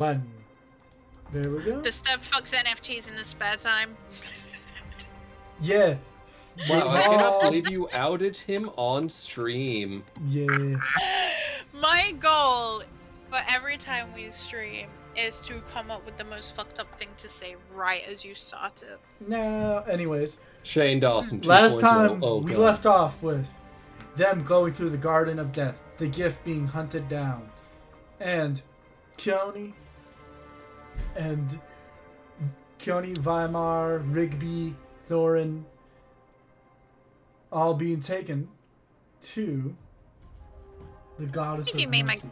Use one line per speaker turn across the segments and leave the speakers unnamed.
One. There we go.
Disturb fucks NFTs in his spare time.
Yeah.
Wow, I cannot believe you outed him on stream.
Yeah.
My goal for every time we stream is to come up with the most fucked up thing to say right as you start it.
No. Anyways.
Shane Dawson 2.0.
Last time we
God.
left off with them going through the Garden of Death, the gift being hunted down, and Khione, Weimar, Rigby, Thorin, all being taken to the goddess
If
of
you made
mercy.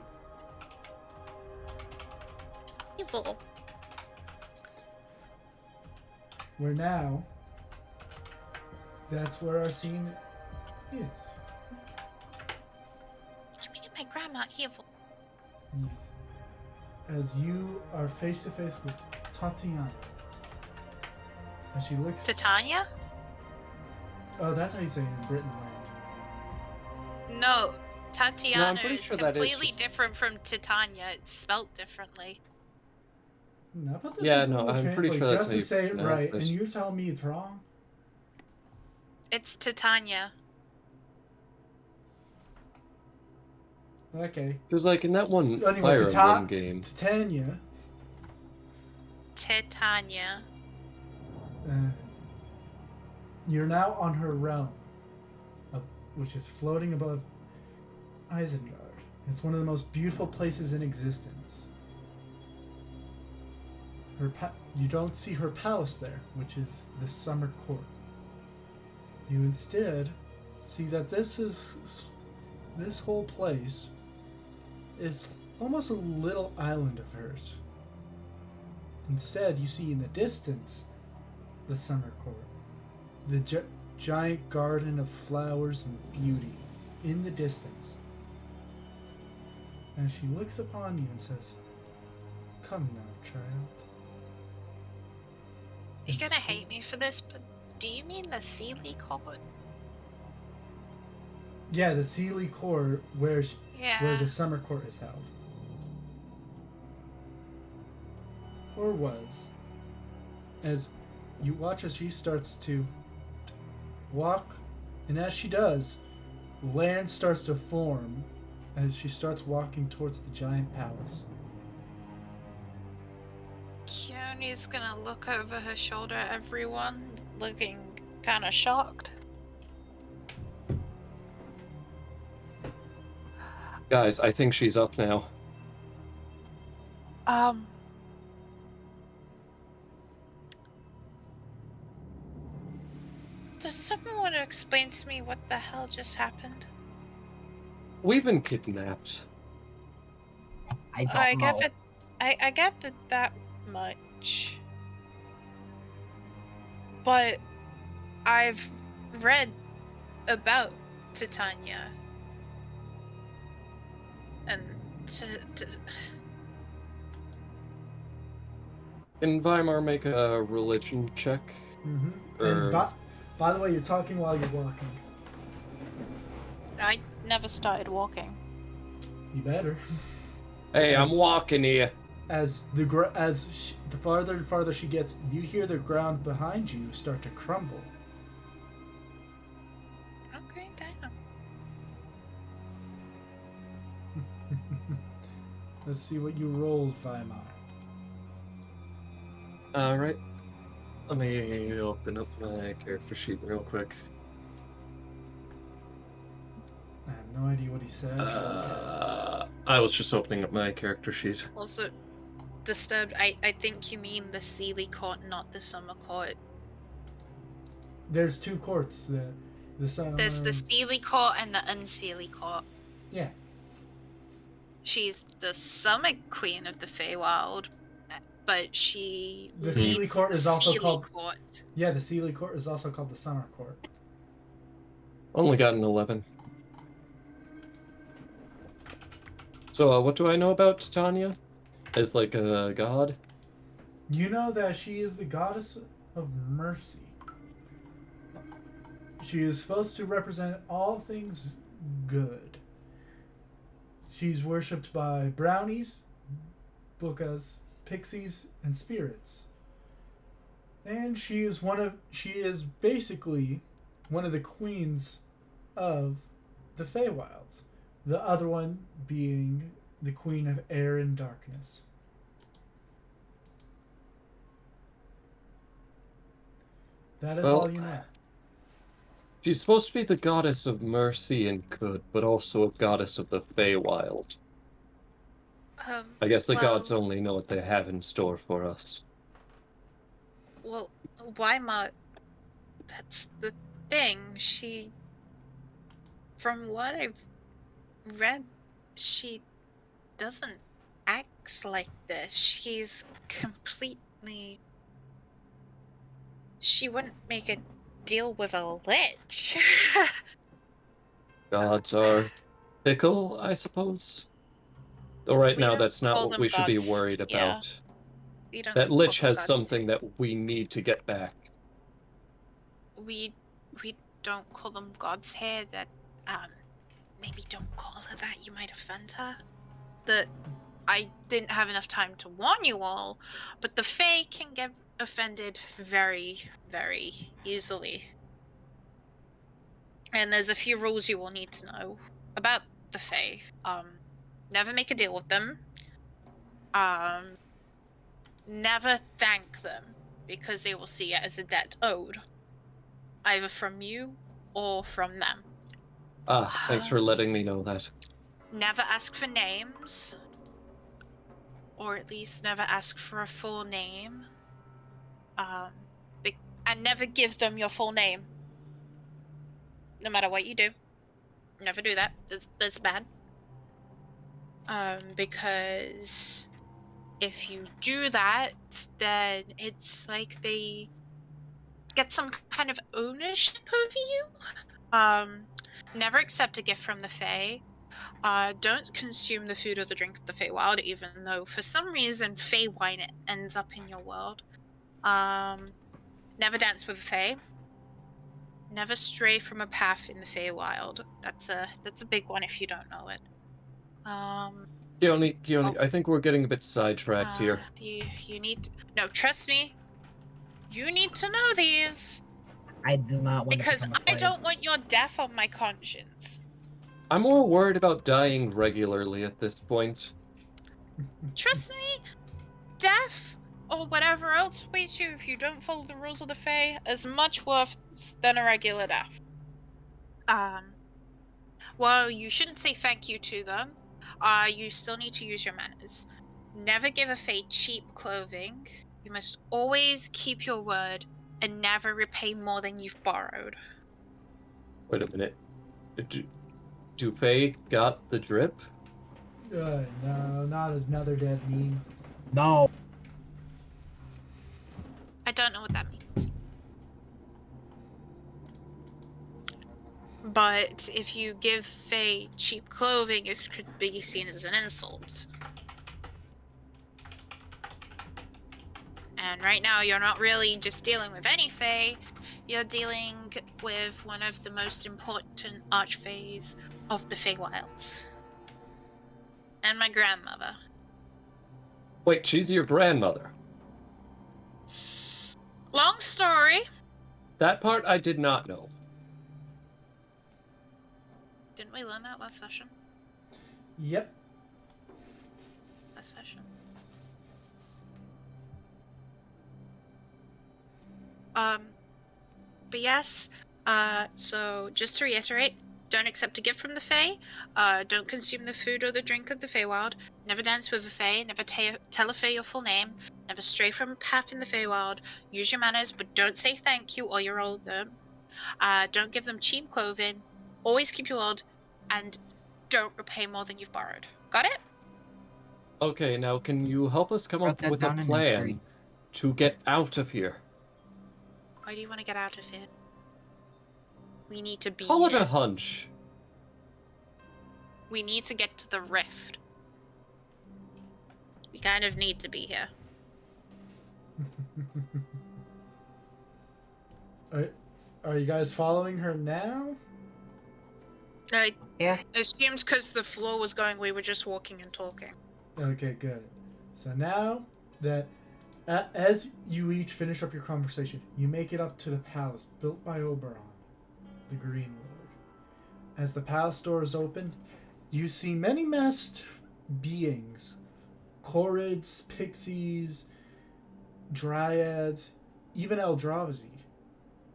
Evil.
Where now, that's where our scene is.
You're making my grandma evil.
Yes. As you are face to face with Tatiana. As she looks.
Titania?
Oh, that's how you say it in Britain land.
No, Tatiana
pretty
is
sure that is
completely
just-
different from Titania. It's spelt differently.
No, but this
Yeah,
is
no,
Google
I'm pretty
Translate
sure that's
just
how
to
you
say it
pronounce
right,
this.
and you're telling me it's wrong?
It's Titania.
Okay.
Because, like, in that one
Anyway,
Fire Emblem game...
Titania.
Titania.
You're now on her realm, which is floating above Isengard. It's one of the most beautiful places in existence. You don't see her palace there, which is the Summer Court. You instead see that this whole place is almost a little island of hers. Instead, you see in the distance the Summer Court, the giant garden of flowers and beauty in the distance. And she looks upon you and says, "Come now, child."
You're gonna hate me for this, but do you mean the Sealy Court?
Yeah, the Sealy Court where
Yeah.
the Summer Court is held. Or was. As you watch as she starts to walk, and as she does, land starts to form as she starts walking towards the giant palace.
Khione's gonna look over her shoulder at everyone, looking kind of shocked.
Guys, I think she's up now.
Does someone want to explain to me what the hell just happened?
We've been kidnapped.
I don't know.
I get that much. But I've read about Titania. And
Can Weimar make a religion check?
Mm-hmm.
Or-
And by the way, you're talking while you're walking.
I never started walking.
You better.
Hey, I'm walking here.
As the farther and farther she gets, you hear the ground behind you start to crumble.
Okay, damn.
Let's see what you rolled, Weimar.
Alright. Let me open up my character sheet real quick.
I have no idea what he said.
I was just opening up my character sheet.
Also, Disturbed, I think you mean the Sealy Court, not the Summer Court.
There's two courts. There's
the Sealy Court and the Unsealy Court.
Yeah.
She's the Summer Queen of the Feywild, but she
The
leads
Sealy Court is
the
also
Sealy
called-
Court.
Yeah, the Sealy Court is also called the Summer Court.
Only got an 11. So, what do I know about Titania? As like a god?
You know that she is the goddess of mercy. She is supposed to represent all things good. She's worshipped by brownies, book as Pixies and Spirits. And she is basically one of the queens of the Feywilds. The other one being the Queen of Air and Darkness. That is all you know.
She's supposed to be the goddess of mercy and good, but also a goddess of the Feywild. I guess the gods only know what they have in store for us.
Well, Weimar, that's the thing. From what I've read, she doesn't act like this. She's completely... She wouldn't make a deal with a lich.
Gods are fickle, I suppose. Though right now that's not what we should be worried about.
We don't
that lich
call them
has
gods.
something that we need to get back.
We don't call them gods here. That maybe don't call her that. You might offend her. I didn't have enough time to warn you all, but the Fae can get offended very, very easily. And there's a few rules you will need to know about the Fae. Never make a deal with them. Never thank them, because they will see it as a debt owed, either from you or from them.
Thanks for letting me know that.
Never ask for names, or at least never ask for a full name. And never give them your full name. No matter what you do. Never do that. That's bad. Because if you do that, then it's like they get some kind of ownership over you. Never accept a gift from the Fae. Don't consume the food or the drink of the Feywild, even though for some reason Fey wine ends up in your world. Never dance with a Fae. Never stray from a path in the Feywild. That's a big one if you don't know it.
Khione, I think we're getting a bit sidetracked here.
You need to... No, trust me. You need to know these.
I do not want
because
to become a
I
slave.
don't want your death on my conscience.
I'm more worried about dying regularly at this point.
Trust me, death or whatever else waits you if you don't follow the rules of the Fae is much worse than a regular death. Well, you shouldn't say thank you to them. You still need to use your manners. Never give a Fae cheap clothing. You must always keep your word and never repay more than you've borrowed.
Wait a minute. Do Fae got the drip?
No, not another dead meme.
No.
I don't know what that means. But if you give Fae cheap clothing, it could be seen as an insult. And right now, you're not really just dealing with any Fae, you're dealing with one of the most important archfaes of the Feywilds. And my grandmother.
Wait, she's your grandmother?
Long story.
That part I did not know.
Didn't we learn that last session?
Yep.
Last session. But yes, so just to reiterate, don't accept a gift from the Fae, don't consume the food or the drink of the Feywild, never dance with a Fae, never tell a Fae your full name, never stray from a path in the Feywild, use your manners, but don't say thank you or you're old them, don't give them cheap clothing, always keep your word, and don't repay more than you've borrowed. Got it?
Okay, now can you help us come up with a plan to get out of here?
Why do you want to get out of here? We need to be
Call it
here.
a hunch.
We need to get to the rift. We kind of need to be here.
Are you guys following her now?
I
Yeah.
assumed because the floor was going, we were just walking and talking.
Okay, good. So now that as you each finish up your conversation, you make it up to the palace built by Oberon, the Green Lord. As the palace doors open, you see many masked beings, Chorids, pixies, dryads, even Eldrazi,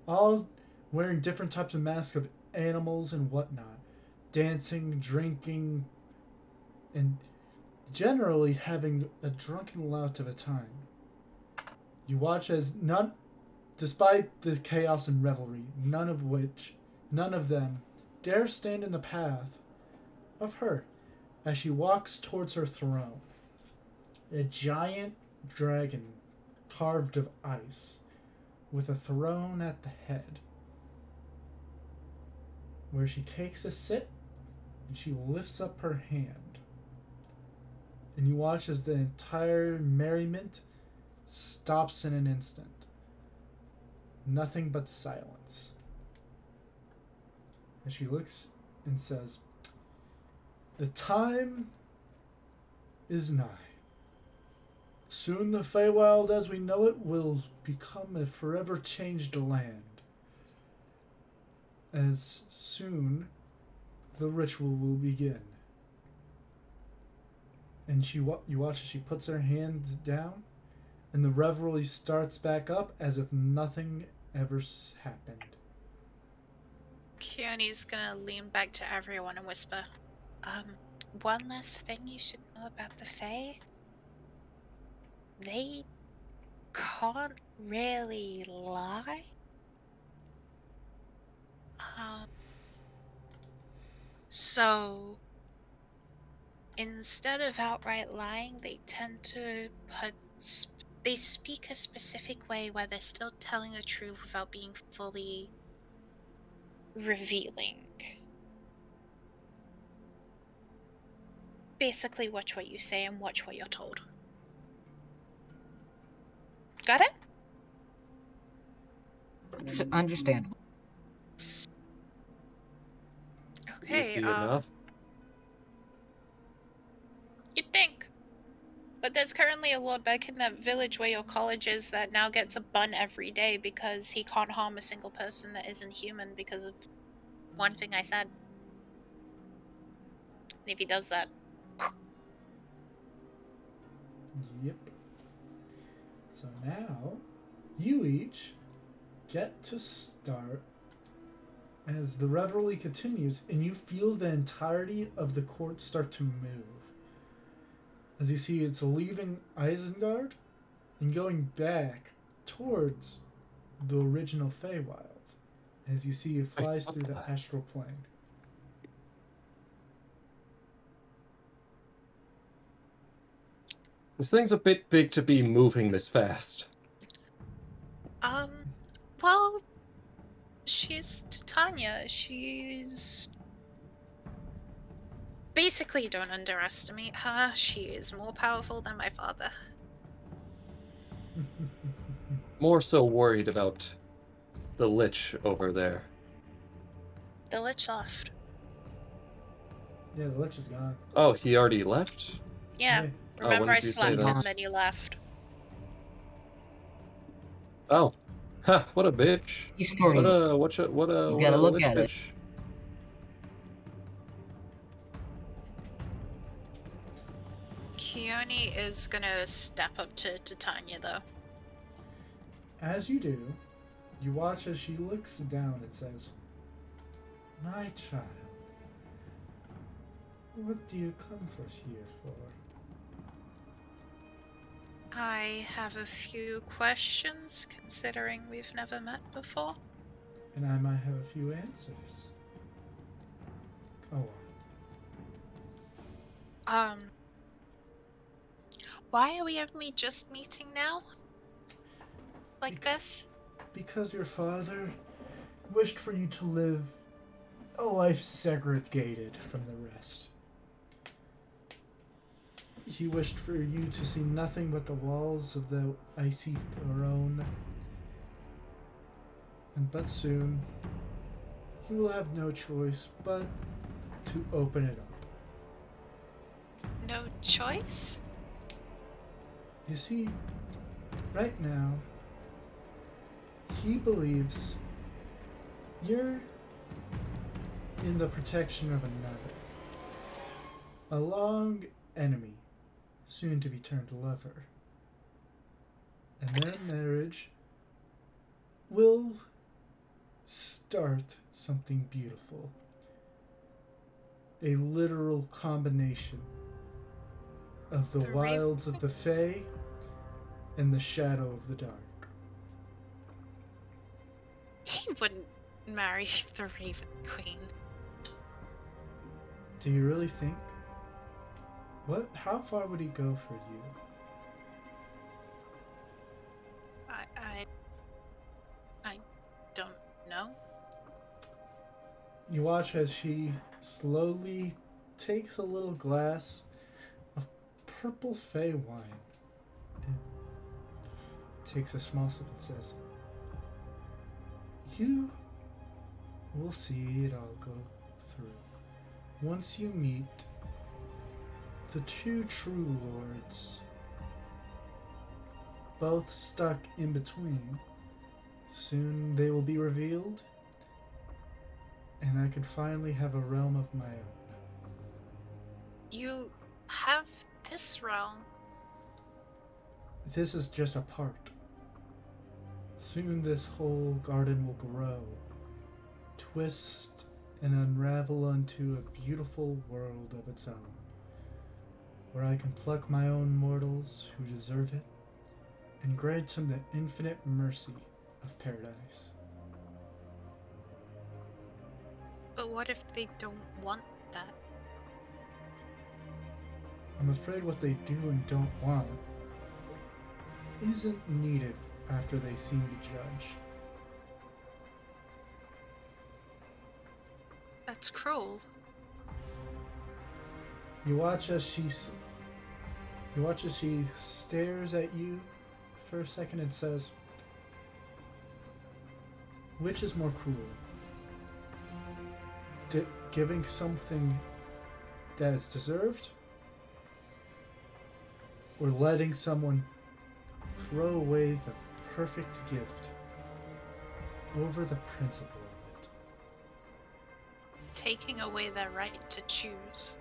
all wearing different types of masks of animals and whatnot, dancing, drinking, and generally having a drunken lout of a time. You watch as despite the chaos and revelry, none of them dare stand in the path of her as she walks towards her throne. A giant dragon carved of ice with a throne at the head, where she takes a sit and she lifts up her hand. And you watch as the entire merriment stops in an instant. Nothing but silence. As she looks and says, "The time is nigh. Soon the Feywild as we know it will become a forever changed land. As soon the ritual will begin." And you watch as she puts her hands down, and the revelry starts back up as if nothing ever happened.
Khione's gonna lean back to everyone and whisper, one last thing you should know about the Fae. They can't really lie. So instead of outright lying, they tend to they speak a specific way where they're still telling the truth without being fully revealing. Basically, watch what you say and watch what you're told. Got it?
Understandable.
Okay,
Easy enough.
You'd think. But there's currently a lord back in that village where your college is that now gets a bun every day because he can't harm a single person that isn't human because of one thing I said. And if he does that...
Yep. So now, you each get to start as the revelry continues, and you feel the entirety of the court start to move. As you see, it's leaving Isengard and going back towards the original Feywild. As you see, it flies through the astral plane.
This thing's a bit big to be moving this fast.
Well, she's Titania. She's... Basically, don't underestimate her. She is more powerful than my father.
More so worried about the Lich over there.
The Lich left.
Yeah, the Lich is gone.
Oh, he already left?
Yeah.
Hey.
Remember,
when
I
did you say
slapped him
that?
and he left.
Oh. Ha, what a bitch.
Story.
What a
You gotta look
Lich
at it.
bitch.
Khione is gonna step up to Titania, though.
As you do, you watch as she looks down and says, "My child, what do you come here for?"
I have a few questions, considering we've never met before.
And I might have a few answers. Go on.
Why are we only just meeting now? Like this?
Because your father wished for you to live a life segregated from the rest. He wished for you to see nothing but the walls of the icy throne. But soon, he will have no choice but to open it up.
No choice?
You see, right now, he believes you're in the protection of another. A long enemy, soon to be turned lover. And their marriage will start something beautiful. A literal combination of the wilds of the Fae and the shadow of the dark.
He wouldn't marry the Raven Queen.
Do you really think? How far would he go for you?
I don't know.
You watch as she slowly takes a little glass of purple Fey wine and takes a small sip and says, "You will see it all go through. Once you meet the two true lords, both stuck in between, soon they will be revealed, and I can finally have a realm of my own."
You have this realm.
This is just a part. Soon this whole garden will grow, twist, and unravel unto a beautiful world of its own, where I can pluck my own mortals who deserve it, and grant them the infinite mercy of paradise.
But what if they don't want that?
I'm afraid what they do and don't want isn't needed after they seem to judge.
That's cruel.
You watch as she stares at you for a second and says, "Which is more cruel? Giving something that is deserved, or letting someone throw away the perfect gift over the principle of it?"
Taking away their right to choose.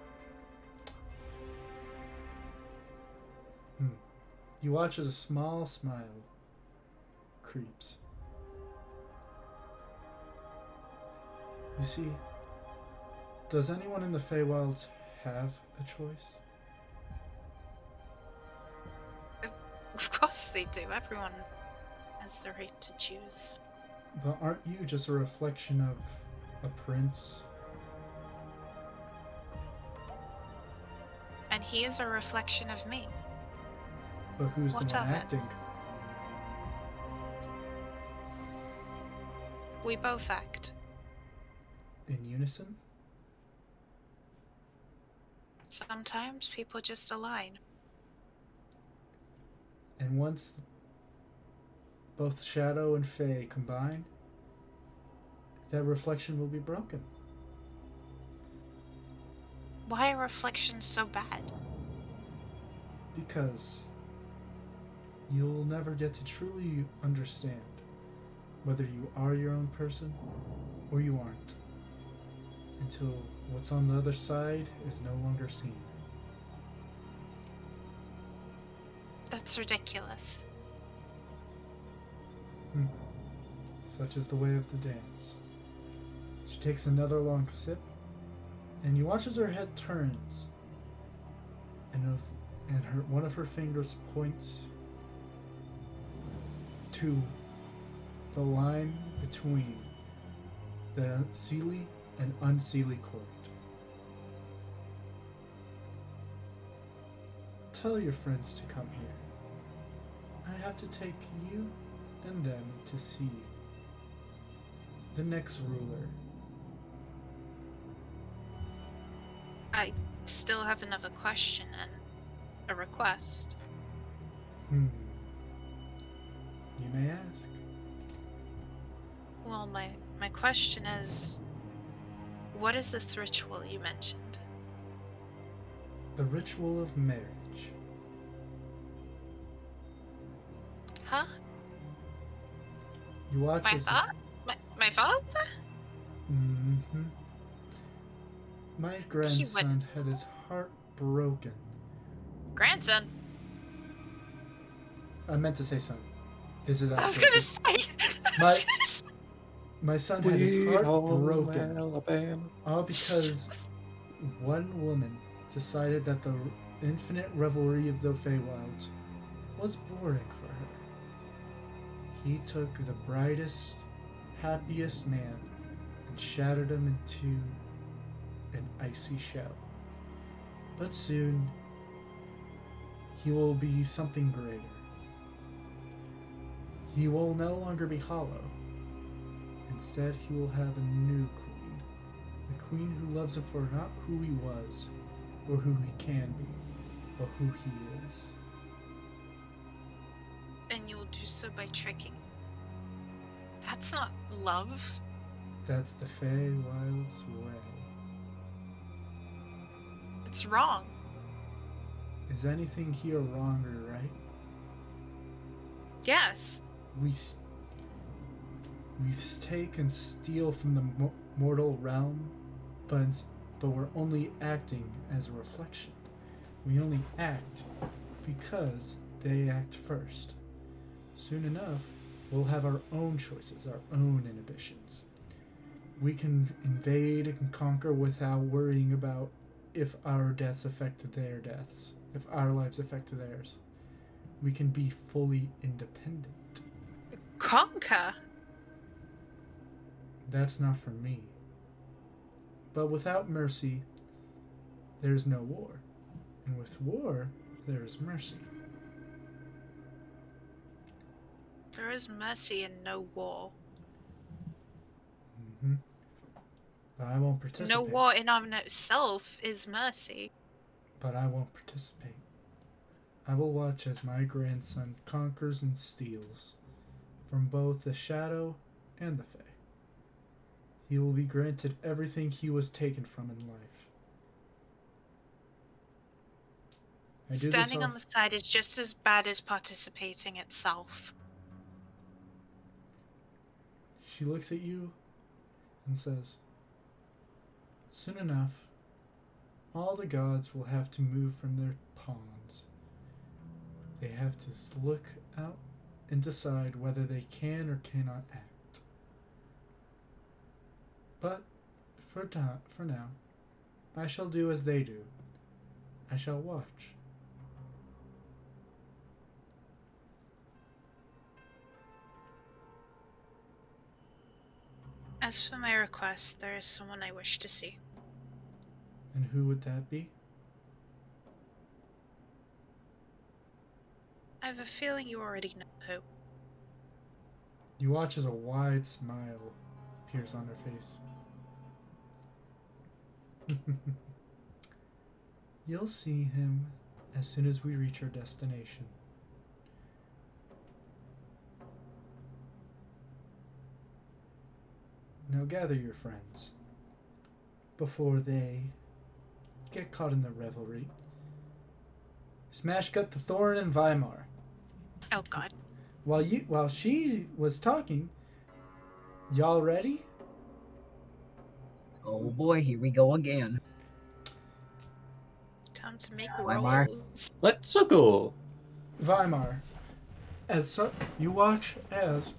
You watch as a small smile creeps. You see, does anyone in the Feywilds have a choice?
Of course they do. Everyone has the right to choose.
But aren't you just a reflection of a prince?
And he is a reflection of me.
But who's
What
the one
of it?
acting?
We both act.
In unison?
Sometimes people just align.
And once both Shadow and Fae combine, that reflection will be broken.
Why are reflections so bad?
Because you'll never get to truly understand whether you are your own person or you aren't, until what's on the other side is no longer seen.
That's ridiculous.
Such is the way of the dance. She takes another long sip, and you watch as her head turns, and one of her fingers points to the line between the Seelie and Unseelie court. Tell your friends to come here. I have to take you and them to see the next ruler.
I still have another question and a request.
You may ask.
Well, my question is, what is this ritual you mentioned?
The ritual of marriage.
Huh?
You watch
My
as
father? My father?
Mm-hmm. My grandson had his heart broken.
Grandson?
I meant to say son. This is
I was
actually
gonna say.
my son had his heart broken.
Alabama.
All because one woman decided that the infinite revelry of the Feywilds was boring for her. He took the brightest, happiest man and shattered him into an icy shell. But soon, he will be something greater. He will no longer be hollow. Instead, he will have a new queen. A queen who loves him for not who he was, or who he can be, but who he is.
And you will do so by tricking. That's not love.
That's the Feywild's way.
It's wrong.
Is anything here wrong or right?
Yes.
We take and steal from the mortal realm, but we're only acting as a reflection. We only act because they act first. Soon enough, we'll have our own choices, our own inhibitions. We can invade and conquer without worrying about if our deaths affect their deaths, if our lives affect theirs. We can be fully independent.
Conquer?
That's not for me. But without mercy, there's no war. And with war, there is mercy.
There is mercy and no war.
Mm-hmm. But I won't participate.
No war in and of itself is mercy.
But I won't participate. I will watch as my grandson conquers and steals from both the shadow and the Fae. He will be granted everything he was taken from in life.
Standing on the side is just as bad as participating itself.
She looks at you and says, soon enough, all the gods will have to move from their pawns. They have to look out and decide whether they can or cannot act. But for now, I shall do as they do. I shall watch.
As for my request, there is someone I wish to see.
And who would that be?
I have a feeling you already know who.
You watch as a wide smile appears on her face. You'll see him as soon as we reach our destination. Now gather your friends before they get caught in the revelry. Smash cut the Thorn and Weimar.
Oh God.
While she was talking, y'all ready?
Oh boy, here we go again.
Time to make
Weimar.
rolls.
Let's go.
Weimar. You watch as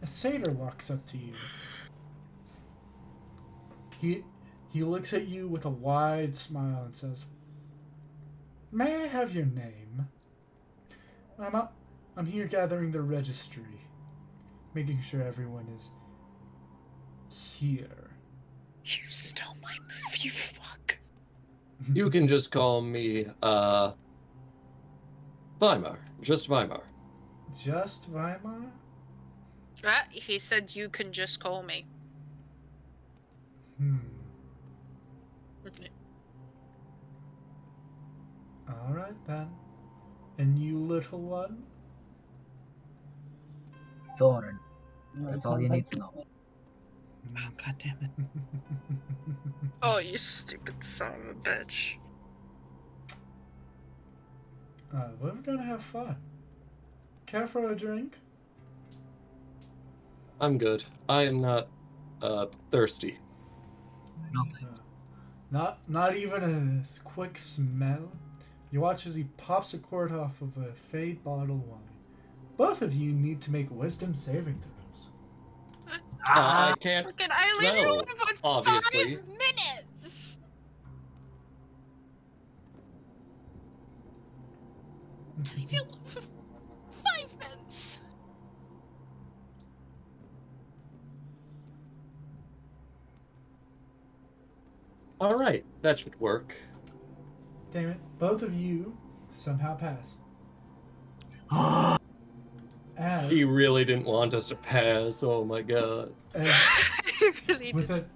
a satyr walks up to you. He looks at you with a wide smile and says, "May I have your name? I'm here gathering the registry, making sure everyone is here."
You stole my move, you fuck.
You can just call me, Weimar. Just Weimar.
Just Weimar?
He said you can just call me.
Alright then. And you little one?
Thorin. That's all you need to know.
Oh, God damn it. Oh, you stupid son of a bitch.
We're gonna have fun. Care for a drink?
I'm good. I am not thirsty.
Nothing.
Not even a quick smell. You watch as he pops a cork off of a fade bottle of wine. Both of you need to make wisdom saving throws.
I can't
Fucking, I
smell,
literally live on
obviously.
5 minutes. Leave you alone for 5 minutes.
All right, that should work.
Damn it. Both of you somehow pass. As,
He really didn't want us to pass. Oh my god.
Really
with
did.
it,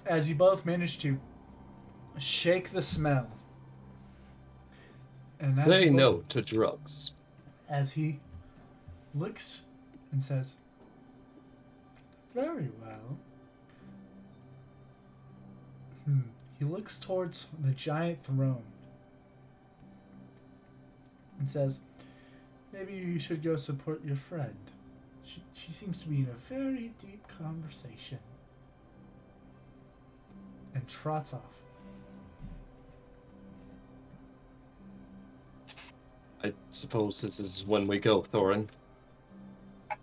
as you both manage to shake the smell. And as
Say
you
no
both-
to drugs.
As he looks and says, "Very well." He looks towards the giant throne and says, "Maybe you should go support your friend. She seems to be in a very deep conversation." And trots off.
I suppose this is when we go, Thorin.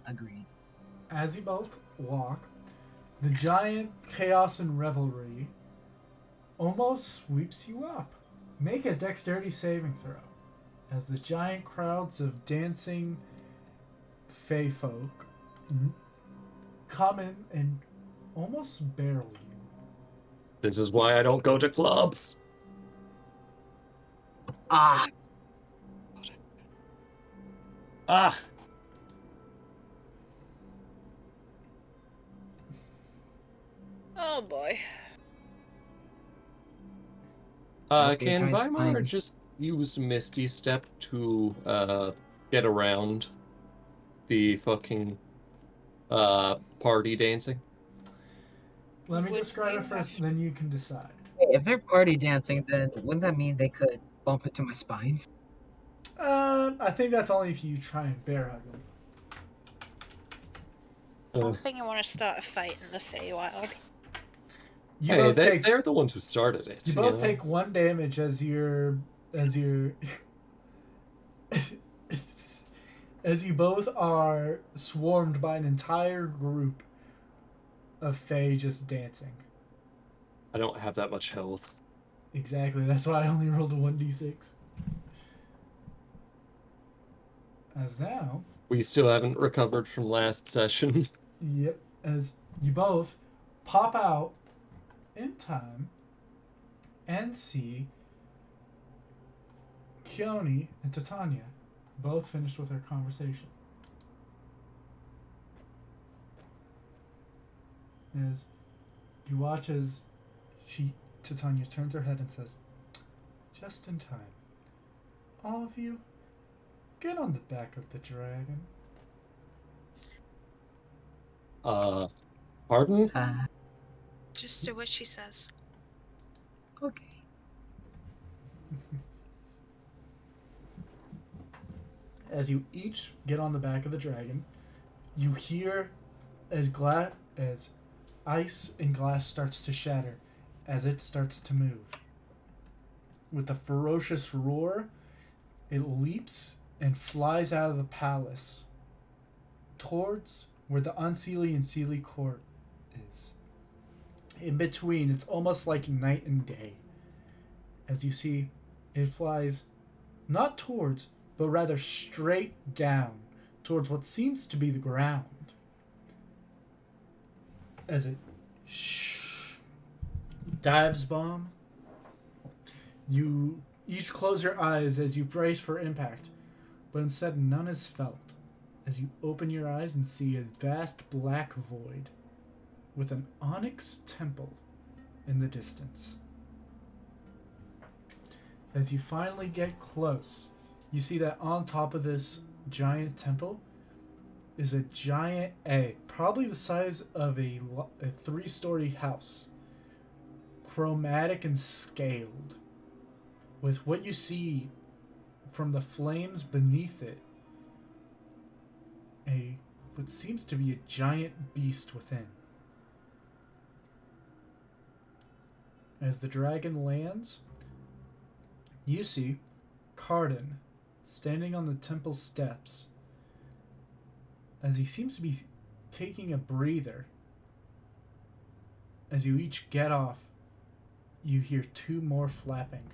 Agreed.
As you both walk, the giant chaos and revelry almost sweeps you up. Make a dexterity saving throw as the giant crowds of dancing fae folk come in and almost barrel you.
This is why I don't go to clubs.
Ah!
Ah!
Oh boy.
Okay,
Can
giant
Weimar
spines.
just use Misty Step to get around the fucking party dancing?
Let me
Would
describe
you
it first, then you can decide.
Hey, if they're party dancing, then wouldn't that mean they could bump into my spines?
I think that's only if you try and bear hug them.
I don't think I want to start a fight in the Feywild.
You
Hey,
both take
they're the ones who started it.
you both
know?
take 1 damage as you're as you both are swarmed by an entire group of fae just dancing.
I don't have that much health.
Exactly. That's why I only rolled a 1d6. As now,
We still haven't recovered from last session.
yep, as you both pop out in time and see Khione and Titania both finished with their conversation. As you watch as Titania turns her head and says, "Just in time. All of you, get on the back of the dragon."
Pardon?
Just do what she says.
Okay.
As you each get on the back of the dragon, you hear as ice and glass starts to shatter as it starts to move. With a ferocious roar, it leaps and flies out of the palace towards where the Unseelie and Seelie court is. In between, it's almost like night and day. As you see, it flies not towards, but rather straight down towards what seems to be the ground. As it dives bomb, you each close your eyes as you brace for impact, but instead none is felt as you open your eyes and see a vast black void with an onyx temple in the distance. As you finally get close, you see that on top of this giant temple is a giant egg, probably the size of a 3-story house, chromatic and scaled, with what you see from the flames beneath it what seems to be a giant beast within. As the dragon lands, you see Carden standing on the temple steps as he seems to be taking a breather. As you each get off, you hear two more flapping.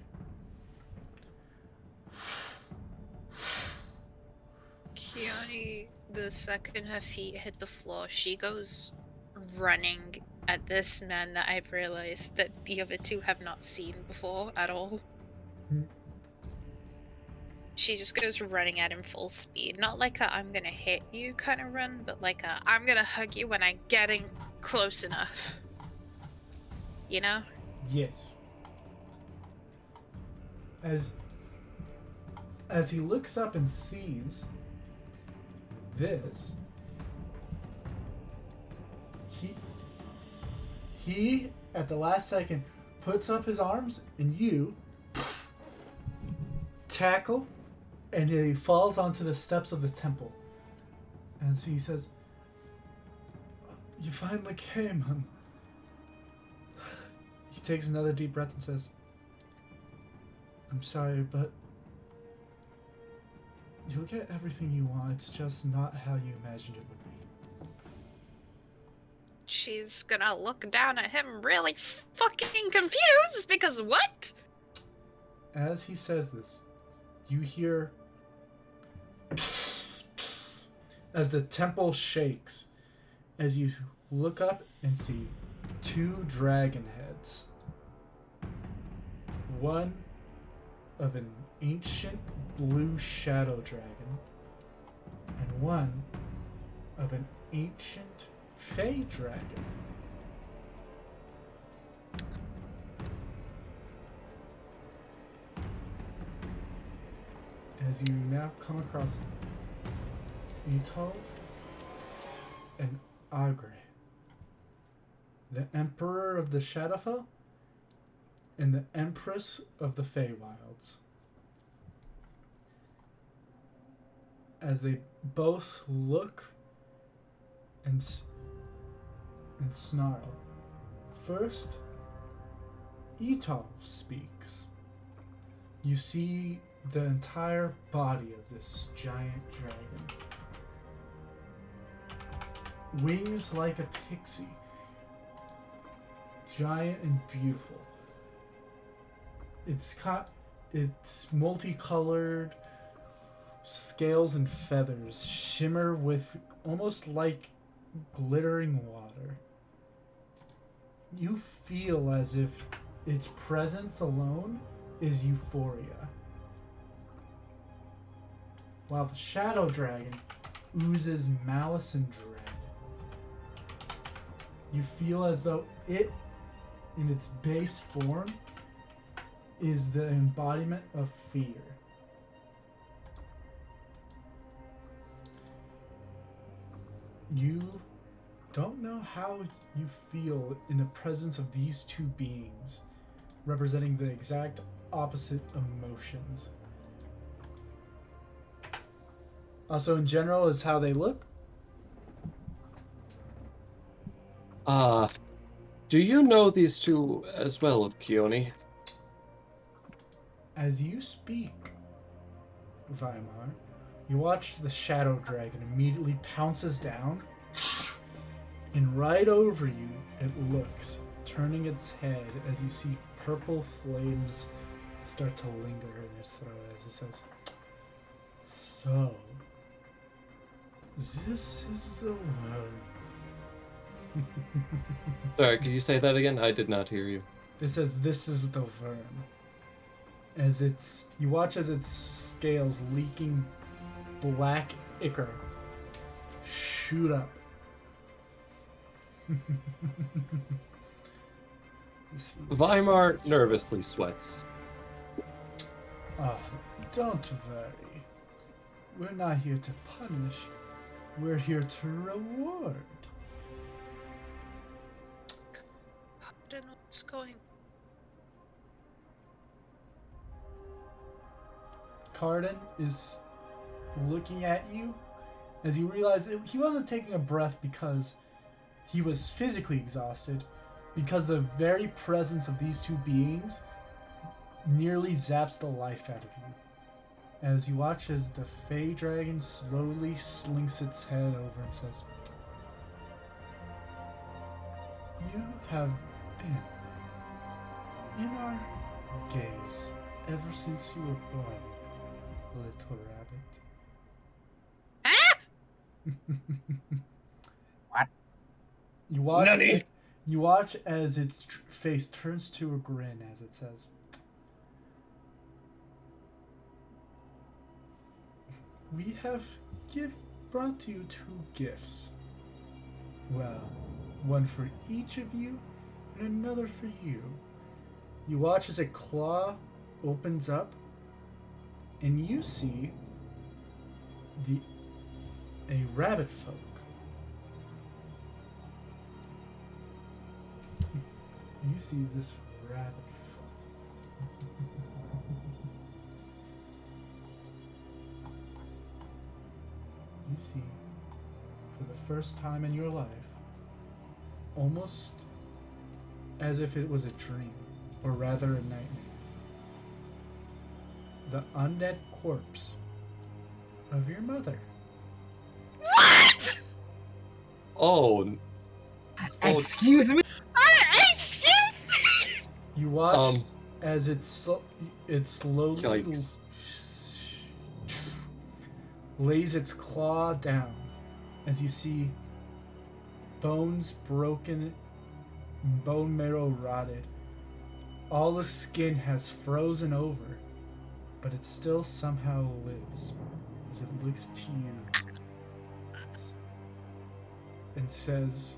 Khione, the second her feet hit the floor, she goes running at this man that I've realized that the other two have not seen before at all. She just goes running at him full speed. Not like a I'm gonna hit you kind of run, but like a I'm gonna hug you when I'm getting close enough. You know?
Yes. As he looks up and sees this, he at the last second puts up his arms and you tackle, and he falls onto the steps of the temple. And so he says, "You finally came." He takes another deep breath and says, "I'm sorry, but you'll get everything you want. It's just not how you imagined it would be."
She's gonna look down at him really fucking confused because what?
As he says this, you hear as the temple shakes, as you look up and see two dragon heads. One of an ancient blue shadow dragon, and one of an ancient fey dragon. As you now come across Etov and Agre, the Emperor of the Shadowfell and the Empress of the Feywilds. As they both look and snarl. First, Etov speaks. You see the entire body of this giant dragon. Wings like a pixie. Giant and beautiful. It's multicolored. Scales and feathers shimmer with almost like glittering water. You feel as if its presence alone is euphoria. While the shadow dragon oozes malice and dread. You feel as though it, in its base form, is the embodiment of fear. You don't know how you feel in the presence of these two beings, representing the exact opposite emotions. Also, in general, is how they look.
Do you know these two as well, Khione?
As you speak, Weimar, you watch the shadow dragon immediately pounces down, and right over you it looks, turning its head as you see purple flames start to linger in its throat as it says, "So, this is the worm."
Sorry, can you say that again? I did not hear you.
It says, "This is the worm." As you watch as its scales leaking black ichor shoot up.
Weimar nervously sweats.
Don't worry. We're not here to punish. We're here to reward.
I don't know what's going.
Carden is looking at you as you realize he wasn't taking a breath because he was physically exhausted, because the very presence of these two beings nearly zaps the life out of you. As you watch as the Fey Dragon slowly slinks its head over and says, "You have been in our gaze ever since you were born, little rabbit."
Ah!
What?
You watch as its face turns to a grin as it says, "We have brought you 2 gifts. Well, one for each of you and another for you." You watch as a claw opens up and you see a rabbit folk. You see this rabbit folk. You see, for the first time in your life, almost as if it was a dream, or rather a nightmare, the undead corpse of your mother.
What?
Oh,
Excuse me?
Excuse me?
You watch as it slowly
Yikes.
lays its claw down, as you see bones broken, bone marrow rotted. All the skin has frozen over, but it still somehow lives as it looks to you and says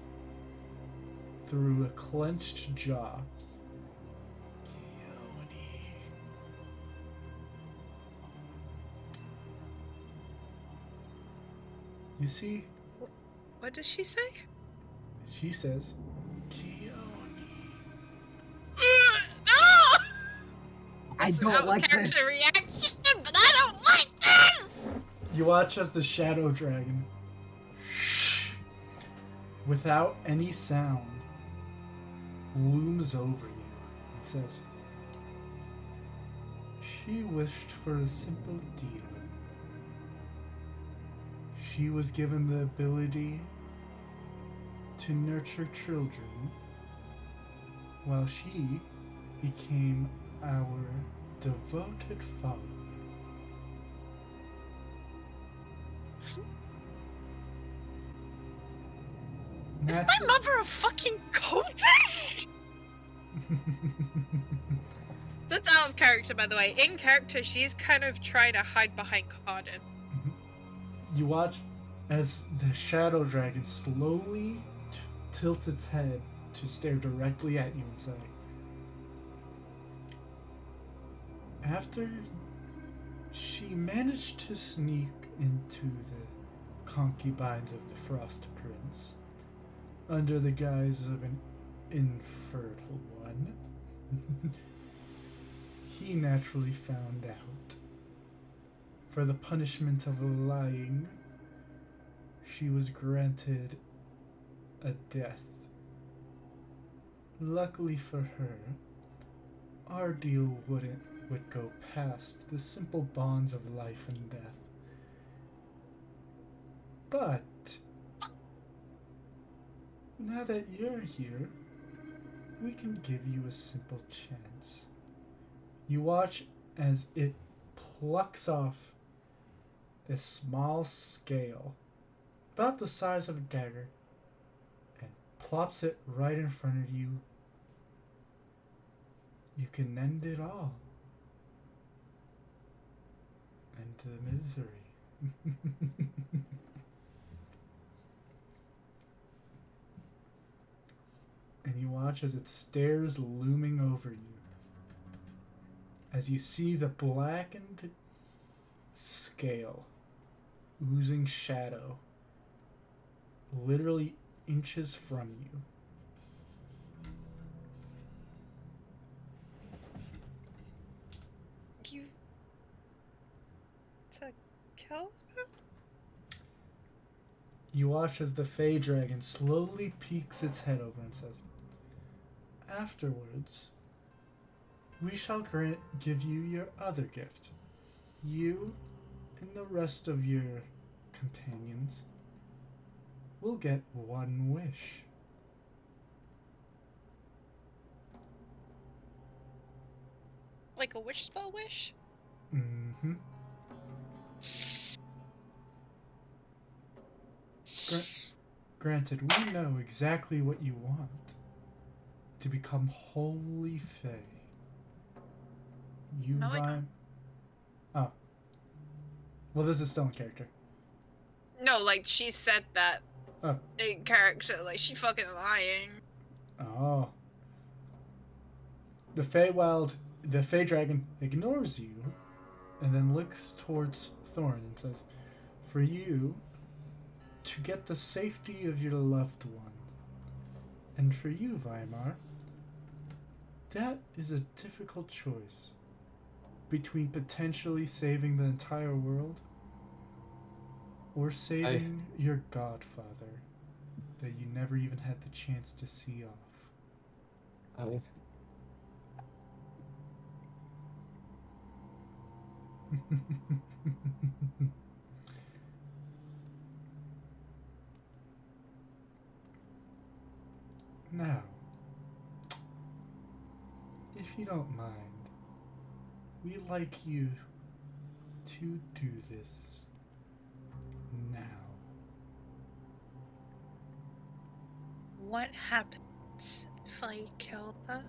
through a clenched jaw, "Khione." You see,
What does she say?
she says, "Khione."
No!
I
It's an
don't like
out-of-character
this.
reaction, but I don't like this!
You watch as the shadow dragon, without any sound, looms over you and says, "She wished for a simple deal. She was given the ability to nurture children, while she became our devoted follower."
Is my mother a fucking cultist? That's out of character, by the way. In character, she's kind of trying to hide behind Cardin.
You watch as the shadow dragon slowly tilts its head to stare directly at you and say, "After she managed to sneak into the concubines of the Frost Prince under the guise of an infertile one, he naturally found out. For the punishment of lying, she was granted a death. Luckily for her, our deal would go past the simple bonds of life and death. But now that you're here, we can give you a simple chance." You watch as it plucks off a small scale, about the size of a dagger, and plops it right in front of you. You can end it all. End the misery. And you watch as it stares looming over you. As you see the blackened scale oozing shadow literally inches from you.
You... to kill her?
You watch as the Fey Dragon slowly peeks its head over and says, "Afterwards, we shall give you your other gift. You and the rest of your companions will get one wish."
Like a wish spell wish?
Mm-hmm. Granted, we know exactly what you want. To become wholly Fey. You
No, I don't.
Oh. Well, this is still in character.
No, like, she said that
Oh.
in character. Like, she fucking lying.
Oh. The Fey Dragon ignores you and then looks towards Thorn and says, "For you to get the safety of your loved one, and for you, Weimar, that is a difficult choice between potentially saving the entire world or saving your godfather that you never even had the chance to see off." Now, if you don't mind, we'd like you to do this now.
What happens if I kill her?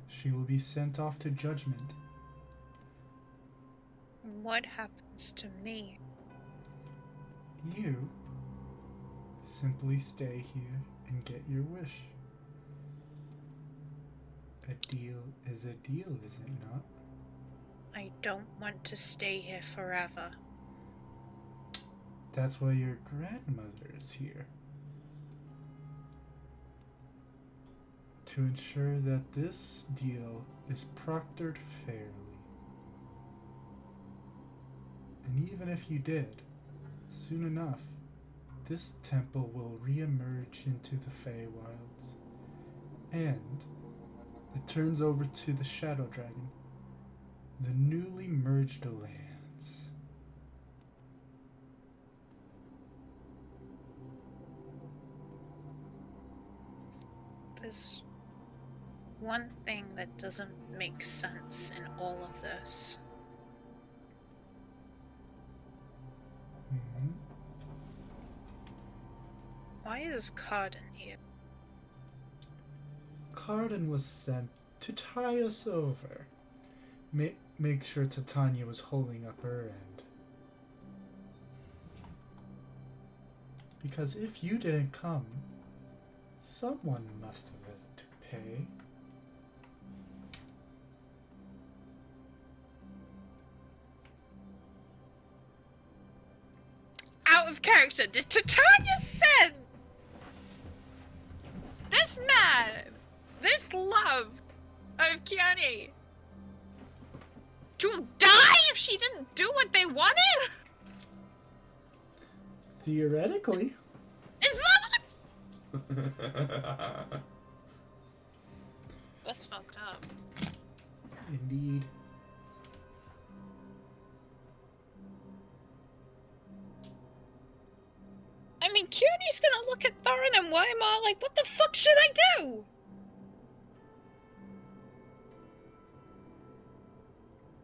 She will be sent off to judgment.
What happens to me?
You simply stay here and get your wish. A deal is a deal, is it not?
I don't want to stay here forever.
That's why your grandmother is here. To ensure that this deal is proctored fairly. And even if you did, soon enough, this temple will re-emerge into the Feywilds. And it turns over to the Shadow Dragon, the newly merged lands.
There's one thing that doesn't make sense in all of this.
Mm-hmm.
Why is Carden here?
Carden was sent to tie us over. Make sure Titania was holding up her end. Because if you didn't come, someone must have had to pay.
Out of character, did Titania send this man, this love of Khione, to die if she didn't do what they wanted?
Theoretically.
Is that That's fucked up.
Indeed.
I mean, Khione's gonna look at Thorin and Weimar like, what the fuck should I do?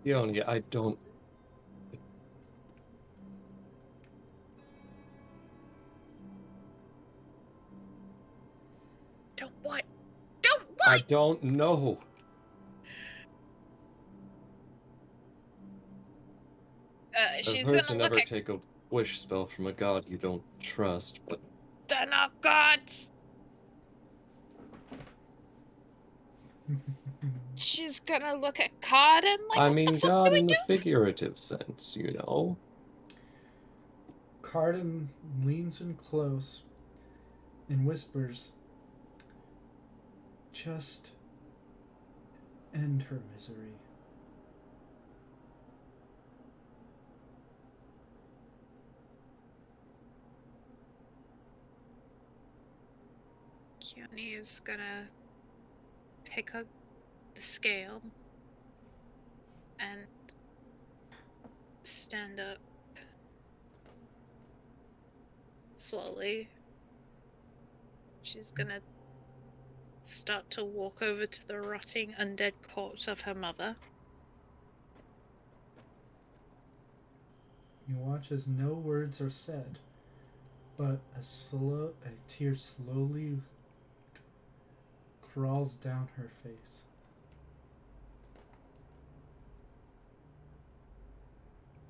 Khione, I don't...
Don't what? Don't what?
I don't know.
She's
I've heard
gonna
to
look
never
at...
take a wish spell from a god you don't trust, but...
They're not gods! She's gonna look at Carden like,
I
what
mean,
the fuck
god
do I
in the
do?
figurative sense, you know?
Carden leans in close and whispers, "Just end her misery."
Khione is gonna pick up the scale and stand up slowly. She's gonna start to walk over to the rotting undead corpse of her mother.
You watch as no words are said, but a tear slowly crawls down her face.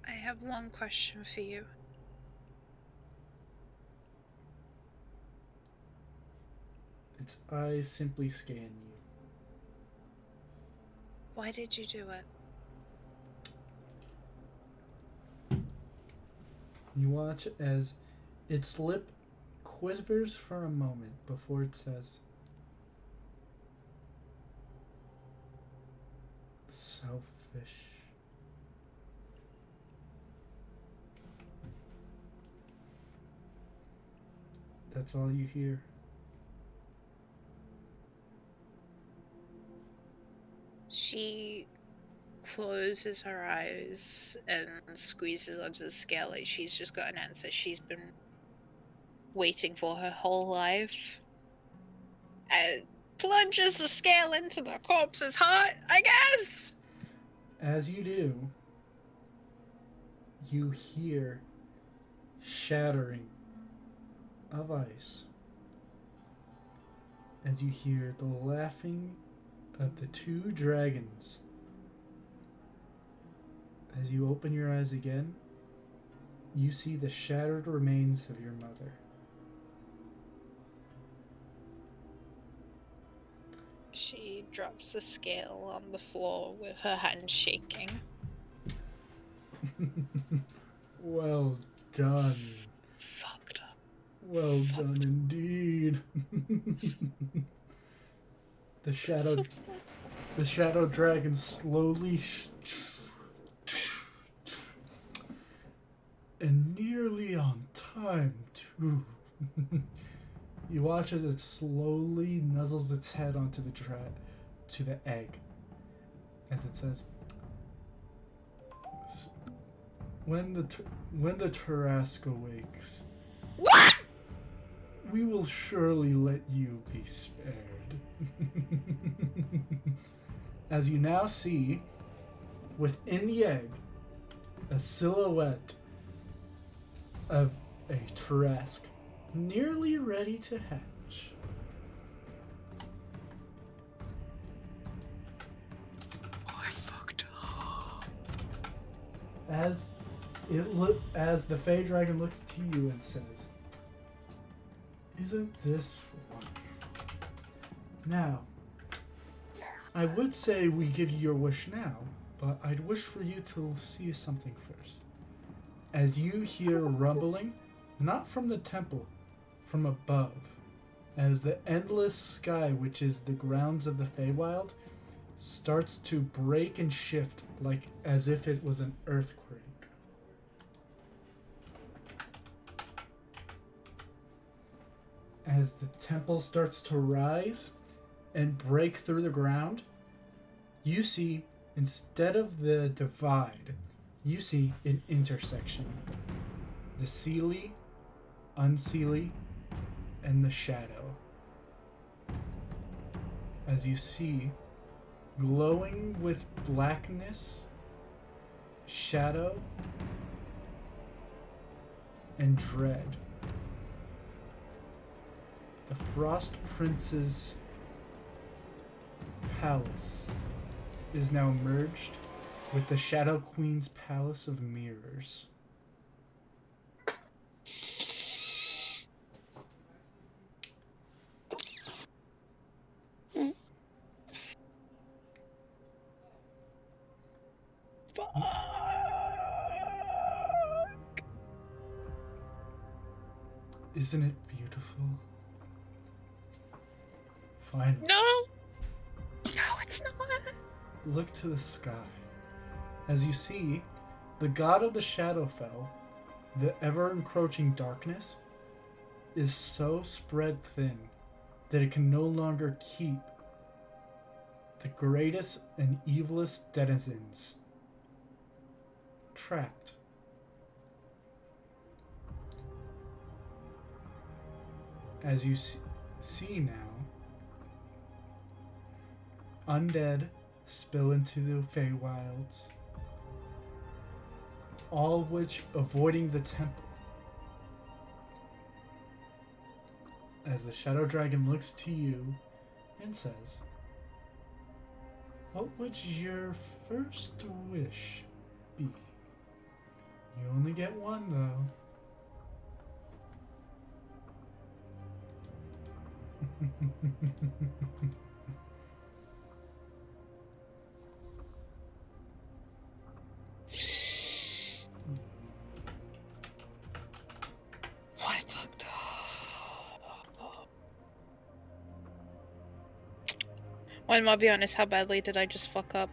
I have one question for you.
Its eyes simply scan you.
Why did you do it?
You watch as its lip quivers for a moment before it says, "Selfish." That's all you hear.
She closes her eyes and squeezes onto the scale like she's just got an answer she's been waiting for her whole life. And plunges the scale into the corpse's heart, I guess!
As you do, you hear shattering of ice. As you hear the laughing of the two dragons. As you open your eyes again, you see the shattered remains of your mother.
She drops the scale on the floor with her hand shaking.
Well done.
Fucked up.
Well done indeed. The shadow dragon slowly and nearly on time too. You watch as it slowly nuzzles its head onto to the egg, as it says, when the Tarrasque awakes,
What?
we will surely let you be spared." As you now see, within the egg, a silhouette of a Tarrasque nearly ready to hatch.
Oh, I fucked up.
As the Fey Dragon looks to you and says, "Isn't this wonderful? Now, I would say we give you your wish now, but I'd wish for you to see something first." As you hear rumbling, not from the temple, from above, as the endless sky, which is the grounds of the Feywild, starts to break and shift like as if it was an earthquake. As the temple starts to rise and break through the ground, you see, instead of the divide, you see an intersection. The Seelie, Unseelie, and the Shadow. As you see, glowing with blackness, shadow, and dread, the Frost Prince's palace is now merged with the Shadow Queen's Palace of Mirrors. Isn't it beautiful? Finally.
No! No, it's not!
Look to the sky. As you see, the god of the Shadowfell, the ever-encroaching darkness, is so spread thin that it can no longer keep the greatest and evilest denizens trapped. As you see now, undead spill into the Feywilds, all of which avoiding the temple. As the Shadow Dragon looks to you and says, "What would your first wish be? You only get one, though."
I fucked up. Well, I'll be honest, how badly did I just fuck up?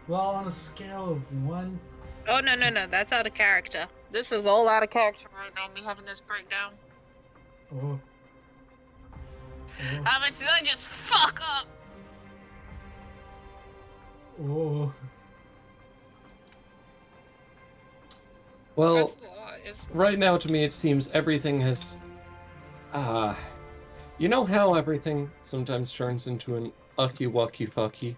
Well, on a scale of 1...
Oh, no, that's out of character. This is all out of character right now, me having this breakdown.
Oh.
How much did I just fuck up?
Oh.
Well, right now to me it seems everything has... you know how everything sometimes turns into an ucky-wucky-fucky?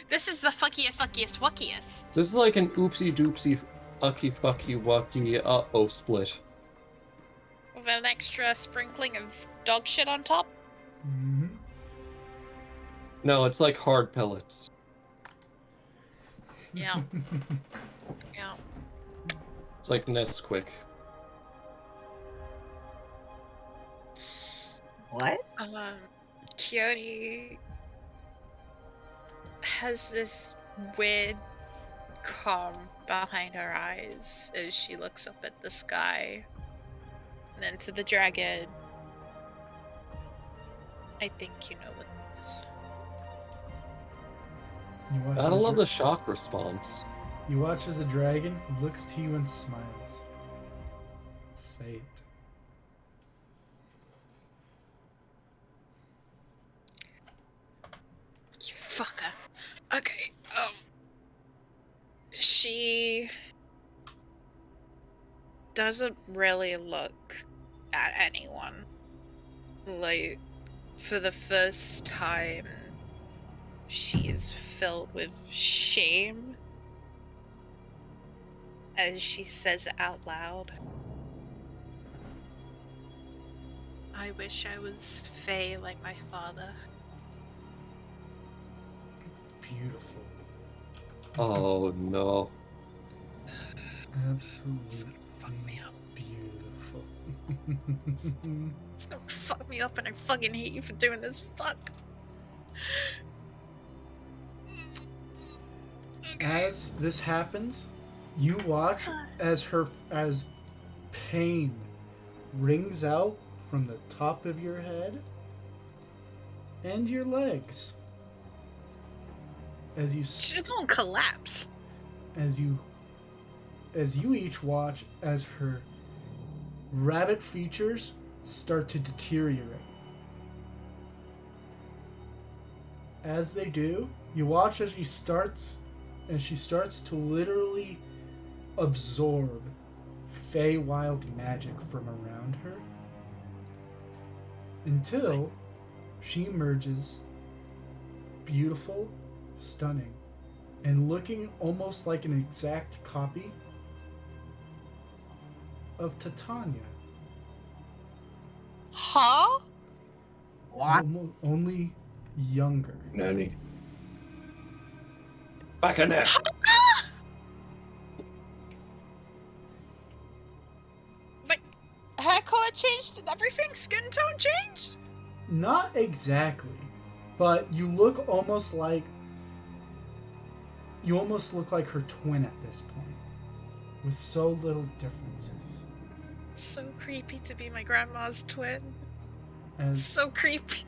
This is the fuckiest, wuckiest.
This is like an oopsie-doopsie, ucky-fucky-wucky, uh-oh split.
With an extra sprinkling of dog shit on top?
Mm-hmm.
No, it's like hard pellets.
Yeah. Yeah.
It's like Nesquik.
What?
Khione has this weird calm behind her eyes as she looks up at the sky and then to the dragon. I think you know what it is.
I don't love the shock response.
You watch as the dragon looks to you and smiles. Say it.
You fucker. Okay, she doesn't really look at anyone. Like, for the first time, she is filled with shame as she says it out loud. I wish I was Fae like my father.
Beautiful.
Oh no.
Absolutely
Fuck me up.
beautiful.
Don't fuck me up and I fucking hate you for doing this. Fuck. Okay.
As this happens, you watch as pain rings out from the top of your head and your legs. As you
She's gonna collapse.
as you each watch as her rabbit features start to deteriorate. As they do, you watch as she starts to literally absorb Feywild magic from around her until she emerges beautiful, stunning, and looking almost like an exact copy of Titania.
Huh?
What?
Only younger.
Nanny. Back in there.
Like, hair color changed and everything? Skin tone changed?
Not exactly, but you look almost like her twin at this point, with so little differences.
It's so creepy to be my grandma's twin.
As
So creepy.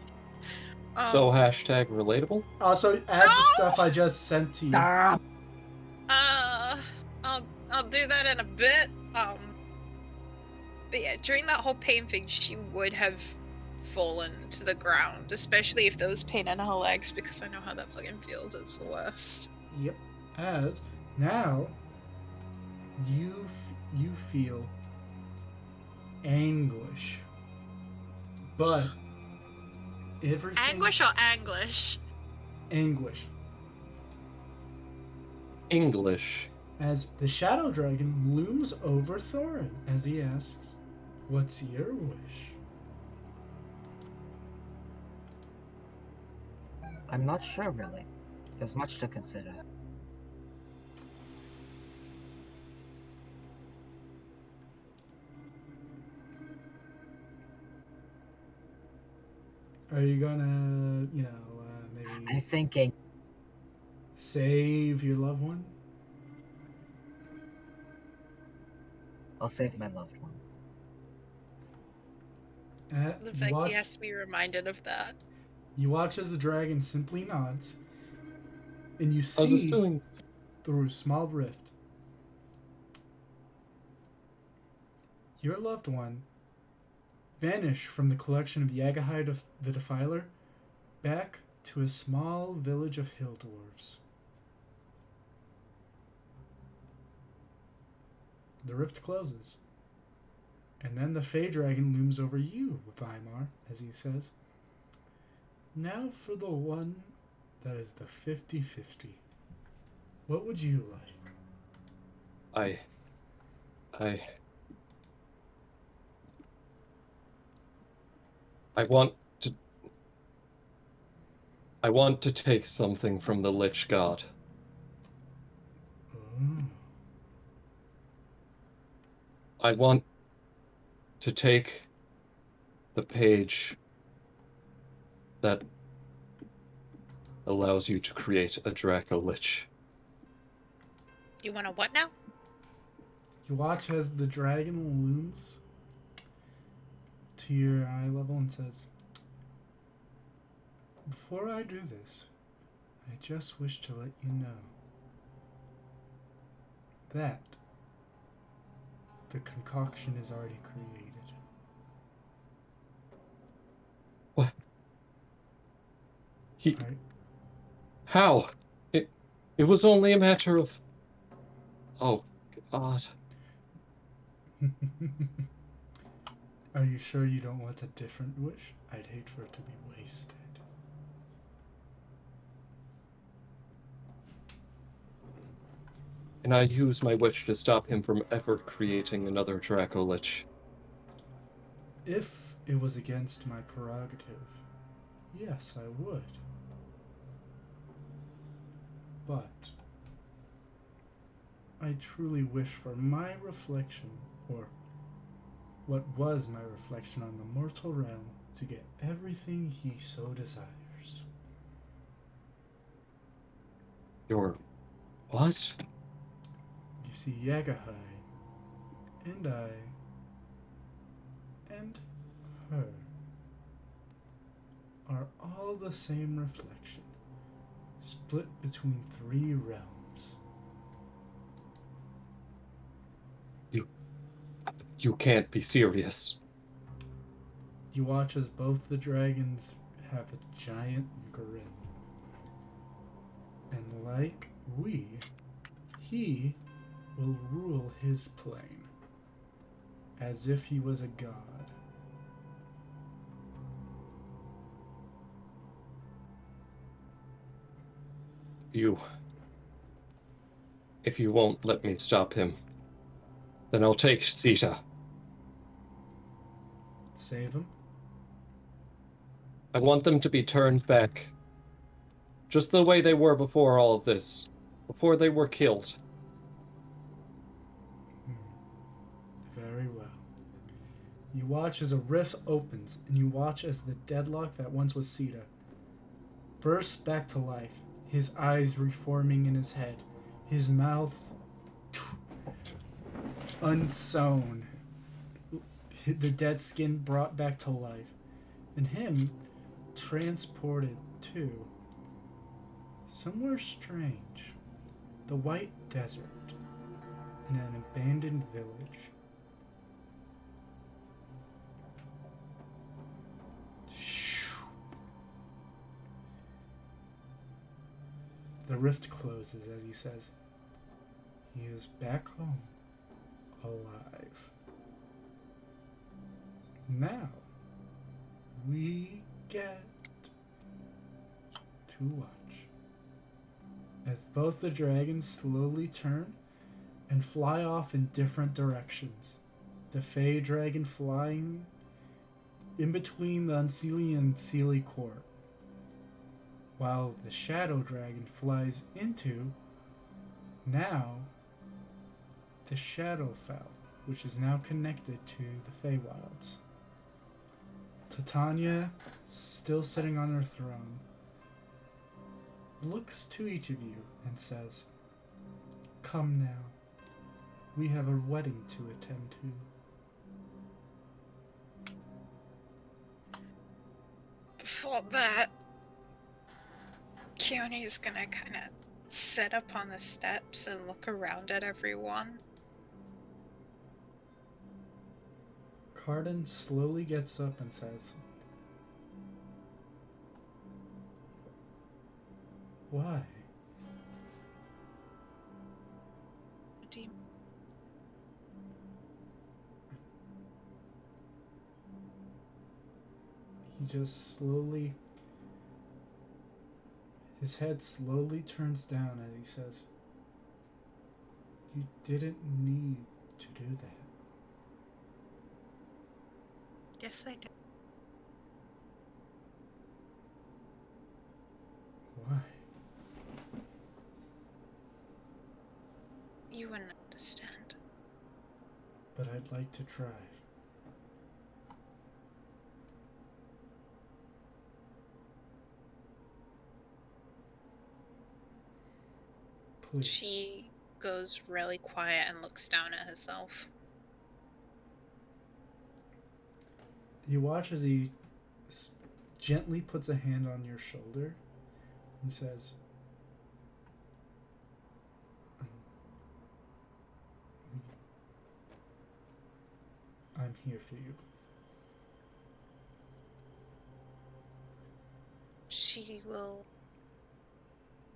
So hashtag relatable?
also add the stuff I just sent to you.
Stop!
I'll I'll do that in a bit. But yeah, during that whole pain thing, she would have fallen to the ground, especially if there was pain in her legs, because I know how that fucking feels. It's the worst.
Yep. As now you feel anguish, but everything
Anguish or anglish?
anguish.
English.
As the shadow dragon looms over Thorin as he asks, "What's your wish?"
I'm not sure, really. There's much to consider.
Are you gonna, maybe
I'm thinking
save your loved one?
I'll save my loved one.
The fact he has to be reminded of that.
You watch as the dragon simply nods, and you
I was
see
assuming.
through a small rift your loved one vanish from the collection of the Agahide of the Defiler back to a small village of hill dwarves. The rift closes, and then the Fey Dragon looms over you, Weimar, as he says, "Now for the one that is the 50-50. What would you like?"
I want to take something from the Lich God.
Oh.
I want to take the page that allows you to create a Draco Lich.
You want to what now?
You watch as the dragon looms to your eye level and says, "Before I do this, I just wish to let you know that the concoction is already created."
What?
Right?
How? It was only a matter of... Oh, God.
Are you sure you don't want a different wish? I'd hate for it to be wasted.
And I use my wish to stop him from ever creating another Draco Lich.
If it was against my prerogative, yes, I would. But I truly wish for my reflection, or what was my reflection on the mortal realm, to get everything he so desires.
Your... what?
You see, Yagahai, and I, and her, are all the same reflection, split between 3 realms.
You can't be serious.
You watch as both the dragons have a giant grin. And like we, he will rule his plane as if he was a god.
If you won't let me stop him, then I'll take Sita.
Save him?
I want them to be turned back. Just the way they were before all of this. Before they were killed.
Very well. You watch as a rift opens, and you watch as the deadlock that once was Sita bursts back to life, his eyes reforming in his head, his mouth unsewn, the dead skin brought back to life, and him transported to somewhere strange, the White Desert, in an abandoned village. The rift closes as he says, he is back home, alive. Now, we get to watch as both the dragons slowly turn and fly off in different directions. The Fey dragon flying in between the Unseelie and Seelie court, while the Shadow Dragon flies into, now, the Shadowfell, which is now connected to the Feywilds. Titania, still sitting on her throne, looks to each of you and says, "Come now, we have a wedding to attend to."
Before that, Khione's gonna kind of sit up on the steps and look around at everyone.
Carden slowly gets up and says, "Why?"
Do you...
He just slowly, his head slowly turns down as he says, "You didn't need to do that."
Yes, I do.
Why?
You wouldn't understand.
But I'd like to try. Please.
She goes really quiet and looks down at herself.
You watch as he gently puts a hand on your shoulder and says, "I'm here for you."
She will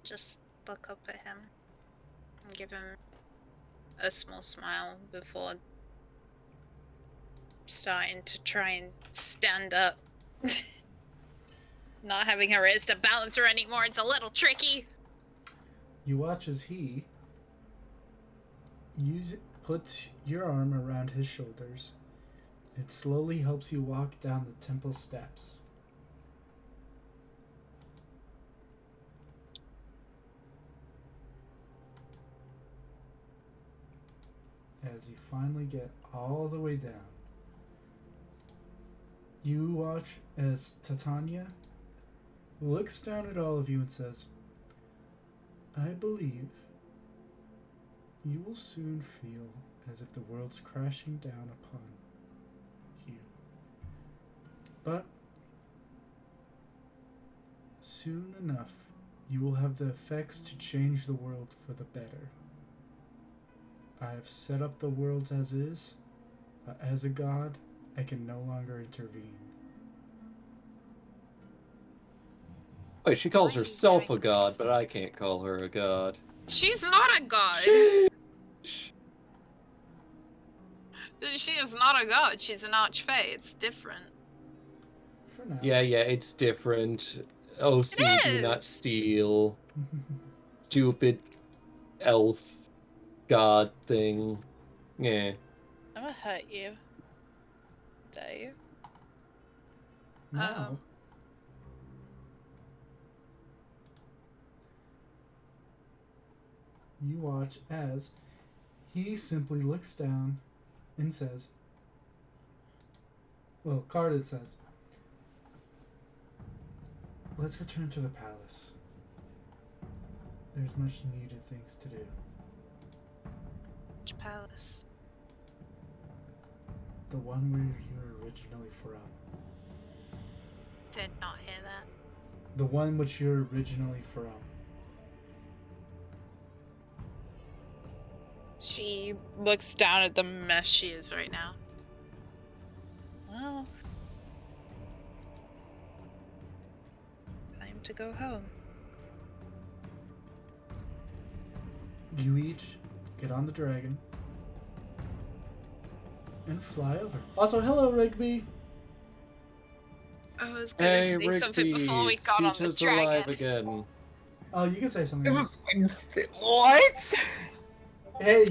just look up at him and give him a small smile before starting to try and stand up. Not having her wrist to balance her anymore, it's a little tricky.
You watch as he puts your arm around his shoulders and slowly helps you walk down the temple steps. As you finally get all the way down, you watch as Titania looks down at all of you and says, "I believe you will soon feel as if the world's crashing down upon you. But soon enough, you will have the effects to change the world for the better. I have set up the world as is, but as a god, I can no longer intervene."
Wait, she calls
Why are you
herself
doing
a god,
this?
but I can't call her a god.
She's not a god! She is not a god, she's an archfey, it's different.
For now.
Yeah, it's different. OCD, not
is!
steal. Stupid elf god thing. Yeah.
I'm gonna hurt you. Dave.
Now, you watch as he simply looks down and says, well, Carded says, "Let's return to the palace. There's much needed things to do."
Which palace?
The one where you're originally from.
Did not hear that.
The one which you're originally from.
She looks down at the mess she is right now. Well, time to go home.
You each get on the dragon and fly over. Also, hello, Rigby.
I was gonna
Hey,
say something
Rigby,
before we got on the
Sita's alive
dragon.
again.
Oh, you can say something.
What?
Hey,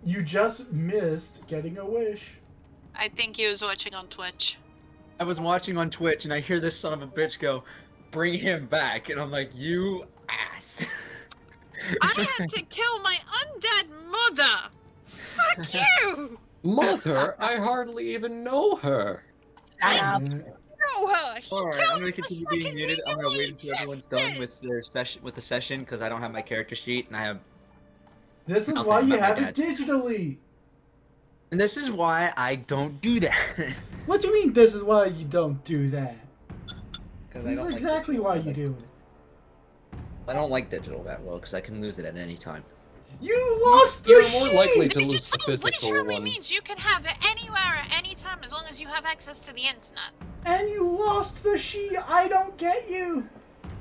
you just missed getting a wish.
I think he was watching on Twitch.
I was watching on Twitch and I hear this son of a bitch go, "Bring him back," and I'm like, "You ass."
I had to kill my undead mother! Fuck you!
Mother, I hardly even know her.
Yeah.
Know her! He
Alright,
killed
I'm gonna
the
continue being
second
muted.
he
I'm gonna
knew
wait
I
until everyone's done
existed.
with their session because I don't have my character sheet and I have.
This is
Nothing
why you
about my
have it digitally.
And this is why I don't do that.
What do you mean this is why you don't do that?
Because
This is exactly why you do it.
I don't like digital that well because I can lose it at any time.
You lost the
You're more
sheet!
likely to lose the
Digital
physical
literally
one.
means you can have it anywhere at any time as long as you have access to the internet.
And you lost the sheet. I don't get you.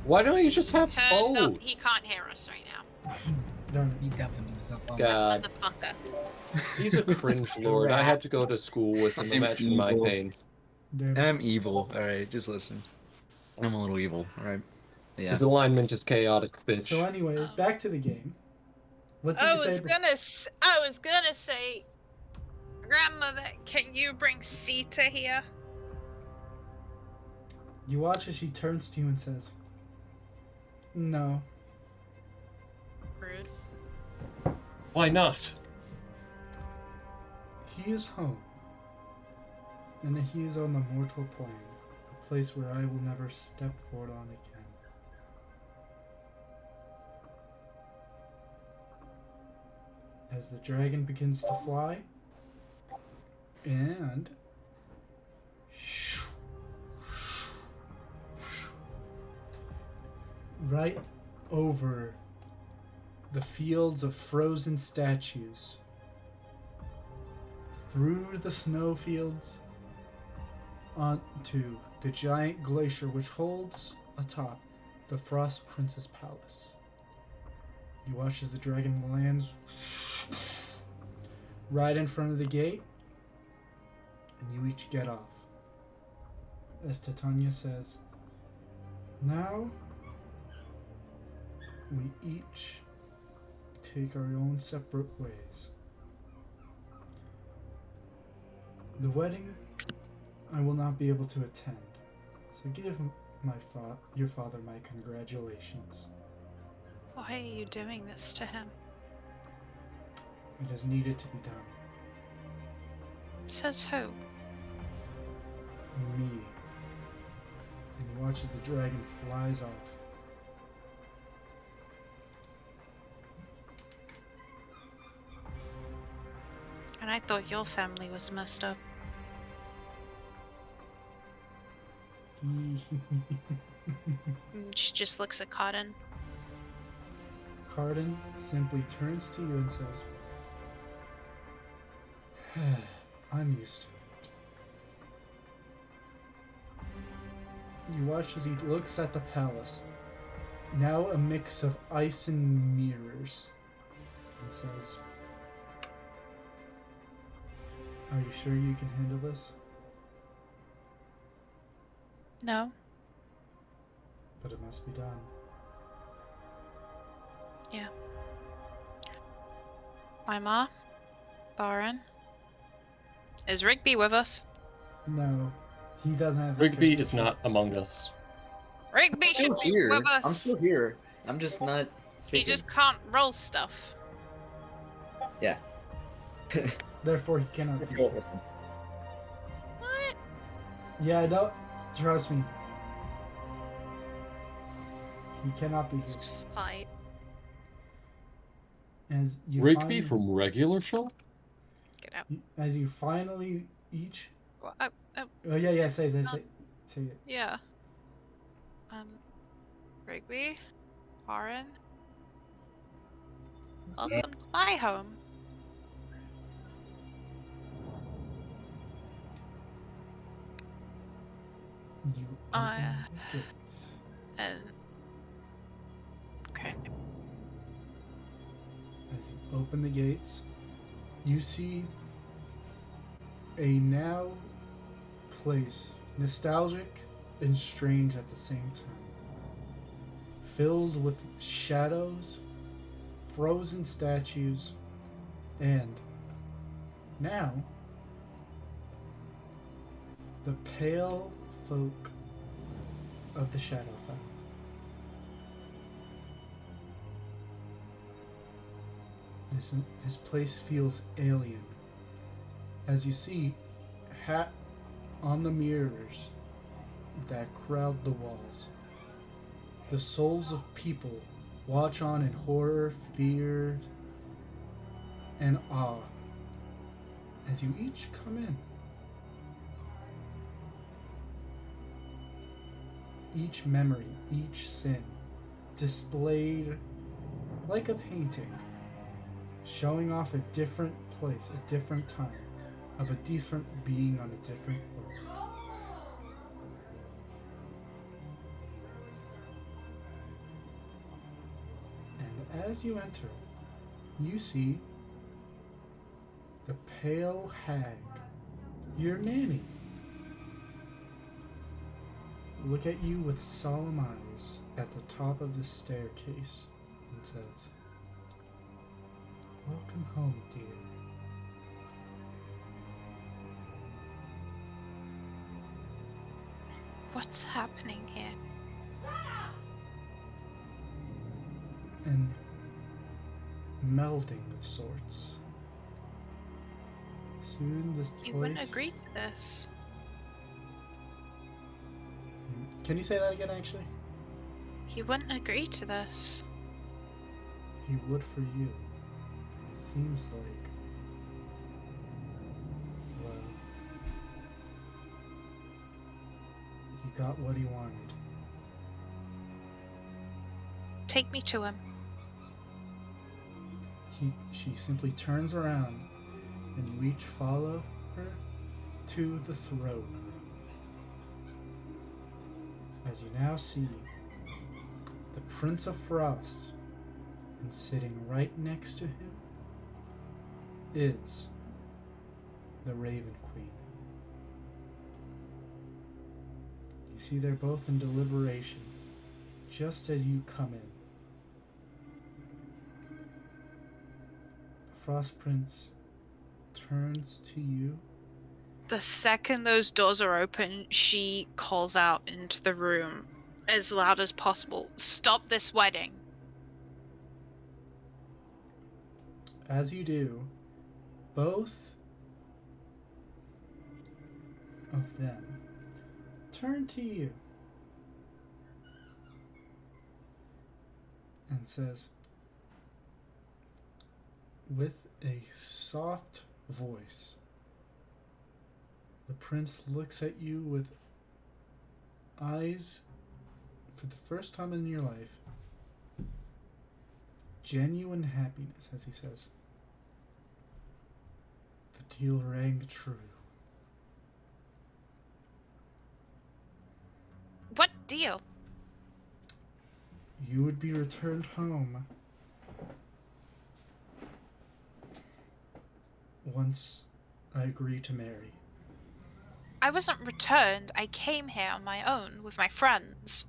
Why don't you just have
Turned up,
both?
he can't hear us right now.
Darn
He definitely was up on
God,
Motherfucker.
he's a cringe lord. I had to go to school with him.
I'm
Imagine my
evil.
pain.
it.
I'm evil. Alright, just listen. I'm a little evil. Alright. Yeah.
His alignment is chaotic, bitch.
So anyways, back to the game. What did
I
you say?
was gonna say, Grandmother, can you bring Sita here?
You watch as she turns to you and says, "No."
Rude.
Why not?
He is home. And that he is on the mortal plane. A place where I will never step forward on again. As the dragon begins to fly, and right over the fields of frozen statues, through the snowfields, onto the giant glacier which holds atop the Frost Princess Palace. You watch as the dragon lands right in front of the gate, and you each get off. As Titania says, "Now, we each take our own separate ways. The wedding, I will not be able to attend, so give your father my congratulations.
Why are you doing this to him?
It is needed to be done.
Says who?
Me." And you watch as the dragon flies off.
And I thought your family was messed up. She just looks at Cotton.
Cardin simply turns to you and says, "I'm used to it." You watch as he looks at the palace, now a mix of ice and mirrors, and says, "Are you sure you can handle this?"
No?
"But it must be done."
Yeah. My ma? Baron? Is Rigby with us?
"No, he doesn't have his
Rigby
character
is
sheet."
not among us.
Rigby
I'm
should
still
be
here.
with us.
I'm still here. I'm just not
He
speaking.
just can't roll stuff.
Yeah.
Therefore, he cannot be here.
What?
Yeah, no, trust me. He cannot be here.
Just fight.
As you
Rigby
finally,
from regular show?
Get out.
as you finally each.
Well,
Oh yeah, say it.
yeah. Rigby? Baron? Welcome to my home.
You open the gates.
Okay.
As you open the gates, you see a now place nostalgic and strange at the same time, filled with shadows, frozen statues, and now the pale folk of the Shadowfell. This place feels alien, as you see on the mirrors that crowd the walls. The souls of people watch on in horror, fear, and awe as you each come in. Each memory, each sin, displayed like a painting, showing off a different place, a different time, of a different being on a different world. And as you enter, you see the pale hag, your nanny, look at you with solemn eyes at the top of the staircase and says, "Welcome home, dear."
What's happening here?
And melding of sorts. Soon this place...
You wouldn't agree to this.
Can you say that again, actually?
He wouldn't agree to this.
He would for you. It seems like... well... he got what he wanted.
Take me to him.
She simply turns around, and you each follow her to the throne room. As you now see the Prince of Frost, and sitting right next to him is the Raven Queen. You see they're both in deliberation, just as you come in. The Frost Prince turns to you.
The second those doors are open, she calls out into the room as loud as possible. Stop this wedding.
As you do, both of them turn to you and says, with a soft voice, the prince looks at you with eyes, for the first time in your life, genuine happiness, as he says, "The deal rang true."
What deal?
You would be returned home once I agree to marry.
I wasn't returned. I came here on my own with my friends.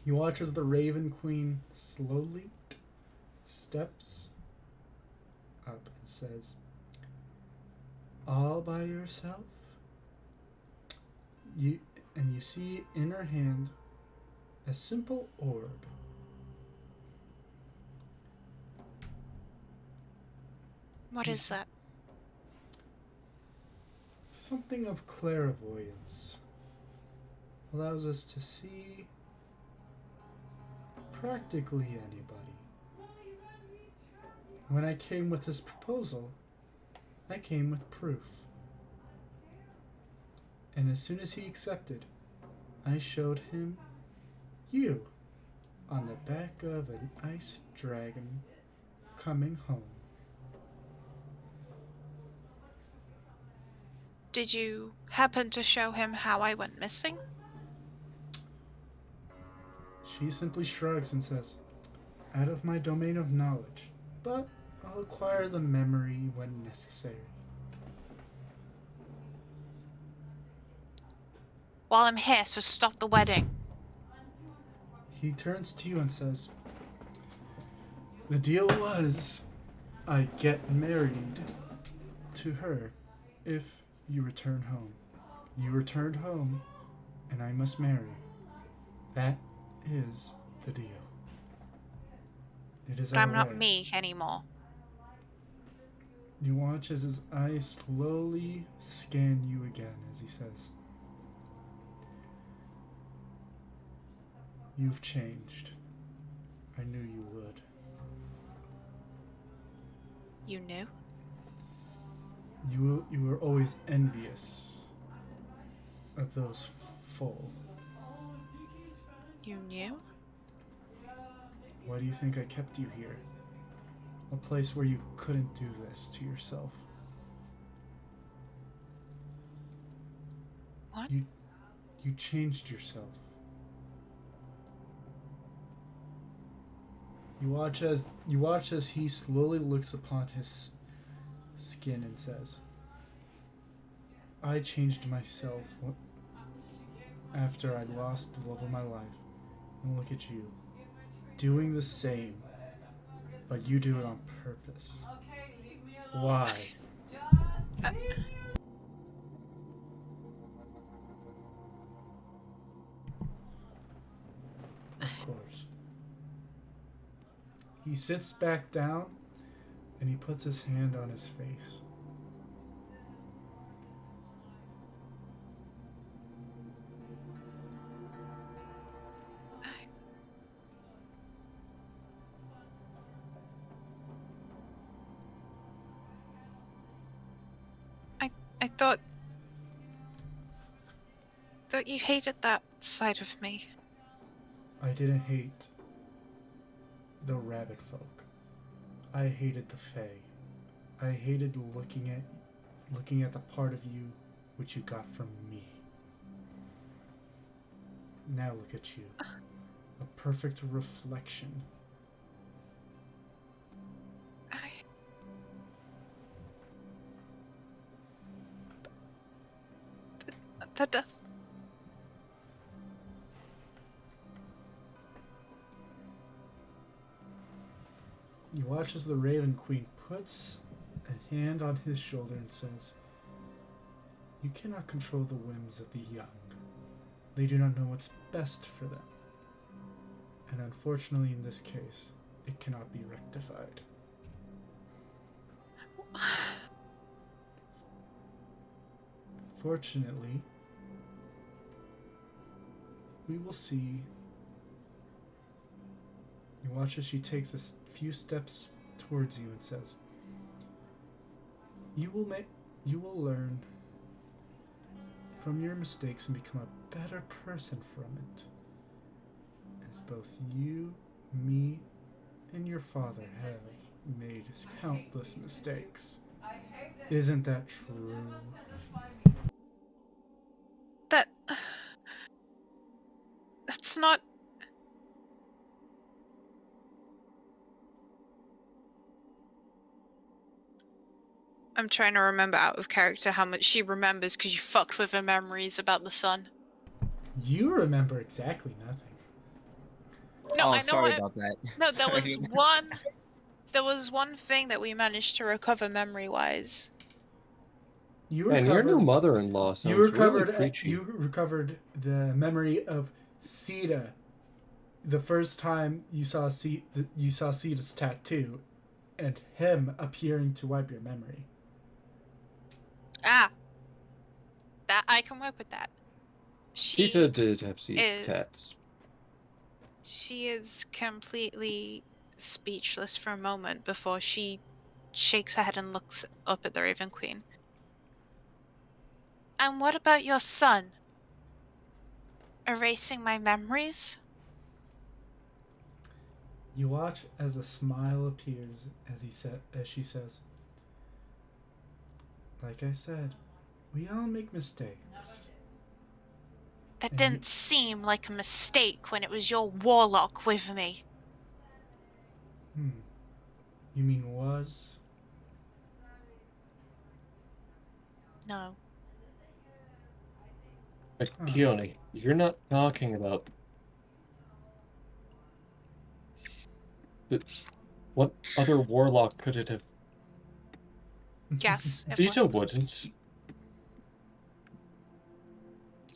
You watch as the Raven Queen slowly steps up and says, "All by yourself?" You see in her hand a simple orb.
What is that?
Something of clairvoyance. Allows us to see practically anybody. When I came with this proposal, I came with proof. And as soon as he accepted, I showed him you on the back of an ice dragon coming home.
Did you happen to show him how I went missing?
She simply shrugs and says, out of my domain of knowledge, but I'll acquire the memory when necessary.
Well, I'm here, so stop the wedding.
He turns to you and says, the deal was I get married to her if you return home. You returned home, and I must marry. That is the deal. It is
But
our
I'm not
way.
me anymore.
You watch as his eyes slowly scan you again as he says, you've changed. I knew you would.
You knew?
You were always envious of those full.
You knew?
Why do you think I kept you here? A place where you couldn't do this to yourself.
What?
You changed yourself. You watch as he slowly looks upon his skin and says, I changed myself after I lost the love of my life. And look at you, doing the same, but you do it on purpose. Why? Of course. He sits back down and he puts his hand on his face.
I thought you hated that side of me.
I didn't hate the rabbit folk. I hated the Fae. I hated looking at the part of you which you got from me. Now look at you. A perfect reflection.
That does.
You watch as the Raven Queen puts a hand on his shoulder and says, you cannot control the whims of the young. They do not know what's best for them. And unfortunately in this case, it cannot be rectified. Fortunately, we will see. You watch as she takes a few steps towards you and says, you will learn from your mistakes and become a better person from it. As both you, me, and your father have made countless mistakes. Isn't that true?
That's not. I'm trying to remember out of character how much she remembers because you fucked with her memories about the sun.
You remember exactly nothing.
No,
oh,
I know.
sorry about that.
No, there was one. There was one thing that we managed to recover memory-wise.
And your new mother-in-law sounds really preachy.
You recovered the memory of Sita. The first time you saw Sita's tattoo, and him appearing to wipe your memory.
Ah, that I can work with that.
Sita did have tats.
She is completely speechless for a moment before she shakes her head and looks up at the Raven Queen. And what about your son? Erasing my memories?
You watch as a smile appears as she says, like I said, We all make mistakes.
That
And
didn't seem like a mistake when it was your warlock with me.
You mean was?
No.
Khione, you're not talking about... What other warlock could it have...
Yes, it
Zito
was.
wouldn't.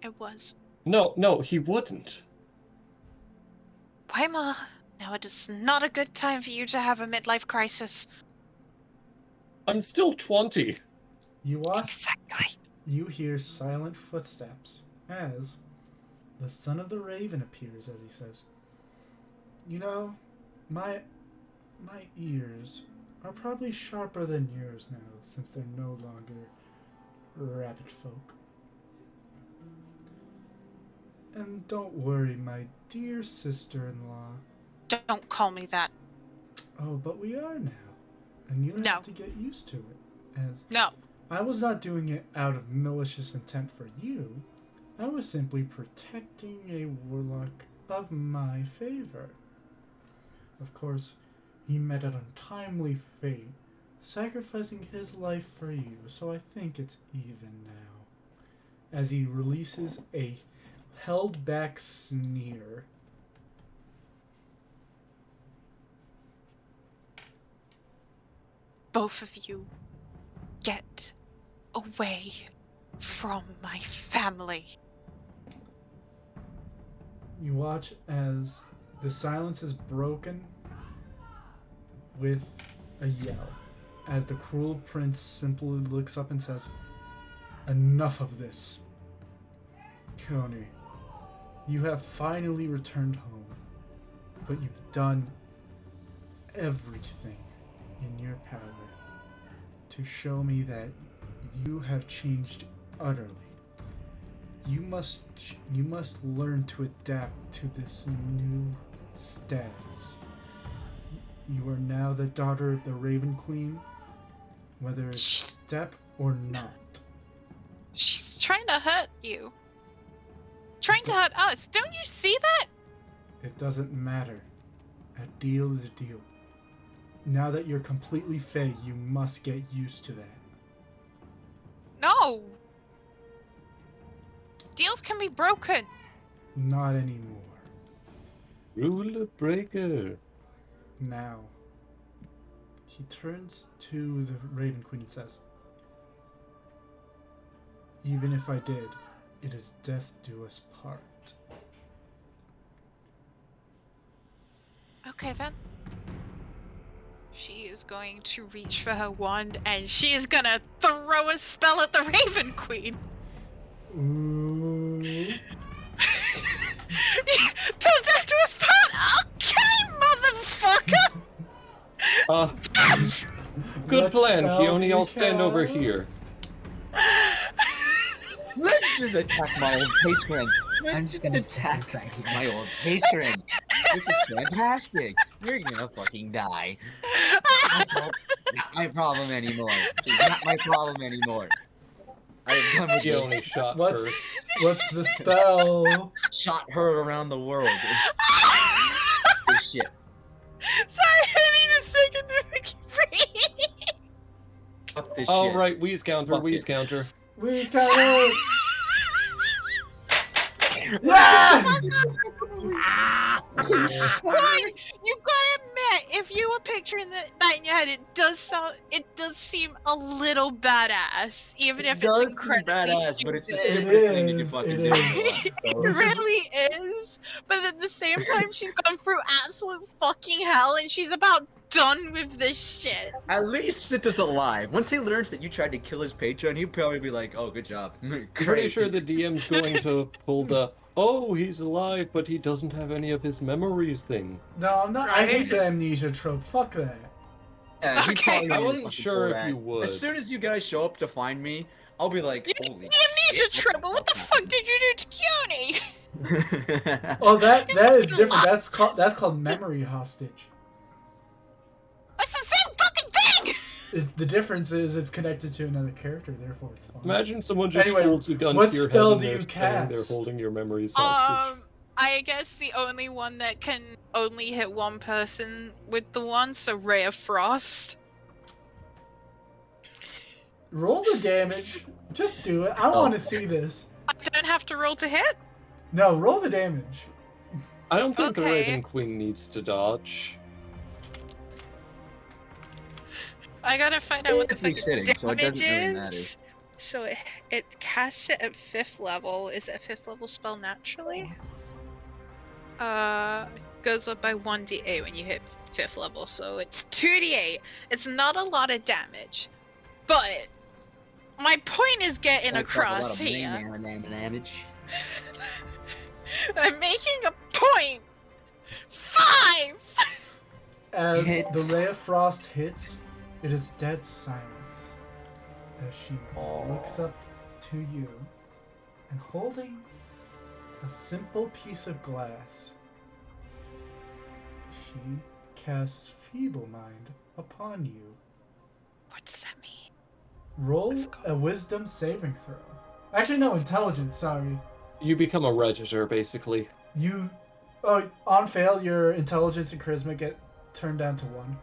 It was.
No, he wouldn't.
Weimar, now it is not a good time for you to have a midlife crisis.
I'm still 20.
You watch.
Exactly.
You hear silent footsteps as the son of the raven appears. As he says, "You know, my ears are probably sharper than yours now, since they're no longer rabbit folk. And don't worry, my dear sister-in-law."
Don't call me that.
"Oh, but we are now, and you
No.
have to get used to it. As
No.
I was not doing it out of malicious intent for you. I was simply protecting a warlock of my favor. Of course, he met an untimely fate, sacrificing his life for you, so I think it's even now." As he releases a held-back sneer.
Both of you, get away from my family.
You watch as the silence is broken with a yell, as the cruel prince simply looks up and says, "Enough of this. Khione, you have finally returned home, but you've done everything in your power to show me that you have changed utterly. You must learn to adapt to this new status. You are now the daughter of the Raven Queen, whether it's step or not."
She's trying to hurt you. Trying to hurt us. Don't you see that?
"It doesn't matter. A deal is a deal. Now that you're completely Fae, you must get used to that."
No. Deals can be broken.
"Not anymore.
Rule breaker.
Now." He turns to the Raven Queen and says, "Even if I did, it is death do us part."
Okay then. She is going to reach for her wand and she is gonna throw a spell at the Raven Queen.
Ooh.
Till death do us part. Okay, motherfucker.
Good
What
plan,
spell
Khione.
do you
I'll stand over
cast?
here.
Let's just attack my old patron.
I'm just gonna attack right here.
My old patron. This is fantastic. You're gonna fucking die. Not my problem anymore. She's not my problem anymore. I have done with you.
Khione shot first.
What's the spell?
Shot her around the world. This shit.
Sorry, I need a second to breathe.
Fuck this
Oh,
shit.
right, wheeze counter,
Fuck
wheeze
it.
counter.
Please count. Yeah!
Why? You gotta admit, if you were picturing that in your head, it does seem a little badass, even if it's incredibly
badass, but it's the
stupid.
stupidest thing you can
is,
fucking
it
do.
is.
It really is, but at the same time, she's gone through absolute fucking hell, and she's about done with this shit.
At least Sinta's alive. Once he learns that you tried to kill his patron, he'll probably be like, "Oh, good job."
I'm pretty
Great.
sure the DM's going to pull the, "Oh, he's alive, but he doesn't have any of his memories" thing.
No, I'm not. I hate the amnesia trope. Fuck that.
Yeah, he
Okay.
probably
I
will
wasn't
fucking
sure
pull
if
that.
you would.
As soon as you guys show up to find me, I'll be like, "Holy
The amnesia trip, but what the fuck did you do to Khione?
shit."
Oh, that is different. That's called memory hostage.
That's the same fucking thing!
The difference is it's connected to another character, therefore it's fine.
Imagine someone just
Anyway,
holds a gun
what
to your head
spell
and
do
they're
you
saying they're
cast?
holding your memories hostage.
I guess the only one that can only hit one person with the one, so Ray of Frost.
Roll the damage. Just do it. I want to see this.
I don't have to roll to hit?
No, roll the damage.
I don't think the
Okay.
Raven Queen needs to dodge.
I gotta find out what the
Technically
fucking
sitting, so it
damage
doesn't really matter.
is. So it casts it at 5th level. Is it a 5th level spell naturally? Goes up by 1d8 when you hit 5th level, so it's 2d8. It's not a lot of damage, but my point is getting across here.
Damage.
I'm making a point. 5.
As the Ray of Frost hits, it is dead silence as she looks up to you and holding a simple piece of glass, she casts Feeble Mind upon you.
What does that mean?
Roll a Wisdom saving throw. Actually, no, Intelligence, sorry.
You become a Redditor, basically.
On fail, your Intelligence and Charisma get turned down to 1.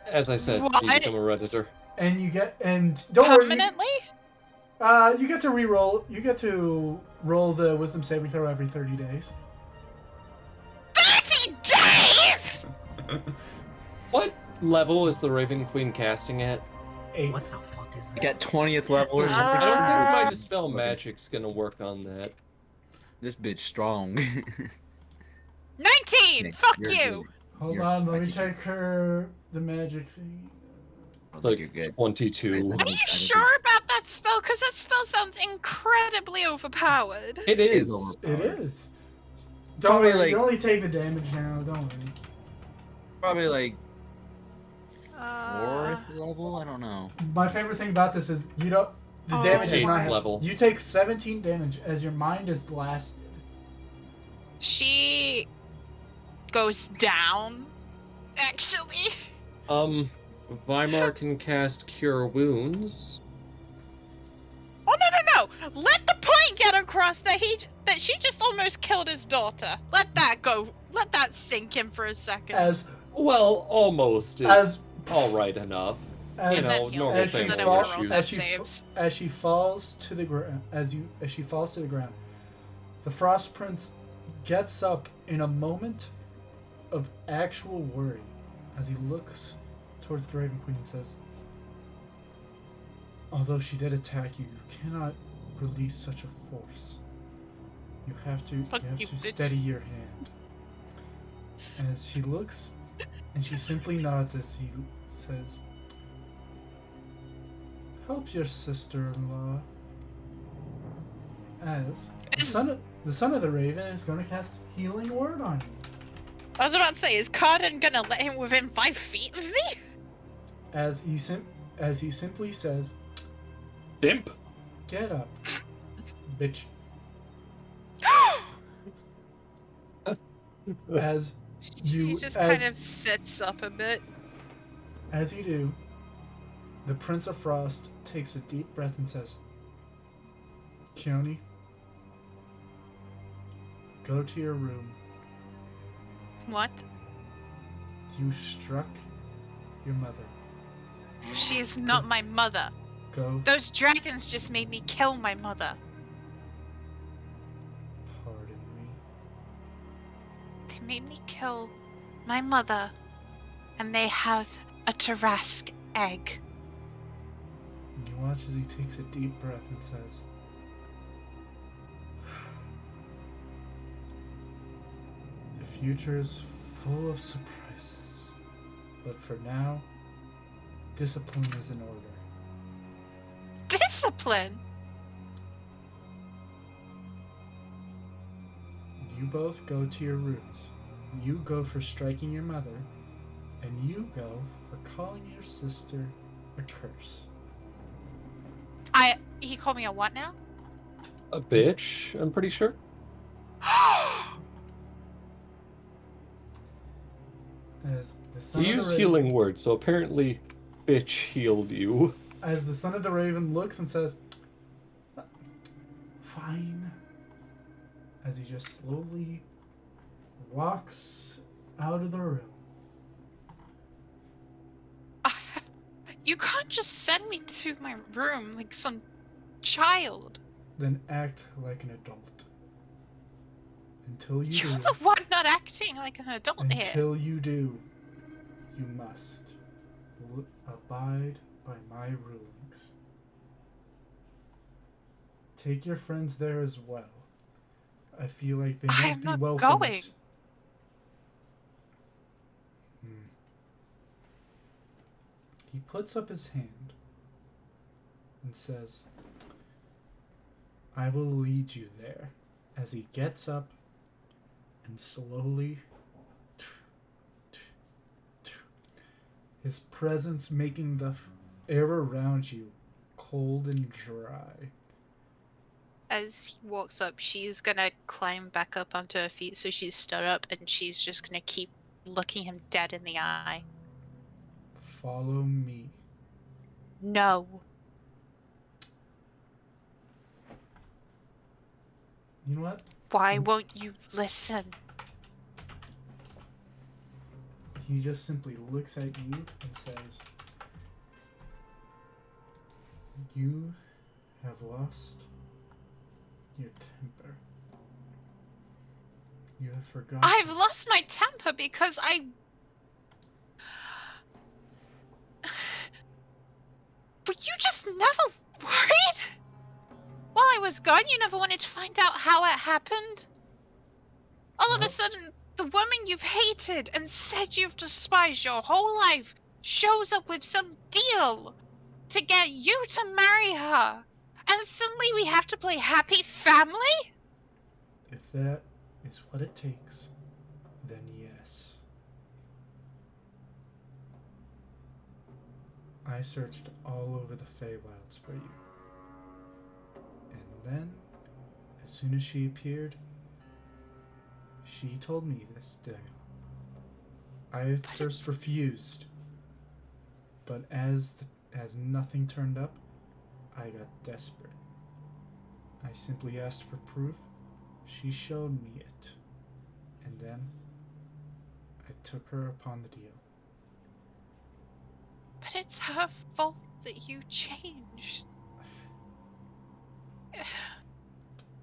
As I said, you
What?
become a Redditor.
And you get, don't worry,
Permanently?
you get to re-roll. You get to roll the Wisdom saving throw every 30 days.
30 days?
What level is the Raven Queen casting at?
8.
What the fuck is
You
this?
got 20th level or something.
I don't think my Dispel Magic's gonna work on that.
This bitch strong.
19! Fuck
You're
you!
good.
Hold
You're
on, let me
fucking
check the magic thing.
I
It's
think
like
you're good.
22.
Nice.
Are you sure about that spell? Because that spell sounds incredibly overpowered.
It
Is
is.
It
overpowered.
is. Don't
Probably
worry,
like-
you only take the damage now, don't worry.
Probably like
Uh,
4th level? I don't know.
My favorite thing about this is the
Oh,
damage is not
Eighth level.
You take 17 damage as your mind is blasted.
she goes down, actually.
Weimar can cast Cure Wounds.
Oh no! Let the point get across that she just almost killed his daughter. Let that go. Let that sink in for a second.
As
Well, almost is
As-
alright enough.
as
You know,
then heal,
normal
as she
because I
thing
don't
fall-
want to roll
as
death
she
saves.
as she falls to the ground, as she falls to the ground, the Frost Prince gets up in a moment of actual worry as he looks towards the Raven Queen and says, "Although she did attack you, you cannot release such a force. You have to
Fuck you, bitch."
steady your hand." As she looks, and she simply nods as he says, "Help your sister-in-law." As the son of the Raven is going to cast Healing Word on you.
I was about to say, is Carden gonna let him within 5 feet of me?
As he simply says,
Dimp!
"Get up, bitch." As
She
You-
just
as-
kind of sits up a bit.
As you do, the Prince of Frost takes a deep breath and says, "Khione, go to your room.
What?
You struck your mother.
She is not my mother.
Go,
Those dragons just made me kill my mother.
pardon me."
They made me kill my mother. And they have a Tarask egg.
And you watch as he takes a deep breath and says, "The future is full of surprises, but for now, discipline is in order.
Discipline?
You both go to your rooms. You go for striking your mother, and you go for calling your sister a curse."
He called me a what now?
A bitch, I'm pretty sure.
As the son
You
of the
used
Raven-
healing word, so apparently bitch healed you.
As the son of the raven looks and says, fine. As he just slowly walks out of the room.
You can't just send me to my room like some child.
Then act like an adult. Until you
You're
do.
the one not acting like an adult here.
Until you do, you must abide by my rulings. Take your friends there as well. I feel like they
I
won't
am
be
not
welcome.
going.
He puts up his hand and says, I will lead you there. As he gets up and slowly, his presence making the air around you cold and dry.
As he walks up, she's gonna climb back up onto her feet, so she's stood up, and she's just gonna keep looking him dead in the eye.
Follow me.
No.
You know what?
Why won't you listen?
He just simply looks at you and says, you have lost your temper. You have forgotten.
I've lost my temper because But you just never worried? While I was gone, you never wanted to find out how it happened? All of a sudden, the woman you've hated and said you've despised your whole life shows up with some deal to get you to marry her. And suddenly we have to play happy family?
If that is what it takes, then yes. I searched all over the Feywilds for you. And then, as soon as she appeared, she told me this deal. I at first refused, but as nothing turned up, I got desperate. I simply asked for proof. She showed me it. And then I took her upon the deal.
But it's her fault that you changed.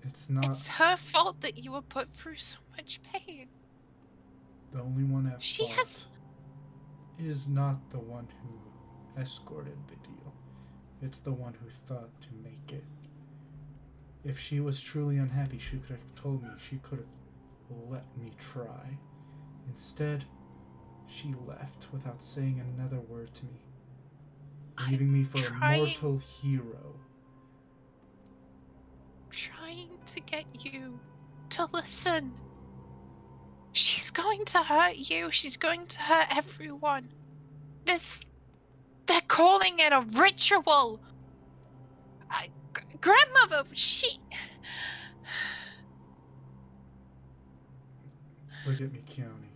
It's not.
It's her fault that you were put through so much pain.
The only one at
She
fault
has...
is not the one who escorted the deal. It's the one who thought to make it. If she was truly unhappy, she could have told me. She could have let me try. Instead, she left without saying another word to me, leaving me for a mortal hero.
Trying to get you to listen. She's going to hurt you. She's going to hurt everyone. They're calling it a ritual. Grandmother, she...
Look at me, Khione.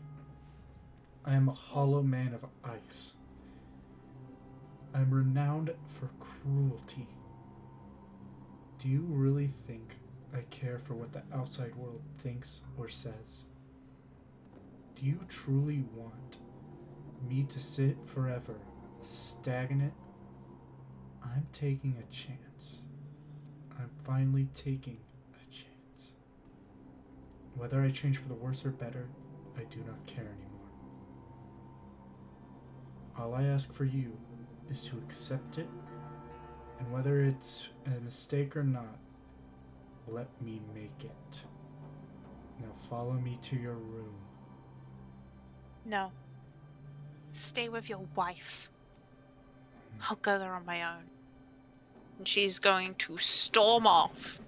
I am a hollow man of ice. I am renowned for cruelty. Do you really think I care for what the outside world thinks or says? Do you truly want me to sit forever stagnant? I'm taking a chance. I'm finally taking a chance. Whether I change for the worse or better, I do not care anymore. All I ask for you is to accept it, and whether it's a mistake or not, let me make it. Now follow me to your room.
No. Stay with your wife. I'll go there on my own. And she's going to storm off.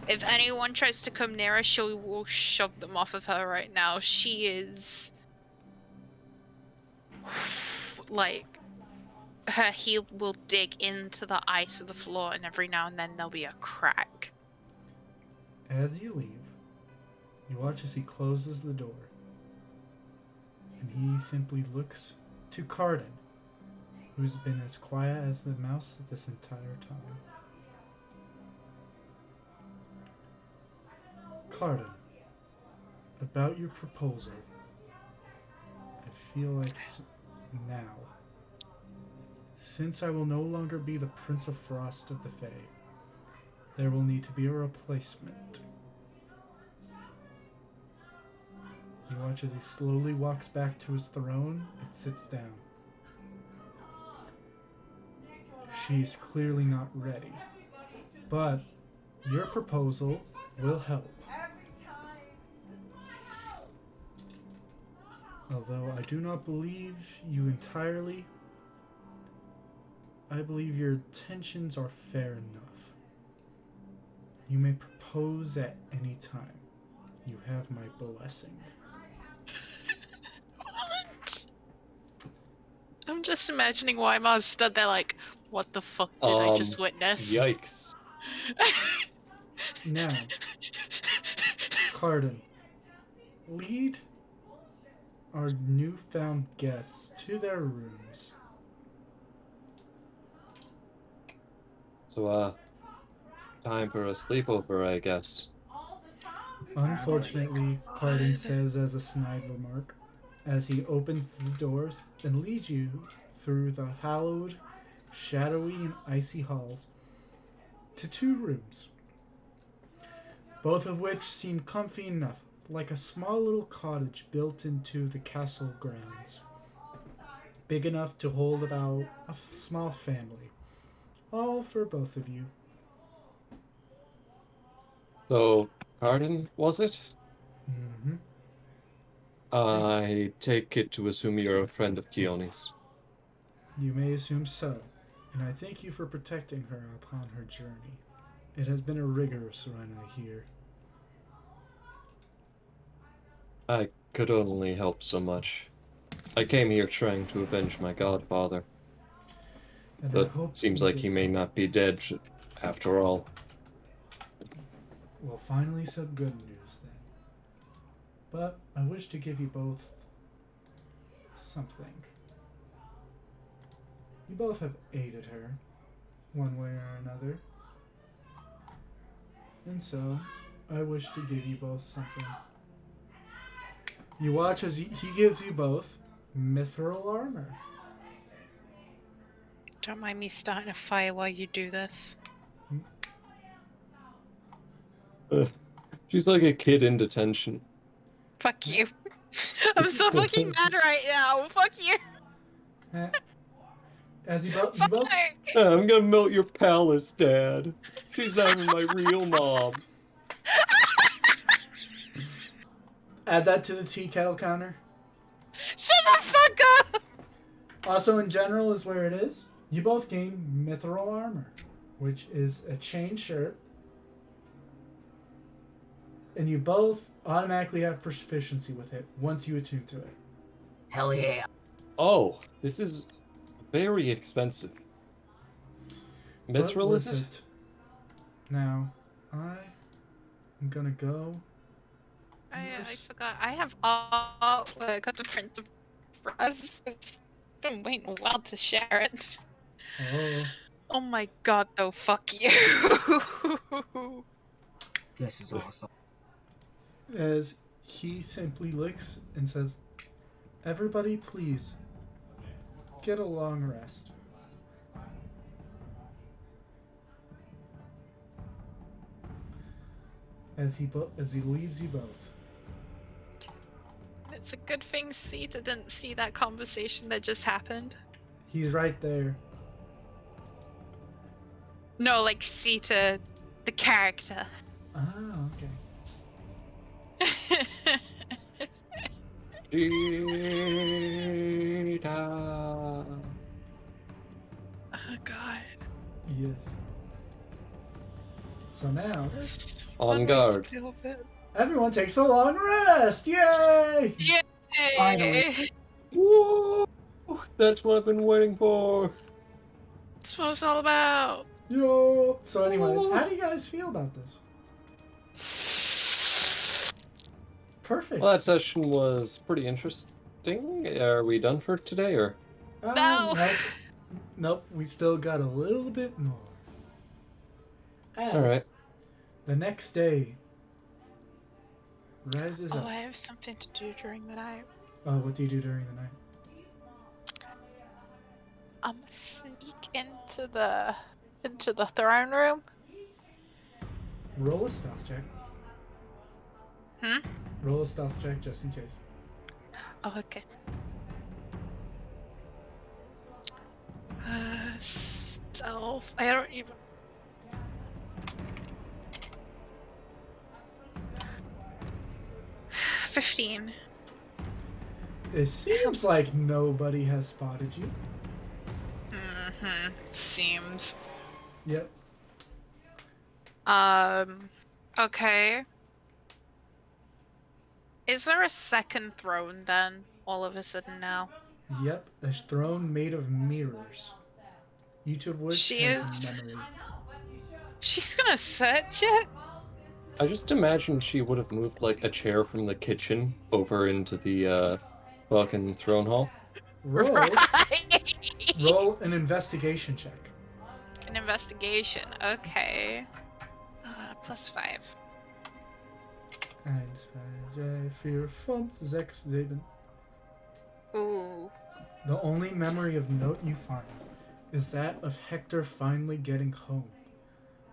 If anyone tries to come near her, she will shove them off of her right now. She is... like... her heel will dig into the ice of the floor, and every now and then there'll be a crack.
As you leave, you watch as he closes the door. And he simply looks to Cardin who's been as quiet as the mouse this entire time. Carden, about your proposal. I feel like now, since I will no longer be the Prince of Frost of the Fae, there will need to be a replacement. You watch as he slowly walks back to his throne and sits down. She's clearly not ready, but your proposal will help. Although I do not believe you entirely, I believe your intentions are fair enough. You may propose at any time. You have my blessing.
What? I'm just imagining Weimar's stood there like, what the fuck did I just witness?
Yikes.
Now, Carden, lead our newfound guests to their rooms.
So, time for a sleepover, I guess.
Unfortunately, Carden says as a snide remark, as he opens the doors and leads you through the hallowed, shadowy, and icy halls to 2 rooms, both of which seem comfy enough, like a small little cottage built into the castle grounds, big enough to hold about a small family, all for both of you.
So, Carden, was it?
Mm-hmm.
I take it to assume you're a friend of Khione's.
You may assume so, and I thank you for protecting her upon her journey. It has been a rigorous run, I hear.
I could only help so much. I came here trying to avenge my godfather,
And I
but
hope
seems
you
like
did
he may
so.
not be dead after all.
Well, finally some good news then. But I wish to give you both something. You both have aided her, one way or another. And so, I wish to give you both something. You watch as he gives you both mithril armor.
Don't mind me starting a fire while you do this.
She's like a kid in detention.
Fuck you. I'm so fucking mad right now. Fuck you.
Eh. As you both
I'm gonna melt your palace, Dad. She's not even my real mom.
add that to the tea kettle counter.
Shut the fuck up!
Also, in general, is where it is. You both gain mithril armor, which is a chain shirt, and you both automatically have proficiency with it once you attune to it.
Hell yeah.
Oh, this is very expensive.
But
Mithril,
worth
is it?
Now, I am gonna go.
I forgot. I have artwork of the Prince of Frost. It's been waiting a while to share it.
Oh,
Oh my god, though, fuck you.
This is awesome.
as he simply licks and says, "Everybody, please get a long rest." As he leaves you both.
It's a good thing Sita didn't see that conversation that just happened.
He's right there.
No, like Sita, the character.
Ah, okay.
Oh god.
Yes. So now,
On guard.
everyone takes a long rest. Yay!
Yay!
Finally.
Woo! That's what I've been waiting for.
That's what it's all about.
Yo. So, anyways, how do you guys feel about this? Perfect.
Well, that session was pretty interesting. Are we done for today, or?
No.
Nope, we still got a little bit more. As
Alright.
the next day rises
Oh,
up.
I have something to do during the night.
Oh, what do you do during the night?
I'm gonna sneak into the throne room.
Roll a stealth check.
Hmm?
Roll a stealth check just in case.
Oh, okay. Stealth. I don't even. $15.
It seems like nobody has spotted you.
Mm-hmm. Seems.
Yep.
Okay. Is there a second throne then, all of a sudden now?
Yep. A throne made of mirrors. Each of which
She
has
is-
a memory.
She's gonna search it?
I just imagine she would have moved like a chair from the kitchen over into the fucking throne hall.
Roll.
Right!
Roll an investigation check.
An investigation, okay. +5.
1, 2, 3, 4, 5, 6, 7.
Ooh.
The only memory of note you find is that of Hector finally getting home,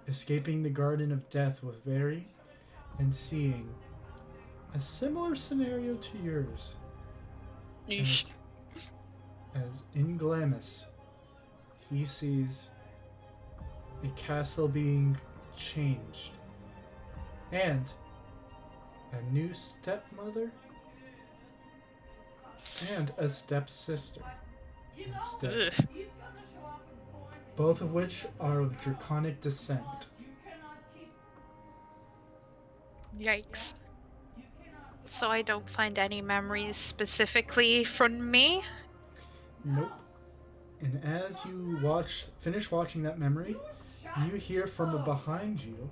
escaping the Garden of Death with Very, and seeing a similar scenario to yours.
Yeesh.
As in Glamis, he sees a castle being changed, and a new stepmother, and a stepsister instead.
Ugh.
Both of which are of draconic descent.
Yikes. So I don't find any memories specifically from me?
Nope. And as you finish watching that memory, you hear from behind you,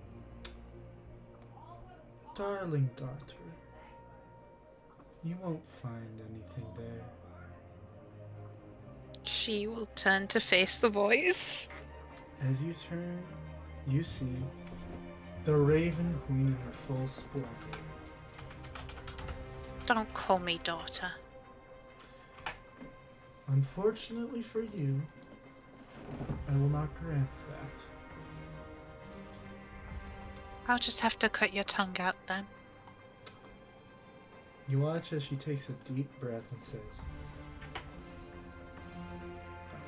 "Darling daughter, you won't find anything there."
She will turn to face the voice.
As you turn, you see the Raven Queen in her full splendor.
Don't call me daughter.
Unfortunately for you, I will not grant that.
I'll just have to cut your tongue out then.
You watch as she takes a deep breath and says,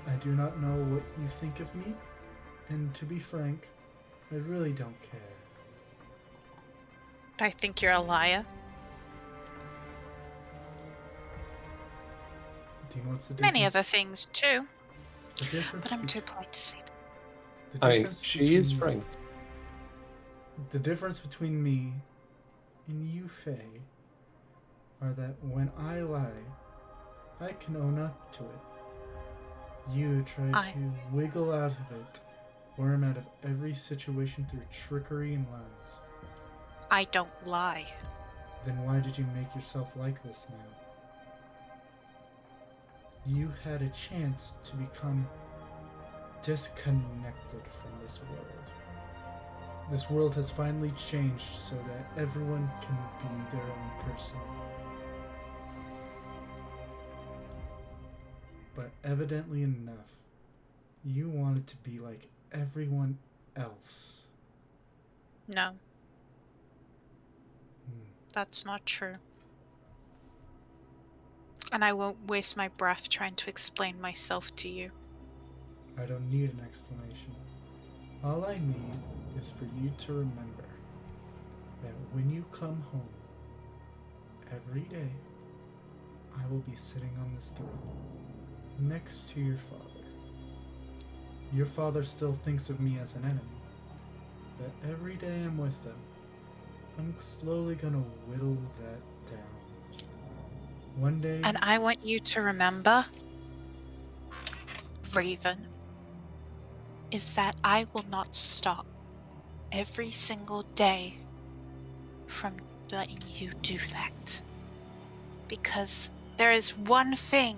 "I do not know what you think of me, and to be frank, I really don't care."
I think you're a liar.
Do you know what's the difference?
Many other things too,
The difference.
but I'm too polite to say that.
The
I mean,
difference
she is
between-
frank.
The difference between me and you, Faye, are that when I lie, I can own up to it. You try to wiggle out of it, worm out of every situation through trickery and lies.
I don't lie.
Then why did you make yourself like this now? You had a chance to become disconnected from this world. This world has finally changed so that everyone can be their own person. But evidently enough, you wanted to be like everyone else.
No, that's not true. And I won't waste my breath trying to explain myself to you.
I don't need an explanation. All I need is for you to remember that when you come home, every day, I will be sitting on this throne, next to your father. Your father still thinks of me as an enemy, but every day I'm with them, I'm slowly gonna whittle that down. One day...
And I want you to remember, Raven, is that I will not stop every single day from letting you do that. Because there is one thing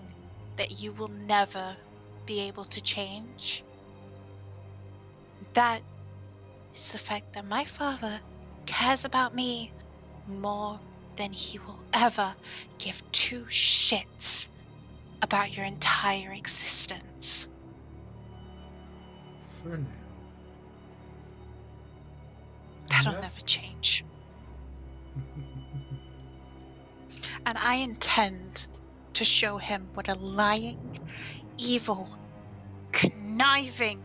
that you will never be able to change. That is the fact that my father cares about me more than he will ever give two shits about your entire existence.
For now.
That'll never change. And I intend to show him what a lying, evil, conniving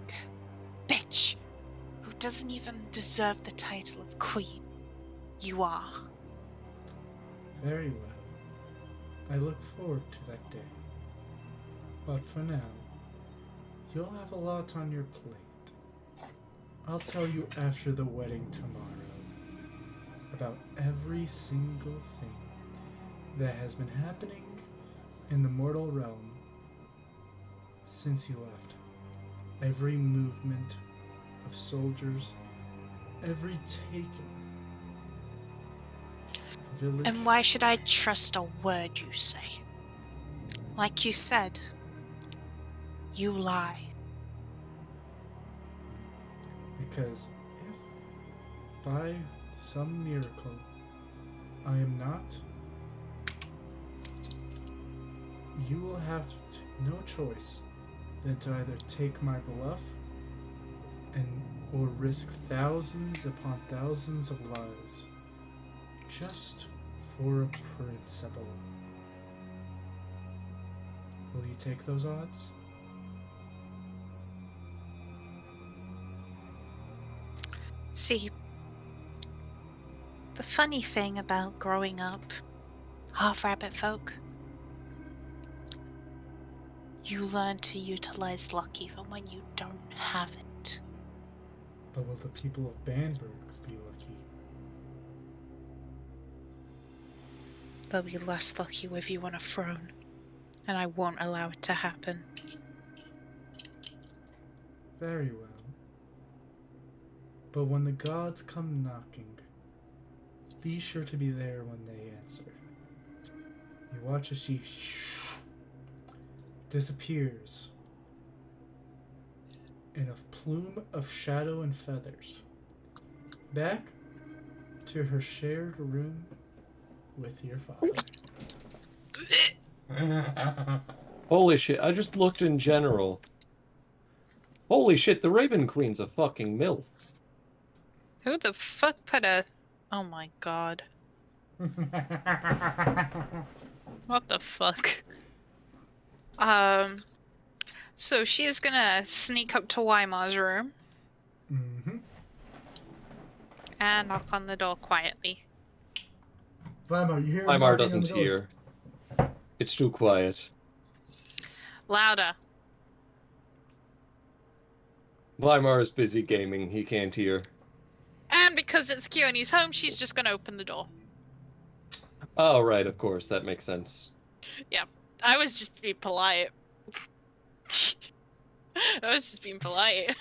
bitch who doesn't even deserve the title of queen you are.
Very well. I look forward to that day. But for now, you'll have a lot on your plate. I'll tell you after the wedding tomorrow about every single thing that has been happening in the mortal realm since you left. Every movement of soldiers, every taken village.
And why should I trust a word you say? Like you said, you lie.
Because if by some miracle I am not, you will have no choice than to either take my bluff or risk thousands upon thousands of lives just for a principle. Will you take those odds?
See, the funny thing about growing up half-rabbit folk, you learn to utilize luck even when you don't have it.
But will the people of Banberg be lucky?
They'll be less lucky with you on a throne, and I won't allow it to happen.
Very well. But when the gods come knocking, be sure to be there when they answer. You watch as she disappears in a plume of shadow and feathers, back to her shared room with your father.
Holy shit, I just looked in general. Holy shit, the Raven Queen's a fucking MILF.
Who the fuck put a... Oh my god. What the fuck? So she is gonna sneak up to Weimar's room.
Mm-hmm.
And knock on the door quietly.
Weimar, you hear him
Weimar
knocking on
doesn't
the door?
hear. It's too quiet.
Louder.
Weimar is busy gaming, he can't hear.
And because it's Khione's home, she's just gonna open the door.
Oh, right, of course, that makes sense.
Yeah, I was just being polite. I was just being polite.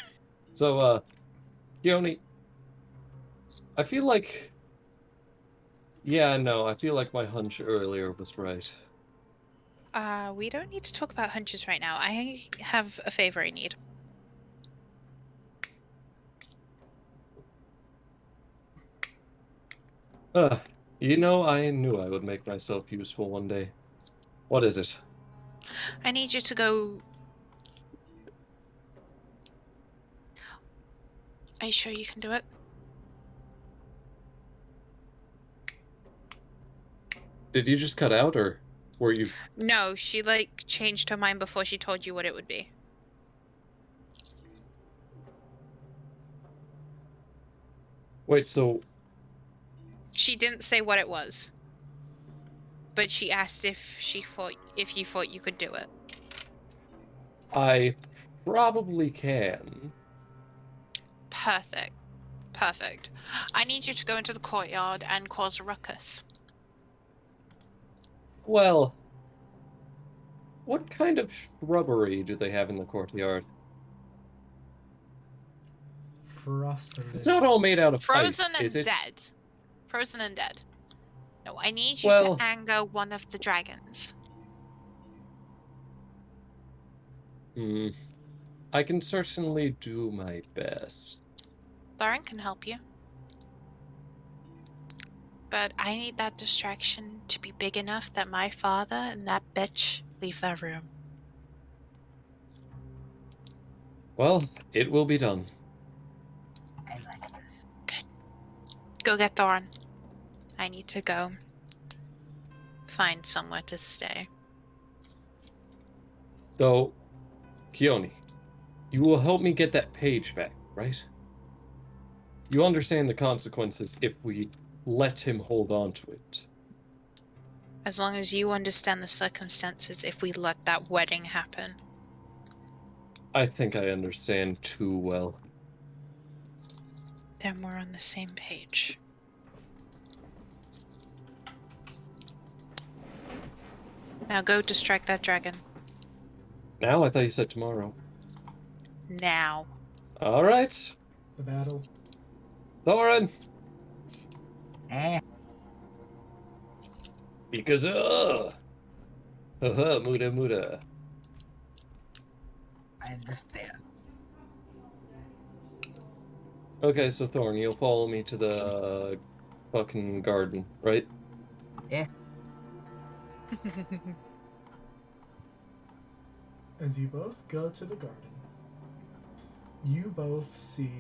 So, Khione, I feel like... Yeah, no, I feel like my hunch earlier was right.
We don't need to talk about hunches right now. I have a favor I need.
You know, I knew I would make myself useful one day. What is it?
I need you to go... Are you sure you can do it?
Did you just cut out, or were you...
No, she, like, changed her mind before she told you what it would be.
Wait, so...
She didn't say what it was. But she asked if you thought you could do it.
I probably can.
Perfect. Perfect. I need you to go into the courtyard and cause a ruckus.
Well... What kind of shrubbery do they have in the courtyard?
Frost.
It's not all made out of
Frozen
ice, is
and
it?
dead. Frozen and dead. No, I need you
Well...
to anger one of the dragons.
I can certainly do my best.
Thorin can help you. But I need that distraction to be big enough that my father and that bitch leave that room.
Well, it will be done.
I like this.
Good. Go get Thorin. I need to go find somewhere to stay.
So, Khione, you will help me get that page back, right? You understand the consequences if we let him hold on to it.
As long as you understand the circumstances if we let that wedding happen.
I think I understand too well.
Then we're on the same page. Now go distract that dragon.
Now? I thought you said tomorrow.
Now.
Alright.
The battle.
Thorin! Because, muda muda.
I understand.
Okay, so Thorin, you'll follow me to the fucking garden, right?
Yeah.
As you both go to the garden, you both see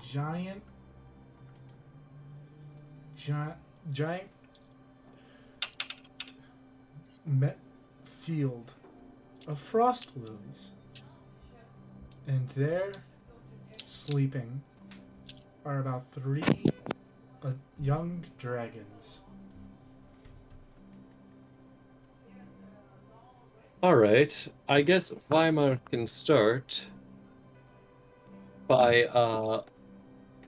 giant field of frost lilies, and there, sleeping, are about 3 young dragons.
Alright, I guess Weimar can start by,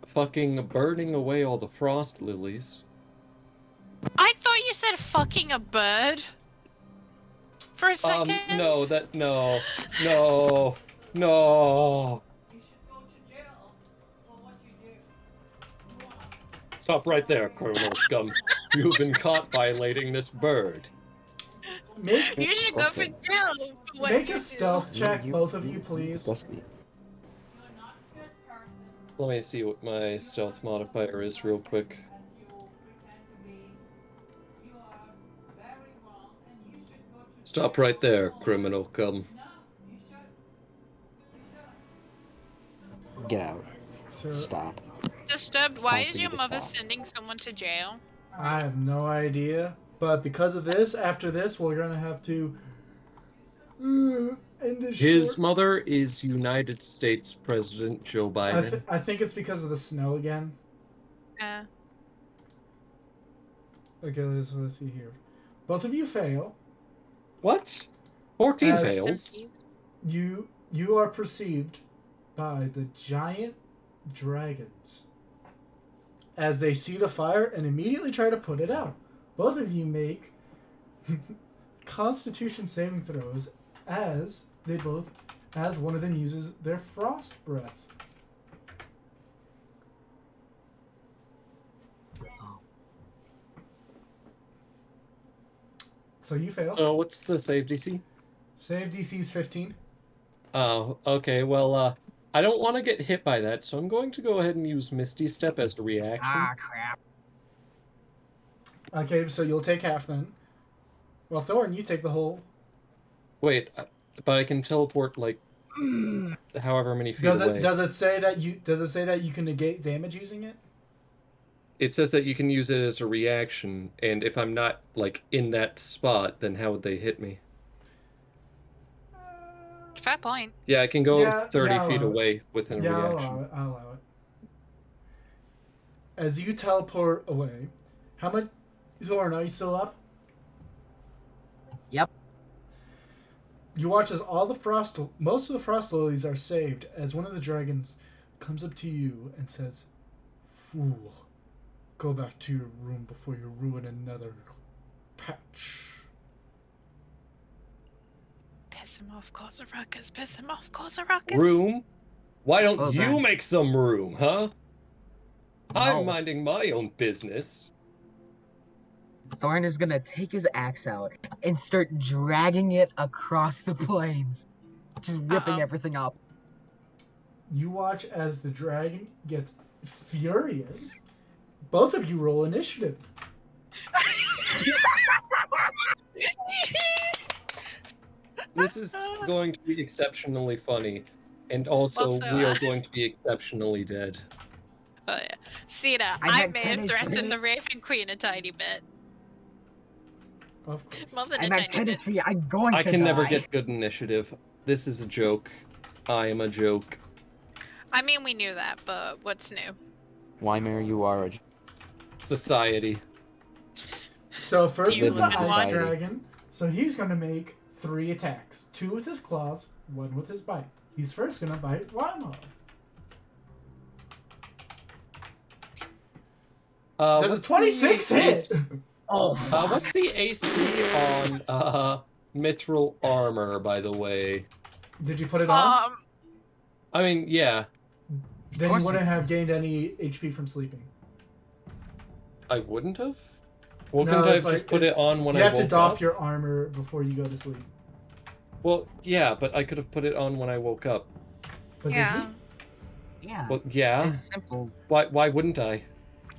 fucking burning away all the frost lilies.
I thought you said fucking a bird. For a second.
No.
You should go to jail for what you do.
Stop right there, criminal scum. You've been caught violating this bird.
Make
You should go for jail. For what
make
you
a
do.
stealth check, both of you, please.
You're not a good person
Let me see what my stealth modifier is real quick.
as you pretend to be. You are very wrong and you should go to
Stop right there, criminal scum.
No, you should. You should.
Get out.
So
Stop.
Disturbed.
It's
Why
time
is
for you
your
to
mother
stop.
sending someone to jail?
I have no idea, but because of this, after this, we're gonna have to end this
His
short.
mother is United States President Joe Biden.
I think it's because of the snow again.
Yeah.
Okay, let's see here. Both of you fail.
What? 14
As-
fails.
You are perceived by the giant dragons as they see the fire and immediately try to put it out. Both of you make Constitution saving throws as one of them uses their frost breath. So you fail.
So what's the save DC?
Save DC is 15.
Oh, okay. Well, I don't want to get hit by that, so I'm going to go ahead and use Misty Step as a reaction.
Ah, crap.
Okay, so you'll take half then. Well, Thorn, you take the whole.
Wait, but I can teleport like however many feet
Does
away.
it say that you can negate damage using it?
It says that you can use it as a reaction, and if I'm not like in that spot, then how would they hit me?
Fair point.
Yeah, I can go
Yeah,
30
yeah, I'll
feet
allow it.
away with a
Yeah, I'll
reaction.
allow it. I'll allow it. As you teleport away, how much? Thorn, are you still up?
Yep.
You watch as most of the frost lilies are saved as one of the dragons comes up to you and says, "Fool, go back to your room before you ruin another patch."
Piss him off, cause a ruckus. Piss him off, cause a ruckus.
Room? Why don't
Well
you
done.
make some room, huh?
No.
I'm minding my own business.
Thorn is gonna take his axe out and start dragging it across the plains. Just ripping
Uh-oh.
everything up.
You watch as the dragon gets furious. Both of you roll initiative.
This is going to be exceptionally funny, and also we are going to be exceptionally dead.
Oh, yeah. Cena,
I
I
had
may have
10
threatened
HP.
the Raven Queen a tiny bit.
Of course.
More than a
I'm at
tiny
10
bit.
HP. I'm going
I
to
can
die.
never get good initiative. This is a joke. I am a joke.
I mean, we knew that, but what's new?
Weimar, you are a...
Society.
So first
you
is the
live in
ice
one?
dragon. So he's gonna make 3 attacks. 2 with his claws, 1 with his bite. He's first gonna bite Weimar. Does a
What's
26
the
hit?
AC
Oh,
what's the AC on mithril armor, by the way?
Did you put it on?
I mean, yeah,
Then you
course
wouldn't
you-
have gained any HP from sleeping.
I wouldn't have. Well,
No,
couldn't I
it's
have just
like-
put
it's-
it on when
You
I
have to
woke
doff
up?
your armor before you go to sleep.
Well, yeah, but I could have put it on when I woke up.
But
Yeah.
yeah.
Well, yeah.
It's simple.
Why wouldn't I?
did you?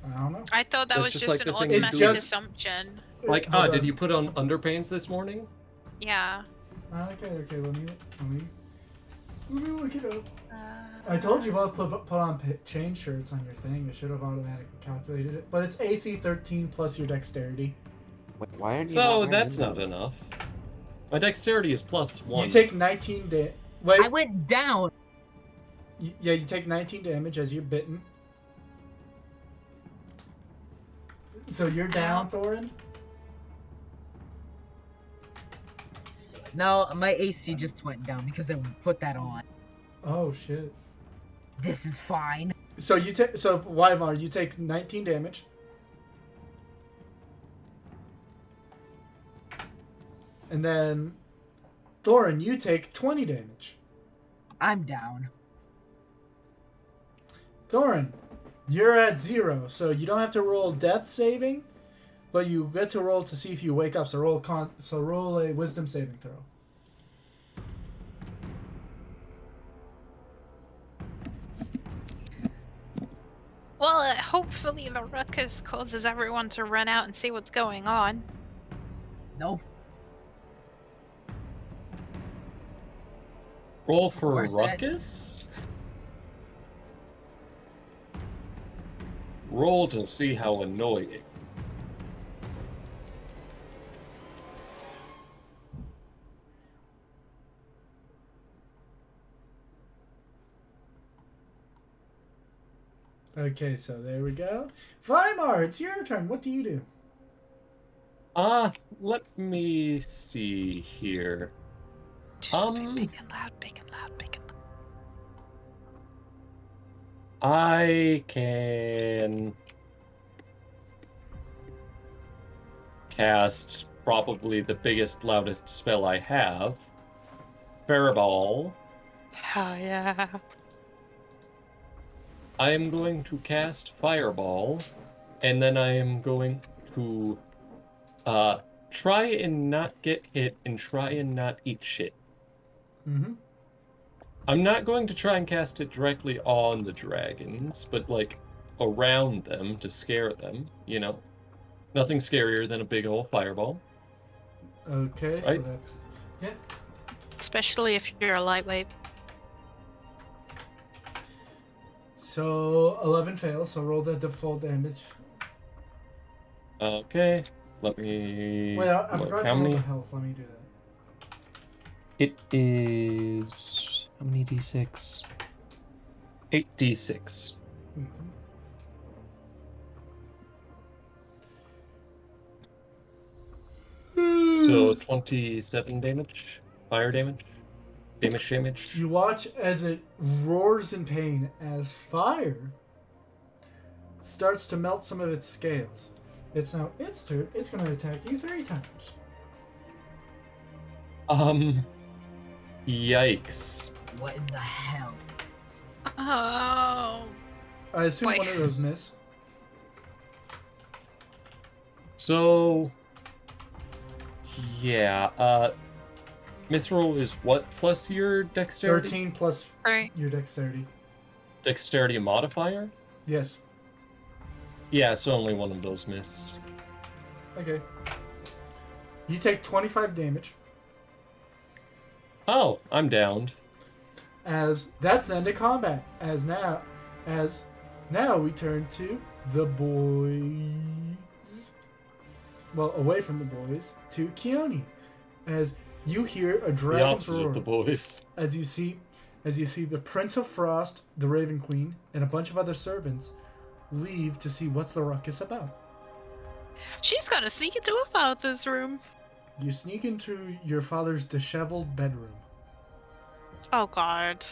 I don't know.
I thought that
It's
was
just
just
like
an
the thing you
It's
automatic
just-
assumption.
Like,
Hold
did
on.
you put on underpants this morning?
Yeah.
Okay, let me look it up. I told you both put on chain shirts on your thing. It should have automatically calculated it. But it's AC 13 plus your dexterity.
Wait, why aren't you
So
not
that's
wearing
not enough. My dexterity is +1.
You take 19 damage. Wait,
I went down.
yeah, you take 19 damage as you're bitten. So you're down, Thorin?
No, my AC just went down because I put that on.
Oh, shit.
This is fine.
So you take, so Weimar, you take 19 damage. And then Thorin, you take 20 damage.
I'm down.
Thorin, you're at 0, so you don't have to roll death saving, but you get to roll to see if you wake up. So roll a wisdom saving throw.
Well, hopefully the ruckus causes everyone to run out and see what's going on.
Nope.
Roll for
Where's that?
ruckus? Roll to see how annoying.
Okay, so there we go. Weimar, it's your turn. What do you do?
Let me see here.
Do something big and loud, big and loud, big and loud.
I can cast probably the biggest, loudest spell I have. Fireball.
Hell yeah.
I am going to cast Fireball, and then I am going to try and not get hit and try and not eat shit.
Mm-hmm.
I'm not going to try and cast it directly on the dragons, but like around them to scare them, you know? Nothing scarier than a big old fireball.
Okay, so
Right.
that's... Yeah.
Especially if you're a lightweight.
So 11 fails, so roll the default damage.
Okay, let me
Wait, I
look.
forgot
How
to roll
many?
the health. Let me do that.
It is... How many d6? 8d6.
Mhm.
So 27 damage? Fire damage? Damage?
You watch as it roars in pain as fire starts to melt some of its scales. It's now its turn. It's going to attack you 3 times.
Yikes.
What in the hell?
Oh.
I assume
Wait.
one of those miss.
So... Yeah, Mithril is what plus your dexterity?
13 plus
Right.
your dexterity.
Dexterity modifier?
Yes.
Yeah, so only one of those miss.
Okay. You take 25 damage.
Oh, I'm downed.
As that's the end of combat. As now we turn to the boys. Well, away from the boys to Khione. As you hear a
The
dragon's
opposite
roar.
of the boys.
As you see the Prince of Frost, the Raven Queen, and a bunch of other servants leave to see what's the ruckus about.
She's gonna sneak into her father's room.
You sneak into your father's disheveled bedroom.
Oh God.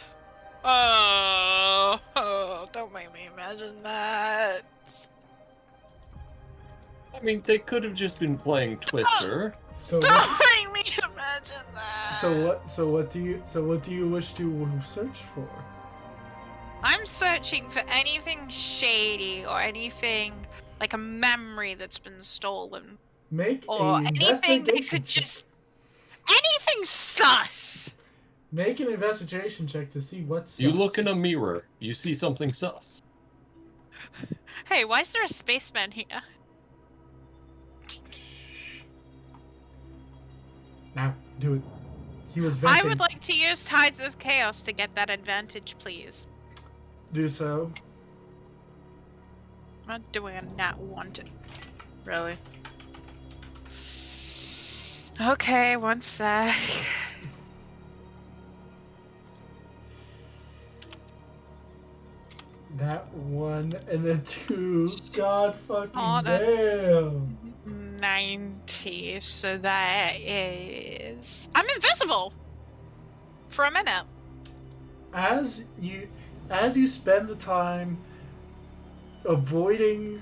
Oh, don't make me imagine that.
I mean, they could have just been playing Twister.
So
Don't
what,
make me imagine that.
so what do you wish to search for?
I'm searching for anything shady or anything like a memory that's been stolen.
Make
Or
an
anything that
investigation
could
check.
just... Anything sus!
Make an investigation check to see what's.
You look in a mirror, you see something sus.
Hey, why is there a spaceman here?
Now, do it. He was venting.
I would like to use Tides of Chaos to get that advantage, please.
Do so.
I'm not doing a nat 1 to... Really? Okay, one sec.
That one and then two. God fucking
On a-
damn.
90, so that is... I'm invisible! For a minute.
As you spend the time avoiding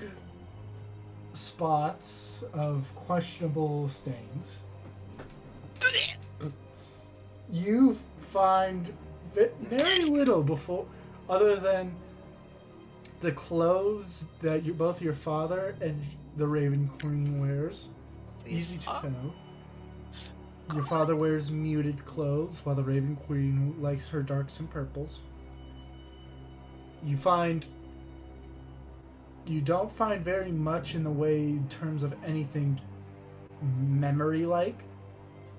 spots of questionable stains, you find very little before, other than the clothes that both your father and the Raven Queen wears. Easy to tell. Your father wears muted clothes, while the Raven Queen likes her darks and purples. You don't find very much in the way in terms of anything memory-like,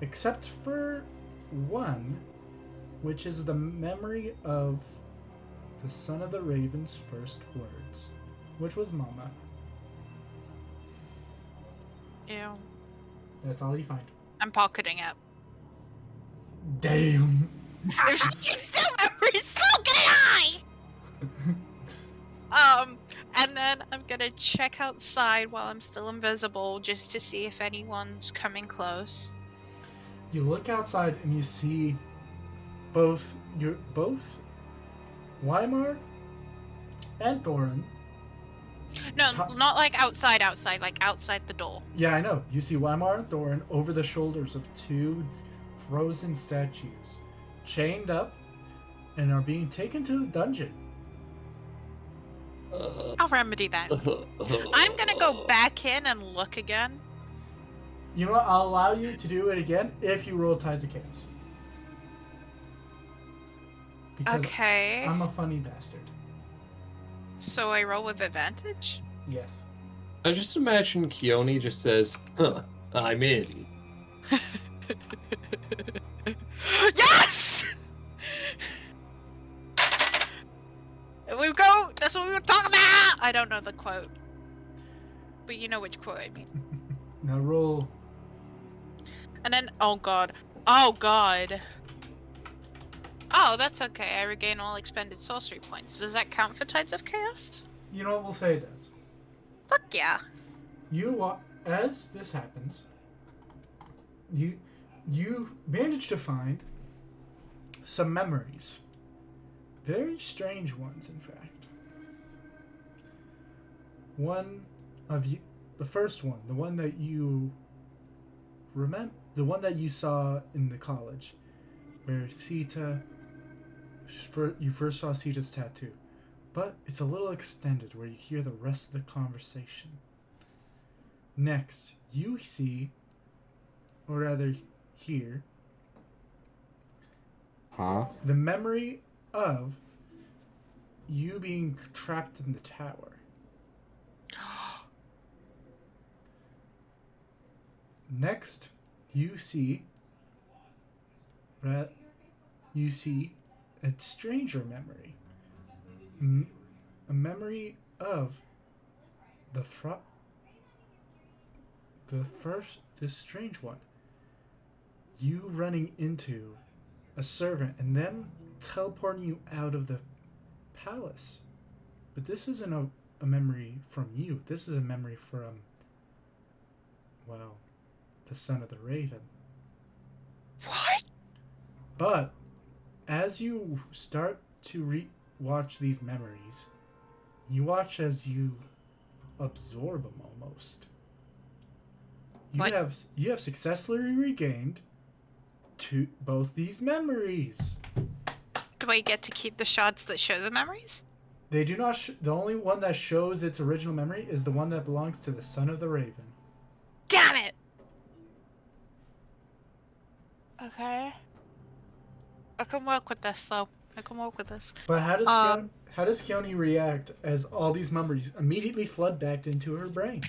except for one, which is the memory of the son of the Raven's first words, which was Mama.
Ew.
That's all you find.
I'm pocketing it.
Damn.
If she can still memory, so can I! And then I'm gonna check outside while I'm still invisible, just to see if anyone's coming close.
You look outside and you see both Weimar and Thorin.
No, not like outside, like outside the door.
Yeah, I know. You see Weimar and Thorin over the shoulders of two frozen statues, chained up, and are being taken to a dungeon.
I'll remedy that. I'm gonna go back in and look again.
You know what? I'll allow you to do it again if you roll Tides of Chaos. Because
Okay.
I'm a funny bastard.
So I roll with advantage?
Yes.
I just imagine Khione just says, "Huh, I'm in."
Yes! There we go! That's what we were talking about! I don't know the quote. But you know which quote I mean.
Now roll.
And then, oh god. Oh god. Oh, that's okay. I regain all expended sorcery points. Does that count for Tides of Chaos?
You know what we'll say it does.
Fuck yeah.
As this happens, you manage to find some memories. Very strange ones, in fact. One of you, the first one, the one that you remember, the one that you saw in the college, where you first saw Sita's tattoo. But it's a little extended where you hear the rest of the conversation. Next, you see, or rather hear,
Uh-huh.
The memory of you being trapped in the tower. Next, you see a stranger memory. A memory of this strange one. You running into a servant and them teleporting you out of the palace. But this isn't a memory from you. This is a memory from, well, the son of the raven.
What?
But as you start to watch these memories, you watch as you absorb them almost. You
What?
have successfully regained both these memories.
Do I get to keep the shards that show the memories?
They do not. The only one that shows its original memory is the one that belongs to the son of the raven.
Damn it! Okay. I can work with this, though. I can work with this.
But how does Khione react as all these memories immediately flood back into her brain?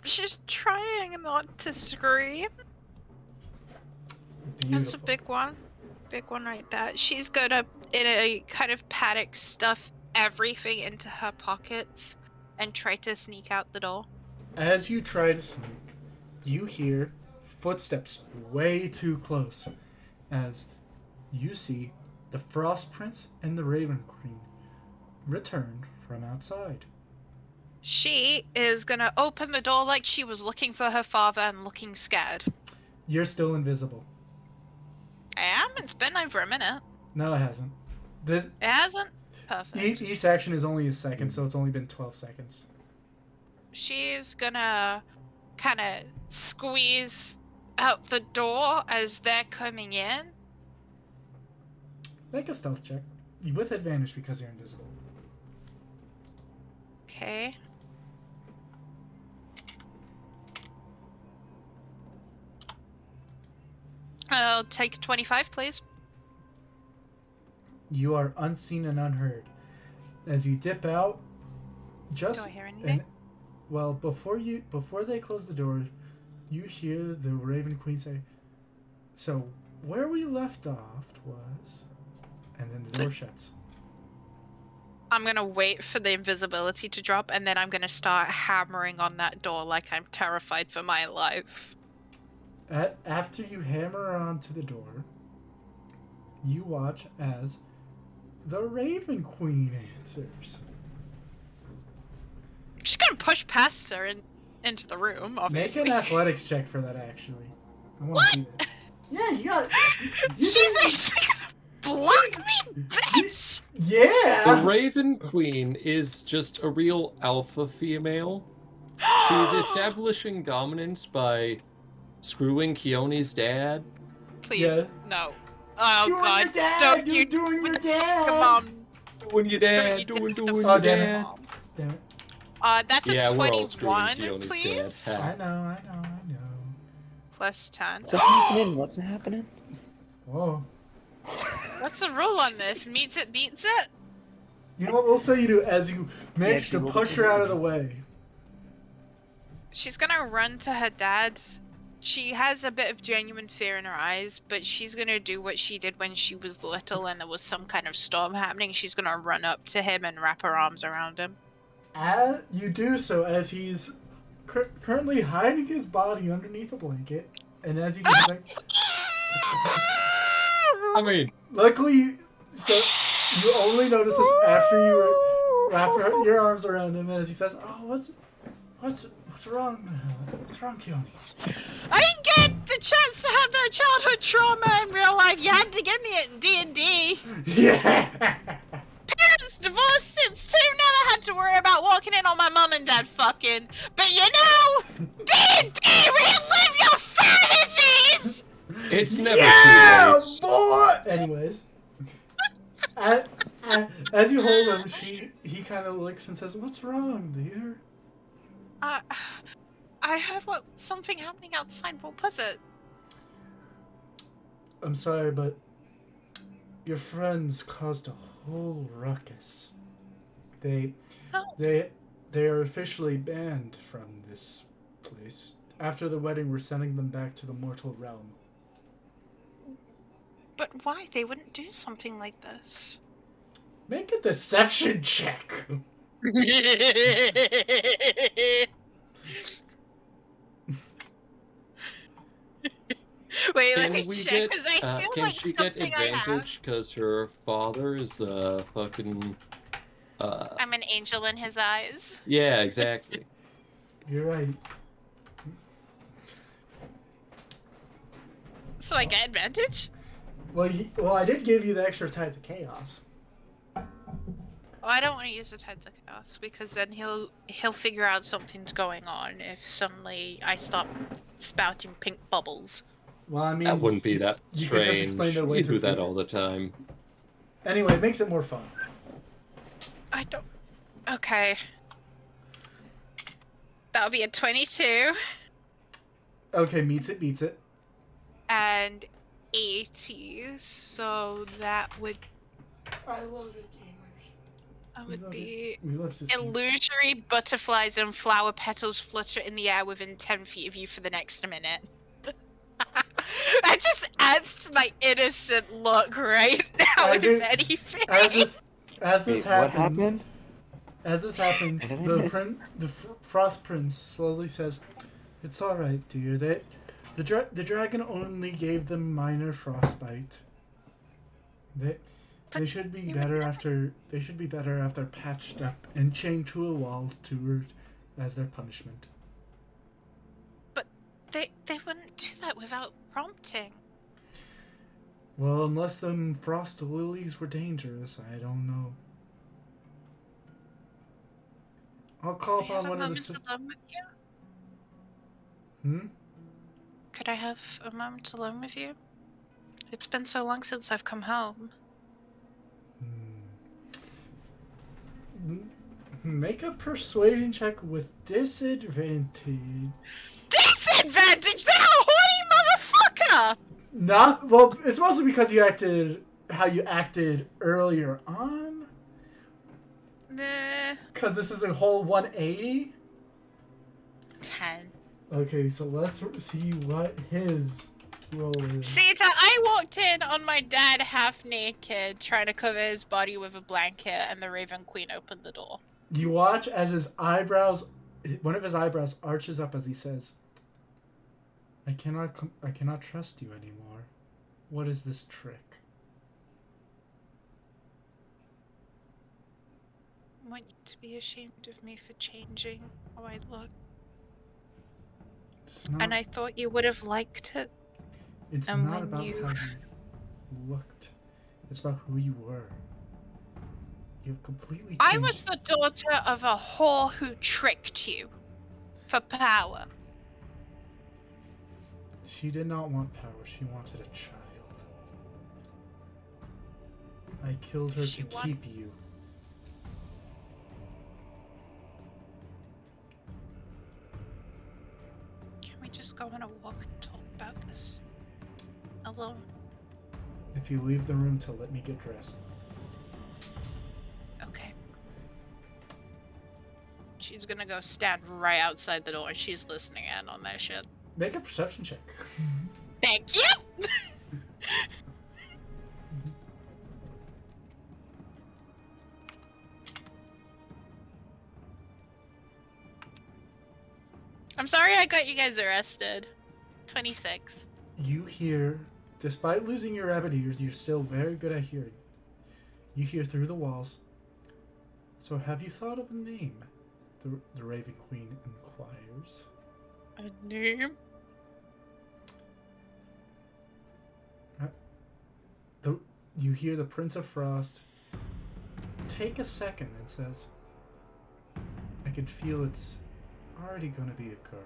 She's trying not to scream. That's a
Beautiful.
big one. Big one right there. She's gonna, in a kind of panic, stuff everything into her pockets and try to sneak out the door.
As you try to sneak, you hear footsteps way too close as you see the Frost Prince and the Raven Queen return from outside.
She is gonna open the door like she was looking for her father and looking scared.
You're still invisible.
I am? It's been over a minute.
No, it hasn't. This
It hasn't? Perfect.
each action is only a second, so it's only been 12 seconds.
She's gonna kind of squeeze out the door as they're coming in.
Make a stealth check. With advantage because you're invisible.
Okay. I'll take 25, please.
You are unseen and unheard. As you dip out, just
Do I hear anything?
well, before they close the door, you hear the Raven Queen say, "So where we left off was," and then the door shuts.
I'm gonna wait for the invisibility to drop, and then I'm gonna start hammering on that door like I'm terrified for my life.
After you hammer onto the door, you watch as the Raven Queen answers.
She's gonna push past her into the room, obviously.
Make an athletics check for that, actually. I want to see that. Yeah, you got.
She's actually gonna block me, bitch!
Yeah.
The Raven Queen is just a real alpha female. She's establishing dominance by screwing Khione's dad.
Please,
Yeah.
no. Oh
Doing
god,
your dad,
don't
you're
you
doing your
with the
dad.
fucking mom.
Doing your dad,
Don't you
doing
with
Oh,
your
damn it.
dad.
mom.
Damn it.
That's
Yeah,
a
we're all screwing
21,
Khione's
please.
dad.
I know.
Plus 10.
What's happening? What's happening?
Whoa.
What's the rule on this? Meets it, beats it?
You know what we'll say you do as you manage
she
to
will
push
do
her
it.
out of the way.
She's gonna run to her dad. She has a bit of genuine fear in her eyes, but she's gonna do what she did when she was little and there was some kind of storm happening. She's gonna run up to him and wrap her arms around him.
As you do so, as he's currently hiding his body underneath a blanket, and as he does like,
I mean,
luckily, so you only notice this after you wrap your arms around him, and as he says, "Oh, what's wrong? What's wrong, Khione?"
I didn't get the chance to have that childhood trauma in real life. You had to give me it in D&D.
Yeah.
Parents divorced since 2, never had to worry about walking in on my mom and dad fucking. But you know, D&D, relive your fantasies!
it's never
Yeah,
too late.
boy. Anyways, as you hold him, he kind of looks and says, "What's wrong, dear?"
I I heard something happening outside. What was it?
I'm sorry, but your friends caused a whole ruckus. They are officially banned from this place. After the wedding, we're sending them back to the mortal realm.
But why? They wouldn't do something like this.
Make a deception check.
Wait, let
Can
me
we
check,
get?
because I feel
Can
like
she get
something I have.
advantage because her father is fucking?
I'm an angel in his eyes.
Yeah, exactly.
You're right.
So I get advantage?
Well, I did give you the extra Tides of Chaos.
Oh, I don't want to use the Tides of Chaos, because then he'll figure out something's going on if suddenly I stop spouting pink bubbles.
Well, I mean,
That wouldn't be that
you could just
strange.
explain it away
You
through
do that
fear.
all the time.
Anyway, it makes it more fun.
I don't... Okay. That'll be a 22.
Okay, meets it, beats it.
And 80, so that would...
I love it, gamers.
That would be...
We love to see.
Illusory butterflies and flower petals flutter in the air within 10 feet of you for the next minute. That just adds to my innocent look right now,
As
if
it-
anything.
As this
Wait, what
happens,
happened?
as this happens,
I didn't
the
miss-
Frost Prince slowly says, "It's all right, dear. The dragon only gave them minor frostbite. They should be better after patched up and chained to a wall as their punishment."
But they wouldn't do that without prompting.
Well, unless them frost lilies were dangerous, I don't know. I'll call
Could I have
upon
a
one of
moment
the.
alone with you?
Hmm?
Could I have a moment alone with you? It's been so long since I've come home.
Make a persuasion check with disadvantage.
Disadvantage! That horny motherfucker!
Not well. It's mostly because you acted how you acted earlier on.
Nah.
Because this is a whole 180.
10.
Okay, so let's see what his roll is.
See, I walked in on my dad half naked, trying to cover his body with a blanket, and the Raven Queen opened the door.
You watch as one of his eyebrows arches up as he says, I cannot trust you anymore. What is this trick?"
I want you to be ashamed of me for changing how I look.
It's not,
And I thought you would have liked it.
it's
and
not
when
about
you-
how you looked. It's about who you were. You've completely changed.
I was the daughter of a whore who tricked you for power.
She did not want power. She wanted a child. I killed her
She
to
want-
keep you.
Can we just go on a walk and talk about this? Alone.
If you leave the room to let me get dressed.
Okay. She's gonna go stand right outside the door and she's listening in on that shit.
Make a perception check.
Thank you! I'm sorry I got you guys arrested. 26.
You hear, despite losing your rabbit ears, you're still very good at hearing. You hear through the walls. So have you thought of a name? The Raven Queen inquires.
A name?
You hear the Prince of Frost take a second and says, I can feel it's already gonna be a girl.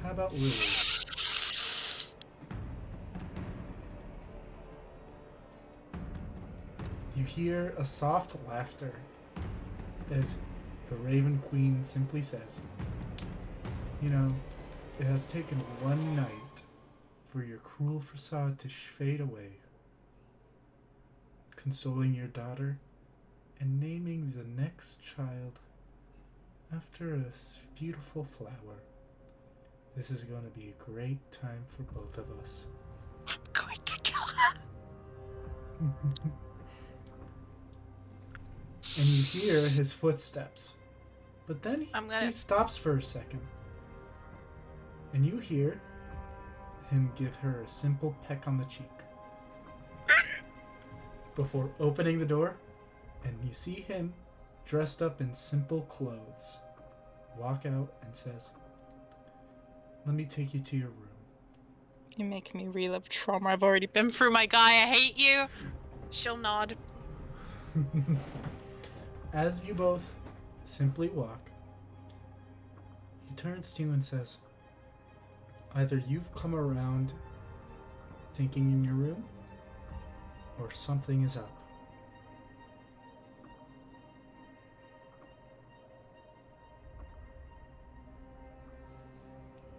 How about Lily? You hear a soft laughter as the Raven Queen simply says, "You know, it has taken one night for your cruel facade to fade away. Consoling your daughter and naming the next child after a beautiful flower. This is going to be a great time for both of us."
I'm going to kill her.
And you hear his footsteps. But then he stops for a second. And you hear him give her a simple peck on the cheek. Before opening the door, and you see him dressed up in simple clothes walk out and says, "Let me take you to your room."
You're making me relive trauma I've already been through, my guy. I hate you. She'll nod.
As you both simply walk, he turns to you and says, "Either you've come around thinking in your room, or something is up."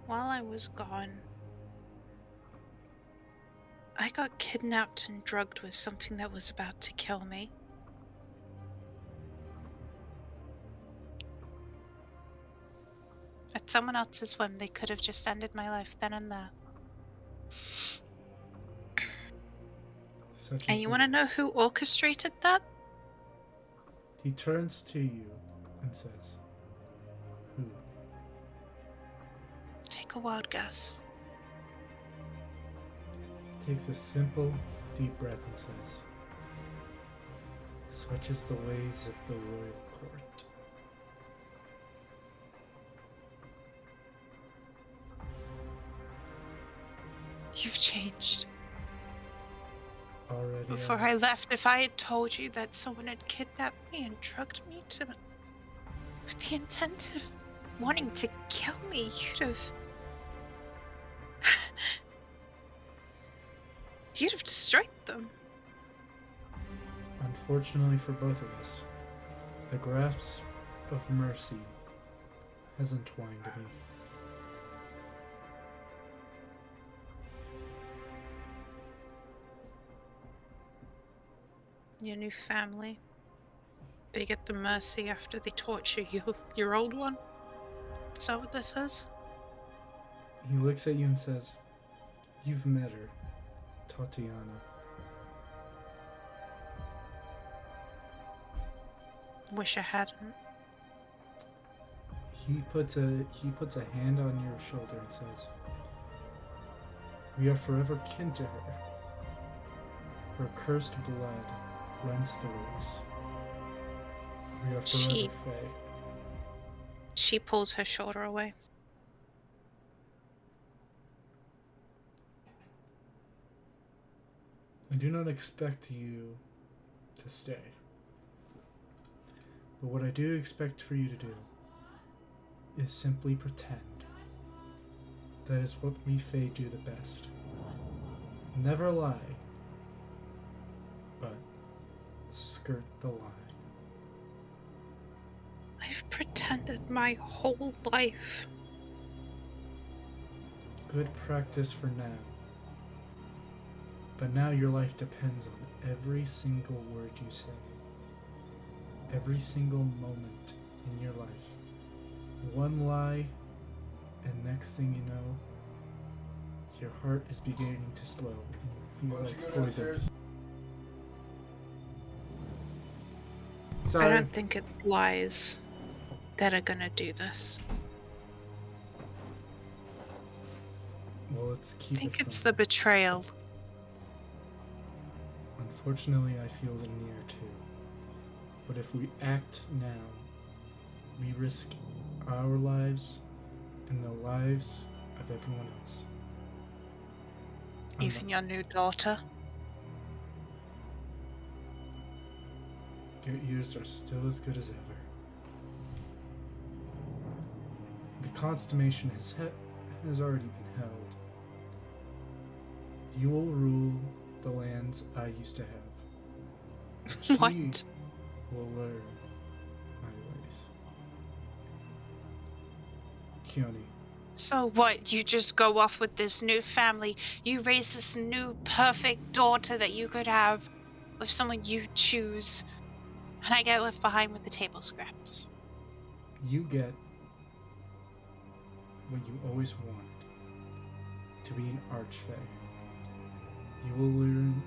While I was gone, I got kidnapped and drugged with something that was about to kill me. At someone else's whim, they could have just ended my life then and there. And you want to know who orchestrated that?
He turns to you and says, "Who?"
Take a wild guess.
Takes a simple, deep breath and says, "Such is the ways of the royal court."
You've changed.
Already.
Before I left, if I had told you that someone had kidnapped me and drugged me with the intent of wanting to kill me, you'd have destroyed them.
Unfortunately for both of us, the grasp of mercy has entwined me.
Your new family, they get the mercy after they torture your old one? Is that what this is?
He looks at you and says, "You've met her, Tatiana."
Wish I hadn't.
He puts a hand on your shoulder and says, "We are forever kin to her. Her cursed blood runs through us. We are forever Fae."
She pulls her shoulder away.
I do not expect you to stay. But what I do expect for you to do is simply pretend. That is what we Fae do the best. Never lie, but skirt the line.
I've pretended my whole life.
Good practice for now. But now your life depends on every single word you say. Every single moment in your life. One lie, and next thing you know, your heart is beginning to slow and you feel like poison. Sorry.
I don't think it's lies that are gonna do this.
Well, let's keep
I think
it
it's
from-
the betrayal.
Unfortunately, I feel the near too. But if we act now, we risk our lives and the lives of everyone else.
Even your new daughter.
Your ears are still as good as ever. The consummation has already been held. You will rule the lands I used to have. She
What?
will learn my ways. Khione.
So what? You just go off with this new family. You raise this new perfect daughter that you could have with someone you choose. And I get left behind with the table scraps.
You get what you always wanted. To be an archfey. You will learn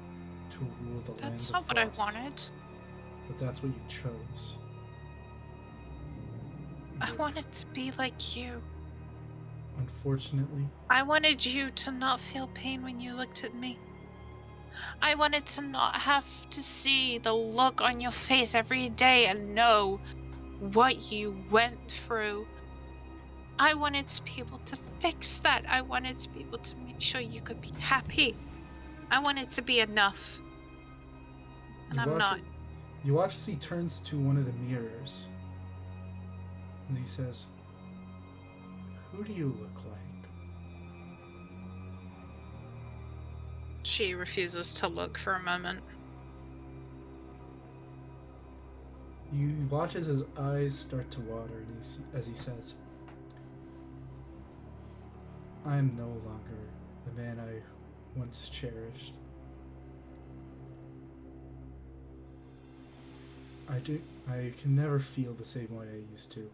to rule the land
That's
of
not what I
frost.
wanted.
But that's what you chose.
I wanted to be like you.
Unfortunately,
I wanted you to not feel pain when you looked at me. I wanted to not have to see the look on your face every day and know what you went through. I wanted to be able to fix that. I wanted to be able to make sure you could be happy. I wanted to be enough. And I'm not.
You watch as he turns to one of the mirrors. And he says, "Who do you look like?"
She refuses to look for a moment.
You watch as his eyes start to water and as he says, "I am no longer the man I once cherished. I can never feel the same way I used to,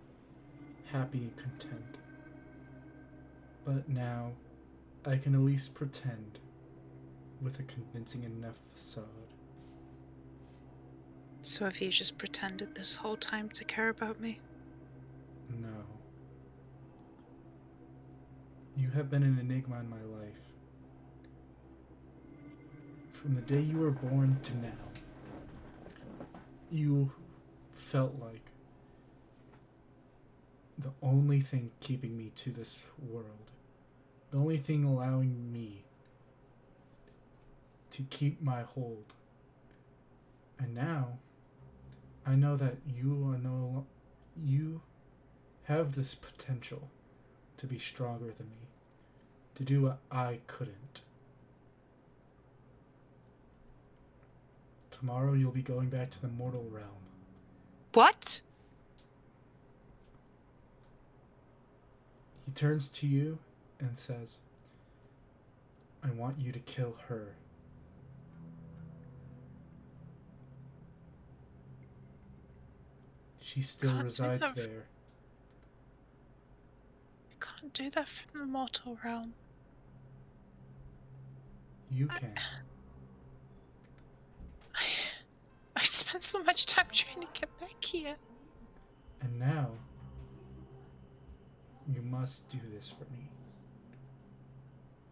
happy and content. But now, I can at least pretend with a convincing enough facade."
So have you just pretended this whole time to care about me?
No. You have been an enigma in my life. From the day you were born to now, you felt like the only thing keeping me to this world, the only thing allowing me to keep my hold. And now, I know that you have this potential to be stronger than me, to do what I couldn't. Tomorrow you'll be going back to the mortal realm.
What?
He turns to you and says, "I want you to kill her." She still resides there.
You can't do that from the mortal realm.
You can.
I spent so much time trying to get back here.
And now, you must do this for me.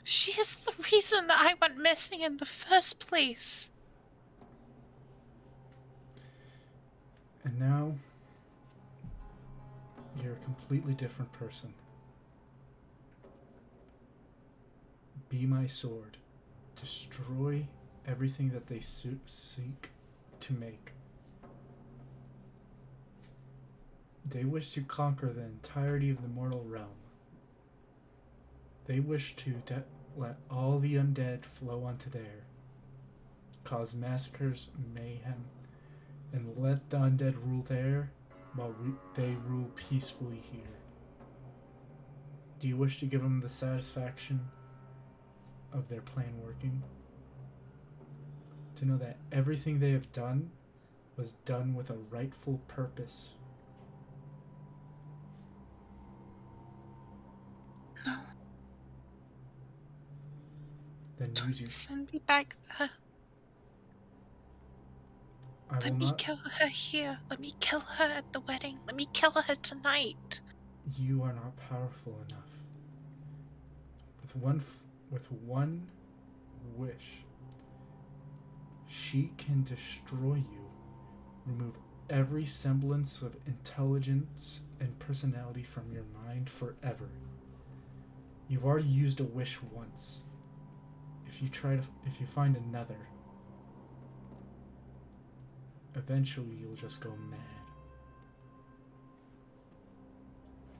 She is the reason that I went missing in the first place.
And now, you're a completely different person. Be my sword. Destroy everything that they seek to make. They wish to conquer the entirety of the mortal realm. They wish to let all the undead flow onto there, cause massacres, mayhem, and let the undead rule there while they rule peacefully here. Do you wish to give them the satisfaction of their plan working? To know that everything they have done was done with a rightful purpose?
No.
Then use your...
Send me back there.
Let
me kill her here. Let me kill her at the wedding. Let me kill her tonight.
You are not powerful enough. With one wish, she can destroy you, remove every semblance of intelligence and personality from your mind forever. You've already used a wish once. If you find another, eventually you'll just go mad.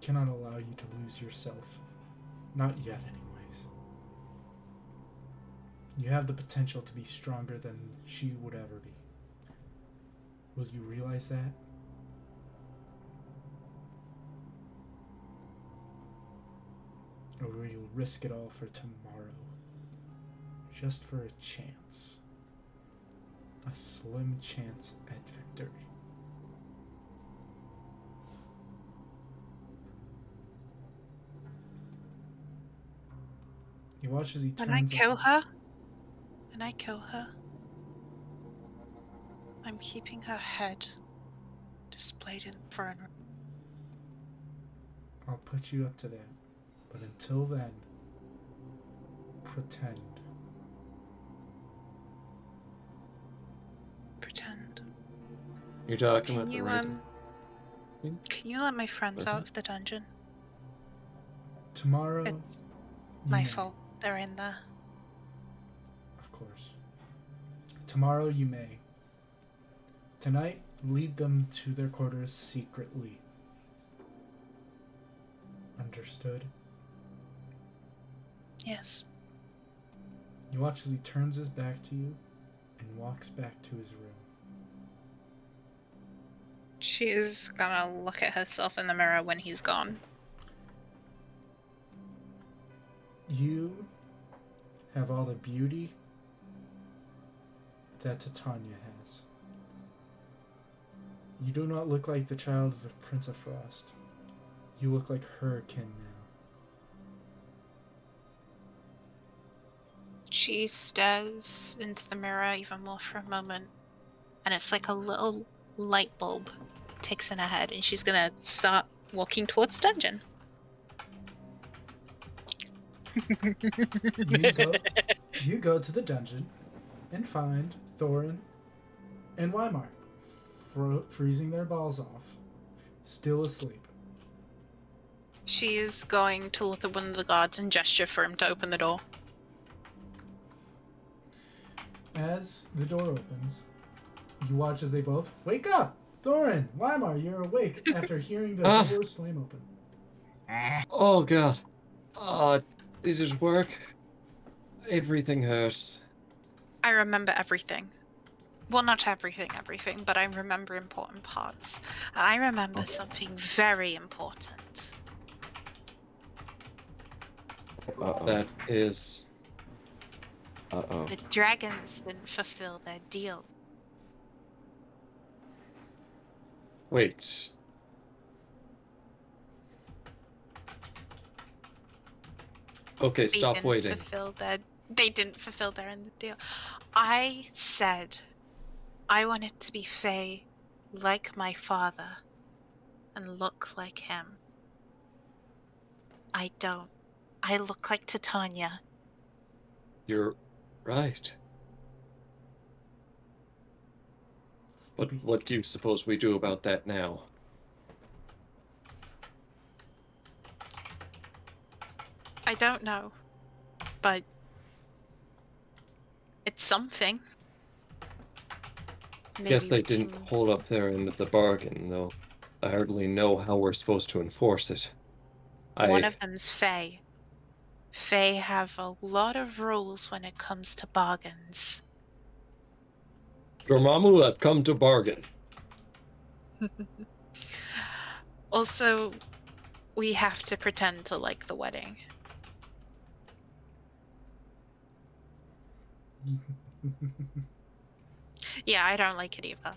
Cannot allow you to lose yourself. Not yet, anyways. You have the potential to be stronger than she would ever be. Will you realize that? Or will you risk it all for tomorrow? Just for a chance. A slim chance at victory. You watch as he turns.
When I kill her, I'm keeping her head displayed in the throne room.
I'll put you up to that. But until then, pretend.
Pretend.
You're talking
Can
about the
you
raven?
can you let my friends out of the dungeon?
Tomorrow.
It's
you
my
may,
fault. They're in there.
Of course. Tomorrow you may. Tonight, lead them to their quarters secretly. Understood?
Yes.
You watch as he turns his back to you and walks back to his room.
She is gonna look at herself in the mirror when he's gone.
You have all the beauty that Titania has. You do not look like the child of the Prince of Frost. You look like her kin now.
She stares into the mirror even more for a moment, and it's like a little light bulb ticks in her head, and she's gonna start walking towards the dungeon.
You go to the dungeon and find Thorin and Weimar freezing their balls off, still asleep.
She is going to look at one of the guards and gesture for him to open the door.
As the door opens, you watch as they both wake up. Thorin, Weimar, you're awake after hearing the door slam open.
Oh god. Did it work? Everything hurts.
I remember everything. Well, not everything, but I remember important parts. And I remember something very important.
That is...
The dragons didn't fulfill their deal.
Wait. Okay, stop waiting.
They didn't fulfill their end of the deal. I said I wanted to be Fae like my father and look like him. I don't. I look like Titania.
You're right. But what do you suppose we do about that now?
I don't know, but it's something.
Guess they didn't hold up their end of the bargain, though. I hardly know how we're supposed to enforce it.
One of them's Fae. Fae have a lot of rules when it comes to bargains.
Dormammu, I've come to bargain.
Also, we have to pretend to like the wedding. Yeah, I don't like it either.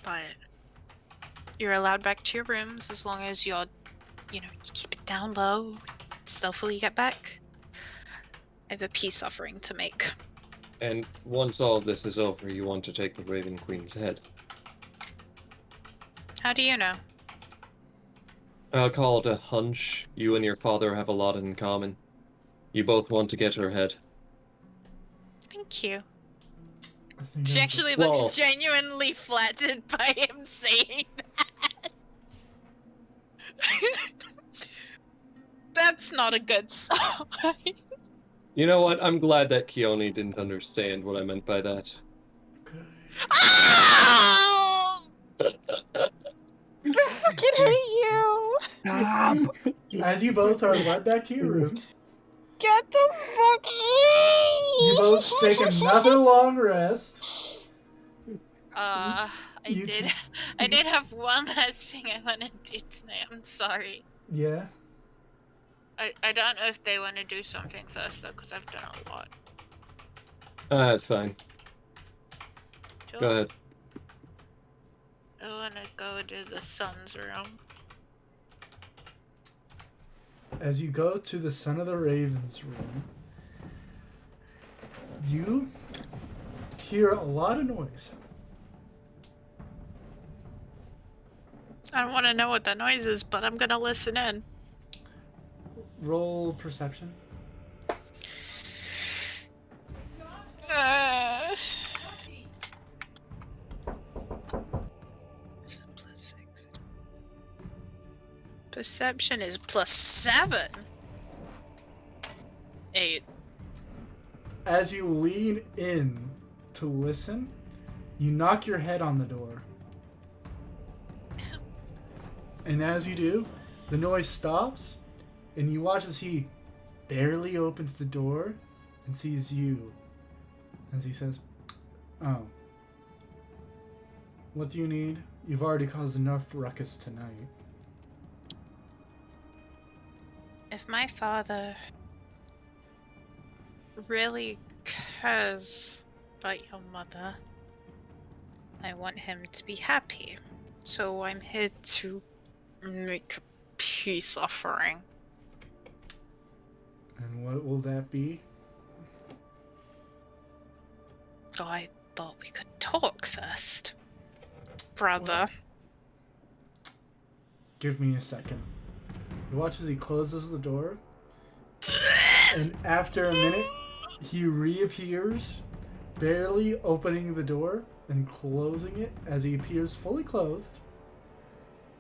But you're allowed back to your rooms as long as you keep it down low, stealthily get back. I have a peace offering to make.
And once all this is over, you want to take the Raven Queen's head.
How do you know?
I'll call it a hunch. You and your father have a lot in common. You both want to get her head.
Thank you.
I think
She
that's
actually
Whoa.
looks genuinely flattered by him saying that. That's not a good sign.
You know what? I'm glad that Khione didn't understand what I meant by that.
good.
Oh! I fucking hate you!
Stop!
As you both are led back to your rooms,
Get the fuck out!
you both take another long rest.
I
You
did have one last thing I want to do tonight. I'm sorry.
Yeah.
I don't know if they want to do something first though, because I've done a lot.
That's fine.
Sure.
Go ahead.
I want to go to the sun's room.
As you go to the Son of the Ravens room, you hear a lot of noise.
I don't want to know what the noise is, but I'm gonna listen in.
Roll perception.
Is it +6? Perception is +7. 8.
As you lean in to listen, you knock your head on the door. And as you do, the noise stops, and you watch as he barely opens the door and sees you. As he says, "Oh. What do you need? You've already caused enough ruckus tonight."
If my father really cares about your mother, I want him to be happy. So I'm here to make a peace offering.
And what will that be?
Oh, I thought we could talk first, brother.
Give me a second. You watch as he closes the door, and after a minute, he reappears, barely opening the door and closing it as he appears fully clothed.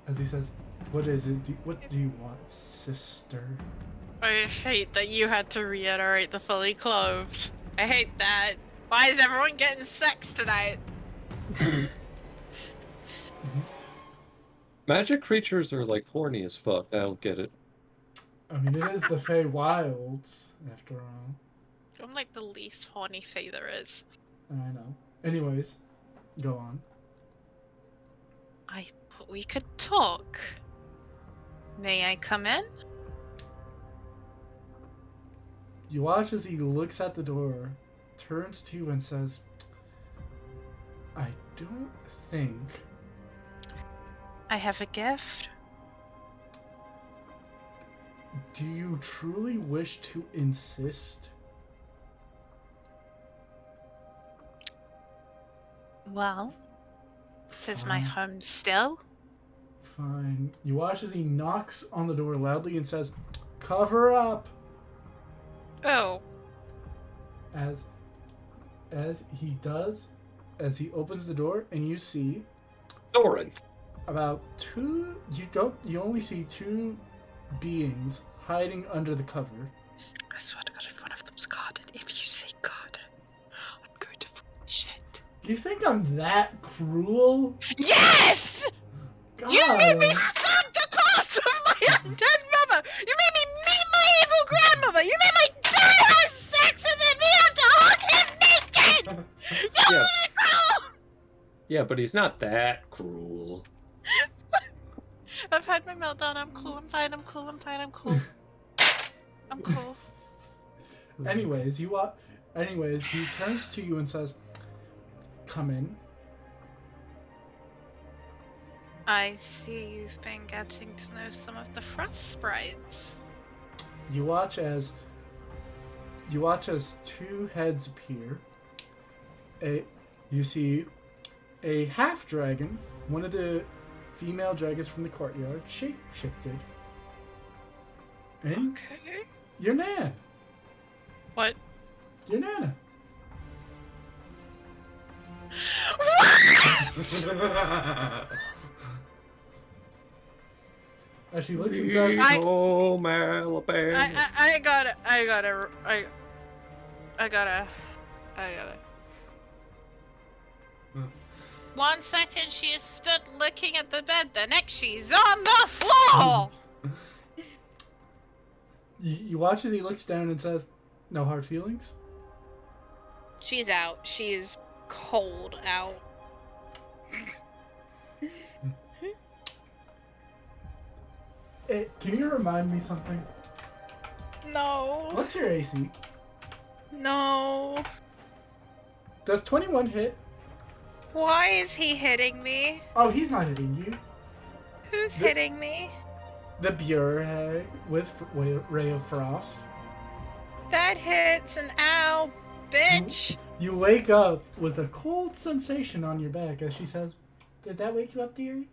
As he says, "What is it? What do you want, sister?"
I hate that you had to reiterate the fully clothed. I hate that. Why is everyone getting sex tonight?
Magic creatures are like horny as fuck. I don't get it.
I mean, it is the Fey Wilds, after all.
I'm like the least horny fae there is.
I know. Anyways, go on.
I thought we could talk. May I come in?
You watch as he looks at the door, turns to you and says, "I don't think..."
I have a gift.
Do you truly wish to insist?
Well, 'tis my
Fine.
home still.
Fine. You watch as he knocks on the door loudly and says, "Cover up!"
Oh,
As he does, as he opens the door, and you see
Doran.
about two. You only see two beings hiding under the cover.
I swear to God, if one of them's garden, if you say garden, I'm going to shit.
You think I'm that cruel?
Yes!
God.
You made me stab the corpse of my undead mother! You made me meet my evil grandmother! You made my dad have sex and then me have to hug him naked! You're really cruel!
Yeah, but he's not that cruel.
I've had my meltdown. I'm cool. I'm fine. I'm cool. I'm fine. I'm cool. I'm cool.
Anyways, he turns to you and says, "Come in."
I see you've been getting to know some of the frost sprites.
You watch as two heads appear. You see a half dragon, one of the female dragons from the courtyard, shape-shifted. And
Okay.
your Nan.
What?
Your Nana. As she looks and says,
Oh, Malabama.
I gotta. 1 second she is stood looking at the bed, the next she's on the floor!
you watch as he looks down and says, "No hard feelings?"
She's out. She's cold out.
Can you remind me something?
No.
What's your AC?
No.
Does 21 hit?
Why is he hitting me?
Oh, he's not hitting you.
Who's hitting me?
The Burehead with Ray of Frost.
That hits an ow, bitch.
You wake up with a cold sensation on your back as she says, "Did that wake you up, dearie?"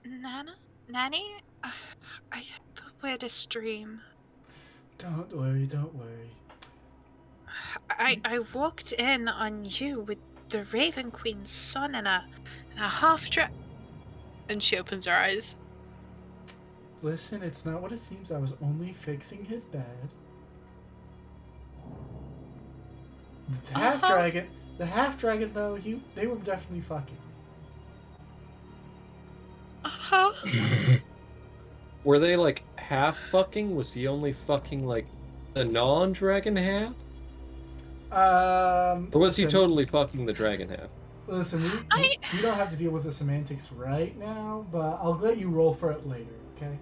Nanny? I had the weirdest dream.
Don't worry, don't worry.
I walked in on you with the Raven Queen's son and a and she opens her eyes.
Listen, it's not what it seems. I was only fixing his bed. The half dragon though, they were definitely fucking.
Were they like half fucking? Was he only fucking like the non-dragon half? Or was he totally fucking the dragon half?
Listen, we don't have to deal with the semantics right now, but I'll let you roll for it later, okay?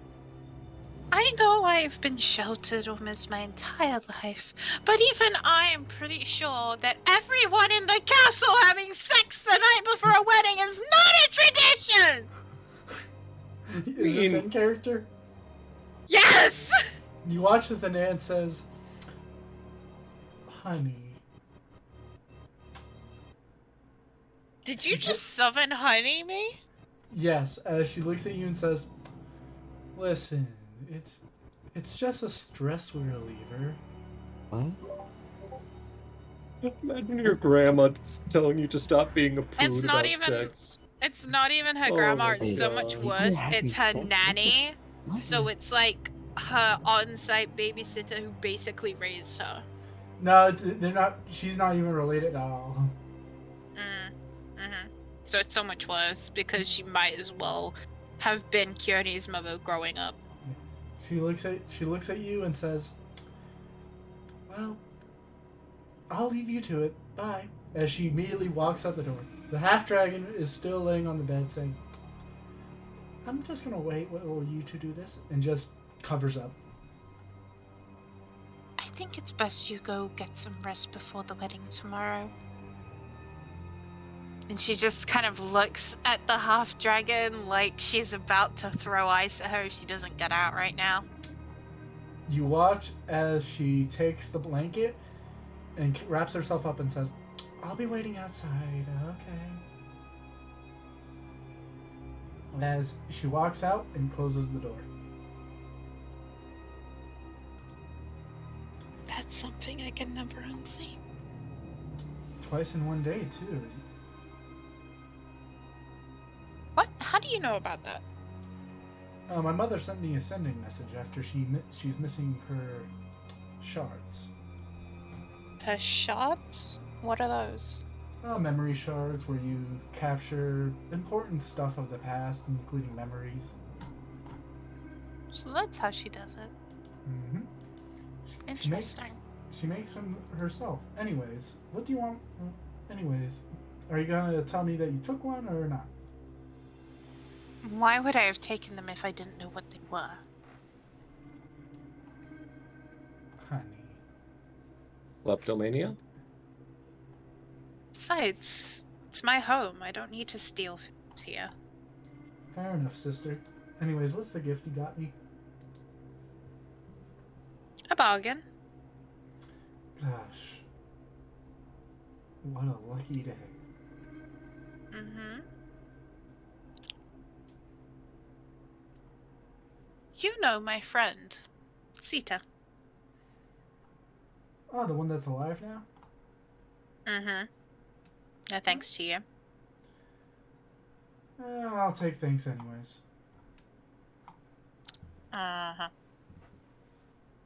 I know I've been sheltered almost my entire life, but even I'm pretty sure that everyone in the castle having sex the night before a wedding is not a tradition!
Is this in character?
Yes!
You watch as the Nan says, "Honey."
Did you just summon honey me?
Yes, as she looks at you and says, "Listen, it's just a stress reliever."
What?
Imagine your grandma telling you to stop being a prude
It's not
about
even
sex.
It's not even her
Oh
grandma,
my
it's so
God.
much worse. It's her nanny.
What?
So it's like her on-site babysitter who basically raised her.
No, they're not. She's not even related at all.
So it's so much worse because she might as well have been Khione's mother growing up.
She looks at you and says, "Well, I'll leave you to it. Bye." As she immediately walks out the door. The half dragon is still laying on the bed saying, "I'm just gonna wait while you two do this," and just covers up.
I think it's best you go get some rest before the wedding tomorrow. And she just kind of looks at the half dragon like she's about to throw ice at her if she doesn't get out right now.
You watch as she takes the blanket and wraps herself up and says, "I'll be waiting outside, okay?" As she walks out and closes the door.
That's something I can never unsee.
Twice in one day, too.
What? How do you know about that?
My mother sent me a sending message after she's missing her shards.
Her shards? What are those?
Memory shards where you capture important stuff of the past, including memories.
So that's how she does it.
Mm-hmm.
Interesting.
She makes them herself. Anyways, what do you want? Anyways, are you gonna tell me that you took one or not?
Why would I have taken them if I didn't know what they were?
Honey.
Kleptomania?
Besides, it's my home. I don't need to steal things here.
Fair enough, sister. Anyways, what's the gift you got me?
A bargain.
Gosh. What a lucky day.
Mm-hmm. You know my friend, Sita.
Oh, the one that's alive now?
Mm-hmm. No thanks to you.
I'll take thanks anyways.
Uh-huh.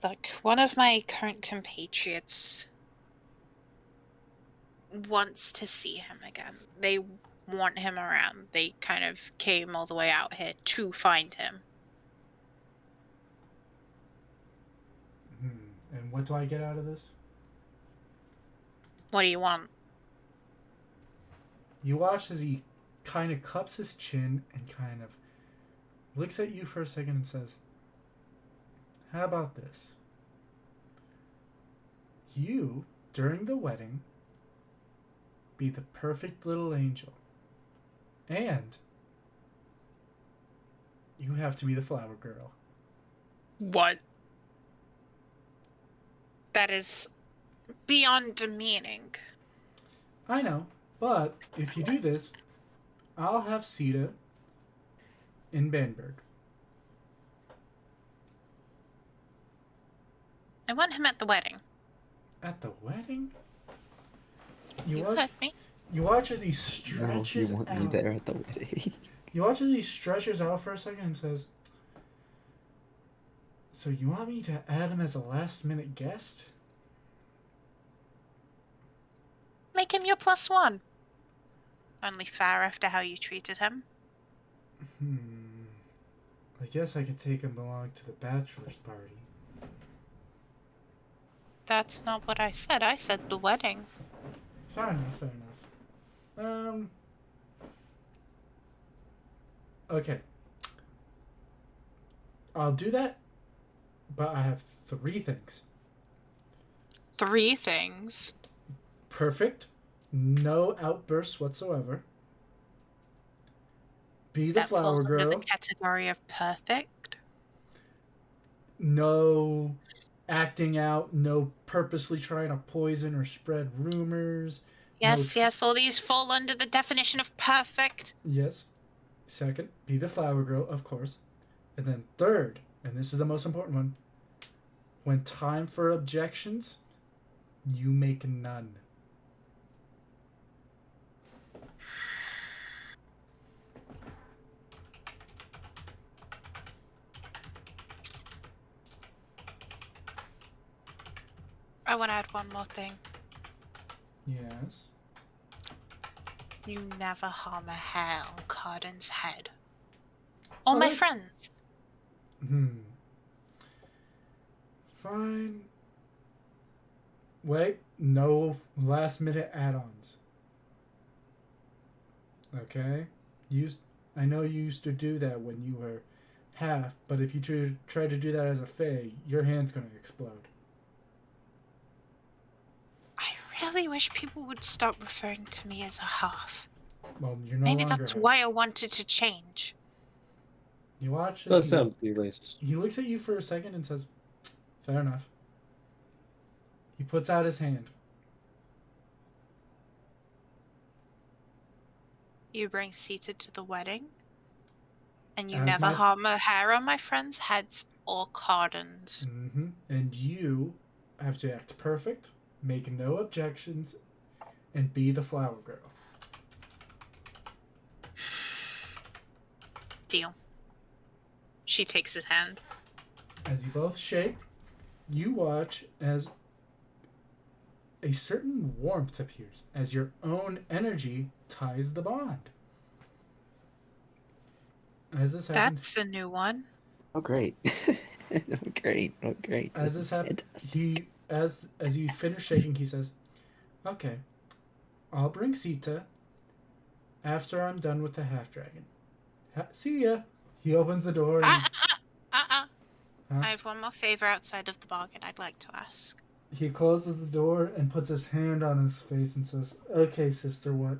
Look, one of my current compatriots wants to see him again. They want him around. They kind of came all the way out here to find him.
And what do I get out of this?
What do you want?
You watch as he kind of cups his chin and kind of looks at you for a second and says, How about this? You, during the wedding, be the perfect little angel. And you have to be the flower girl.
What? That is beyond demeaning.
I know, but if you do this, I'll have Sita in Bamberg.
I want him at the wedding.
At the wedding?
You heard me.
You watch as he
No,
stretches
you want
out.
me there at the wedding.
You watch as he stretches out for a second and says, "So you want me to add him as a last-minute guest?"
Make him your +1. Only fair after how you treated him.
I guess I could take him along to the bachelor's party.
That's not what I said. I said the wedding.
Fair enough, fair enough. Okay. I'll do that, but I have 3 things.
3 things.
Perfect. No outbursts whatsoever. Be the
That
flower
falls
girl.
under the category of perfect.
No acting out. No purposely trying to poison or spread rumors.
Yes,
No
yes, all these fall under the definition of perfect.
Yes. Second, be the flower girl, of course. And then third, and this is the most important one, when time for objections, you make none.
I want to add one more thing.
Yes.
You never harm a hair on Cardin's head. Or my friends.
Fine. Wait, no last minute add-ons. Okay? I know you used to do that when you were half, but if you try to do that as a fae, your hand's gonna explode.
I really wish people would stop referring to me as a half.
Well, you're no
Maybe
longer
that's
half.
why I wanted to change.
You watch
That
as
sounds racist.
he looks at you for a second and says, "Fair enough." He puts out his hand.
You bring Sita to the wedding, and you
As
never
my-
harm a hair on my friends' heads or Cardin's.
And you have to act perfect, make no objections, and be the flower girl.
Deal. She takes his hand.
As you both shake, you watch as a certain warmth appears as your own energy ties the bond. As this happens,
That's a new one.
Oh, great. Oh, great. Oh, great.
as this happens, as you finish shaking, he says, "Okay, I'll bring Sita after I'm done with the half dragon. See ya." He opens the door and Huh?
I have one more favor outside of the bargain I'd like to ask.
he closes the door and puts his hand on his face and says, "Okay, sister, what?"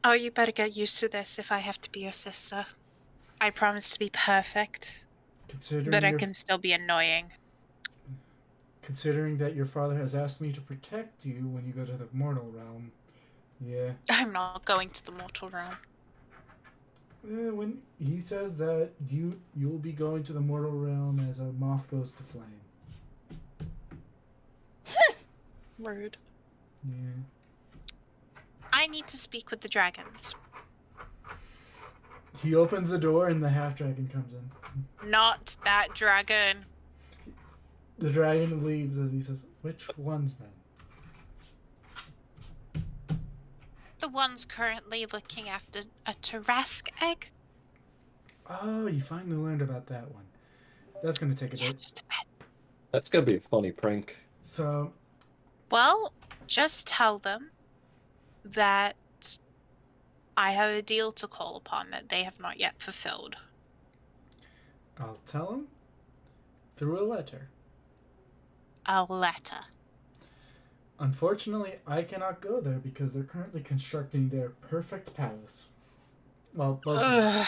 Oh, you better get used to this if I have to be your sister. I promise to be perfect,
Considering
but I
your-
can still be annoying.
Considering that your father has asked me to protect you when you go to the mortal realm, yeah.
I'm not going to the mortal realm.
When he says that, you'll be going to the mortal realm as a moth goes to flame.
Rude.
Yeah.
I need to speak with the dragons.
He opens the door and the half dragon comes in.
Not that dragon.
The dragon leaves as he says, "Which ones then?"
The one's currently looking after a Tarask egg.
Oh, you finally learned about that one. That's gonna take a
Yeah,
bit.
just a bit.
That's gonna be a funny prank.
So,
Well, just tell them that I have a deal to call upon that they have not yet fulfilled.
I'll tell him through a letter.
A letter.
Unfortunately, I cannot go there because they're currently constructing their perfect palace. Well, both of them.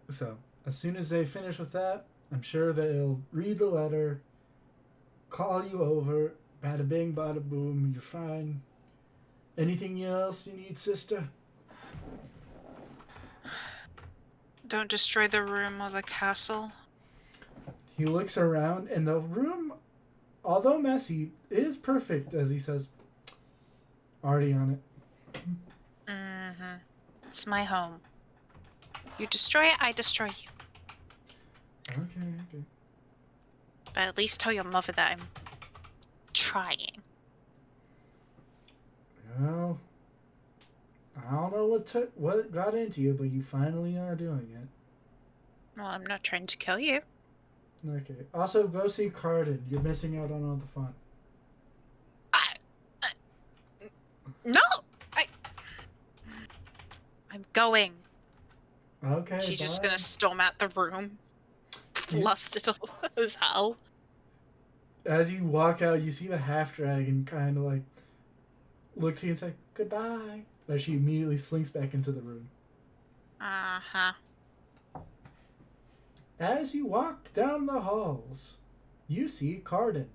So, as soon as they finish with that, I'm sure they'll read the letter, call you over, bada bing, bada boom, you're fine. Anything else you need, sister?
Don't destroy the room or the castle.
He looks around, and the room, although messy, is perfect, as he says, already on it.
Mm-hmm. It's my home. You destroy it, I destroy you.
Okay.
But at least tell your mother that I'm trying.
Well, I don't know what got into you, but you finally are doing it.
Well, I'm not trying to kill you.
Okay. Also, go see Cardin. You're missing out on all the fun.
No! I'm going.
Okay,
She's
bye.
just gonna storm out the room. Flustered as hell.
As you walk out, you see the half-dragon kind of like look to you and say, goodbye. As she immediately slinks back into the room.
Uh-huh.
As you walk down the halls, you see Cardin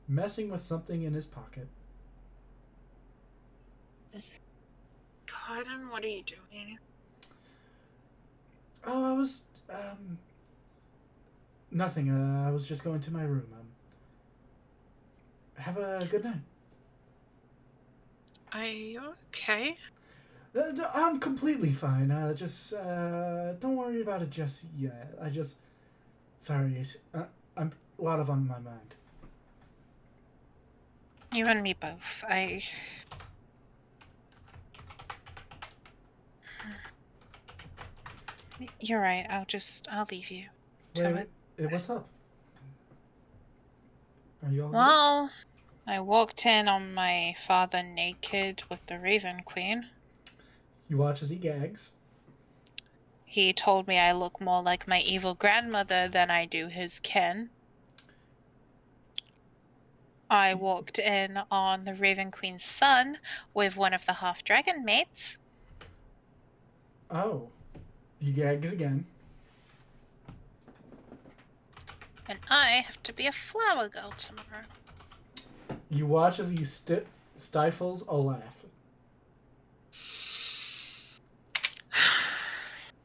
messing with something in his pocket.
Cardin, what are you doing?
Oh, I was, nothing. I was just going to my room. Have a good night.
Are you okay?
I'm completely fine. Just don't worry about it just yet. Sorry. I'm a lot on my mind.
You and me both. You're right. I'll leave you to it.
Wait, what's up? Are you all good?
Well, I walked in on my father naked with the Raven Queen.
You watch as he gags.
He told me I look more like my evil grandmother than I do his kin. I walked in on the Raven Queen's son with one of the half-dragon mates.
Oh. He gags again.
And I have to be a flower girl tomorrow.
You watch as he stifles a laugh.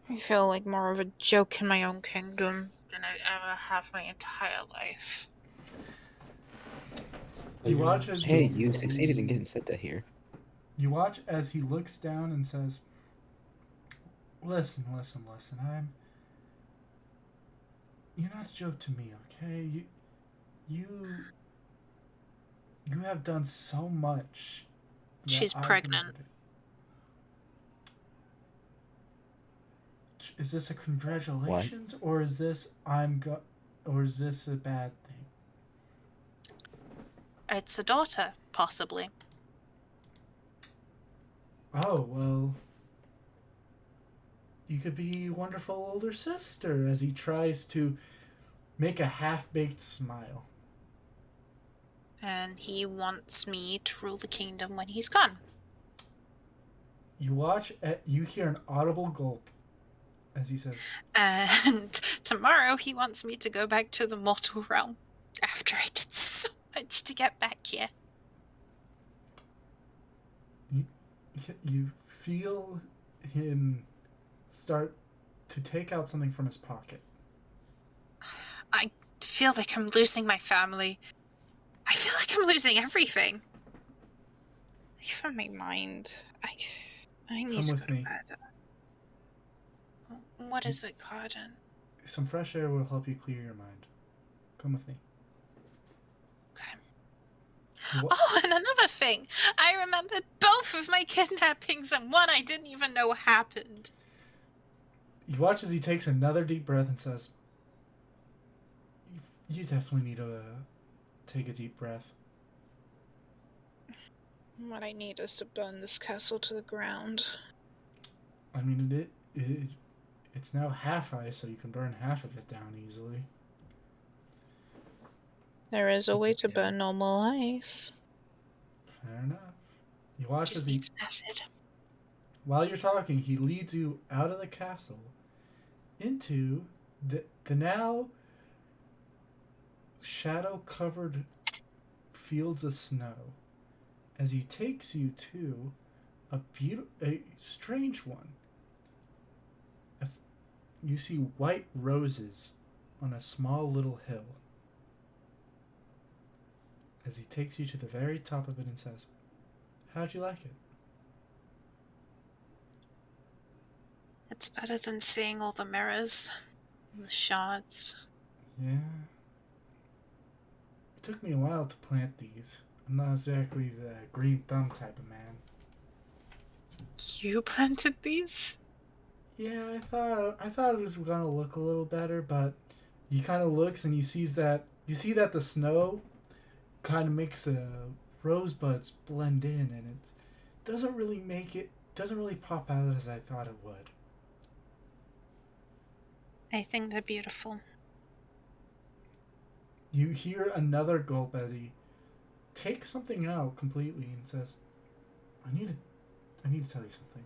I feel like more of a joke in my own kingdom than I ever have my entire life.
You watch as
Hey, you succeeded in getting Seta here.
You watch as he looks down and says, Listen. You're not a joke to me, okay? You have done so much.
She's pregnant.
Is this a congratulations, or is this or is this a bad thing?
It's a daughter, possibly.
Oh, well, you could be a wonderful older sister, as he tries to make a half-baked smile.
And he wants me to rule the kingdom when he's gone.
You hear an audible gulp as he says,
And tomorrow he wants me to go back to the mortal realm after I did so much to get back here.
You feel him start to take out something from his pocket.
I feel like I'm losing my family. I feel like I'm losing everything. Even my mind. I need to go to bed. What is it, Cardin?
Some fresh air will help you clear your mind. Come with me.
Okay. Oh, and another thing. I remembered both of my kidnappings and one I didn't even know happened.
You watch as he takes another deep breath and says, You definitely need to take a deep breath.
What I need is to burn this castle to the ground.
I mean, It's now half ice, so you can burn half of it down easily.
There is a way to burn normal ice.
Fair enough. You watch as
Just
he,
needs acid.
while you're talking, he leads you out of the castle into the now shadow-covered fields of snow, as he takes you to a strange one. You see white roses on a small little hill. As he takes you to the very top of it and says, "How'd you like it?"
It's better than seeing all the mirrors and the shards.
Yeah. It took me a while to plant these. I'm not exactly the green thumb type of man.
You planted these?
Yeah, I thought it was gonna look a little better, but he kind of looks and you see that the snow kind of makes the rosebuds blend in, and it doesn't really pop out as I thought it would.
I think they're beautiful.
You hear another gulp as he takes something out completely and says, I need to tell you something.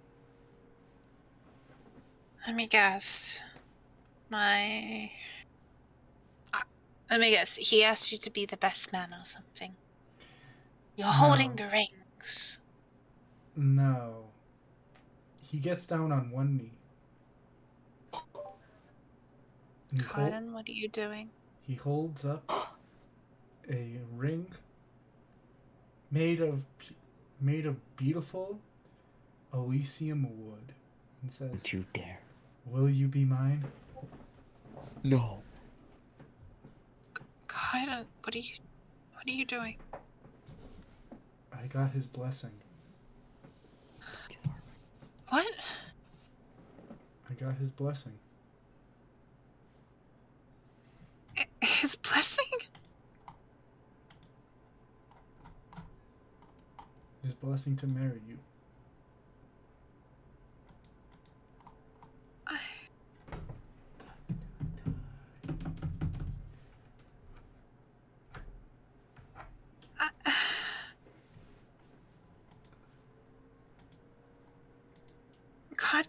Let me guess. Let me guess. He asked you to be the best man or something. You're holding the rings.
No. He gets down on one knee.
Pardon, what are you doing?
He holds up a ring made of beautiful Elysium wood and says,
Don't you dare.
"Will you be mine?"
No.
God, what are you doing?
I got his blessing.
What?
I got his blessing.
His blessing?
His blessing to marry you.
God.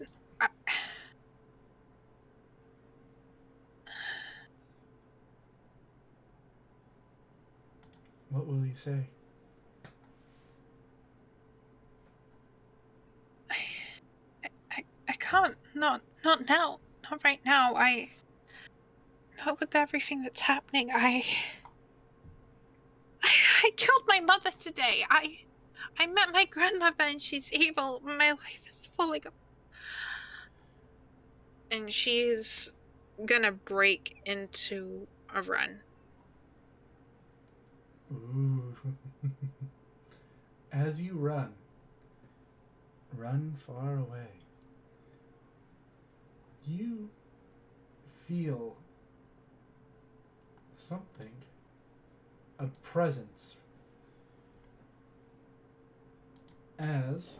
What will you say?
I can't. Not now. Not right now. Not with everything that's happening. I killed my mother today. I met my grandmother and she's evil. My life is falling apart. And she's gonna break into a run.
Ooh. As you run far away, you feel something, a presence, as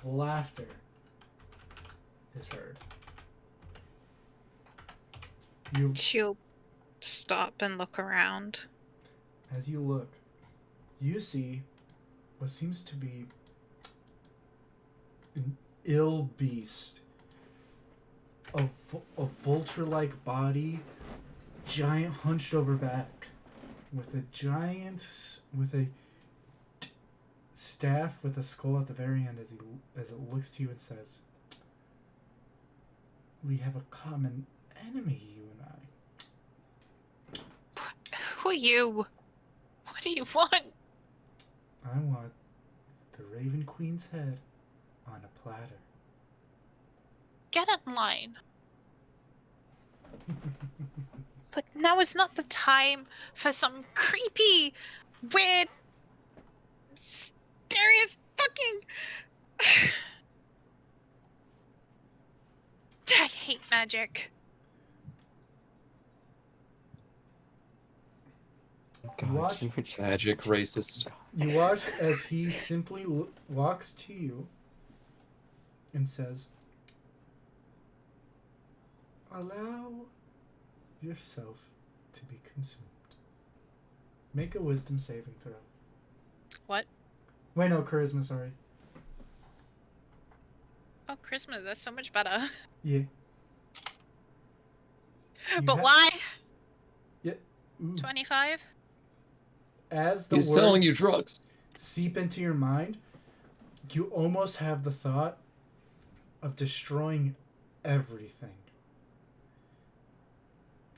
laughter is heard.
She'll stop and look around.
As you look, you see what seems to be an ill beast, a vulture-like body, giant hunched over back, with a staff with a skull at the very end, as it looks to you and says, "We have a common enemy, you and I."
Who are you? What do you want?
I want the Raven Queen's head on a platter.
Get in line. Like, now is not the time for some creepy, weird, mysterious fucking... I hate magic.
Watch.
Magic racist.
You watch as he simply walks to you and says, allow yourself to be consumed. Make a wisdom saving throw.
What?
Wait, no, charisma, sorry.
Oh, charisma, that's so much better.
Yeah.
But why?
Yeah. Ooh.
25?
As the
He's
words
selling you drugs.
seep into your mind, you almost have the thought of destroying everything.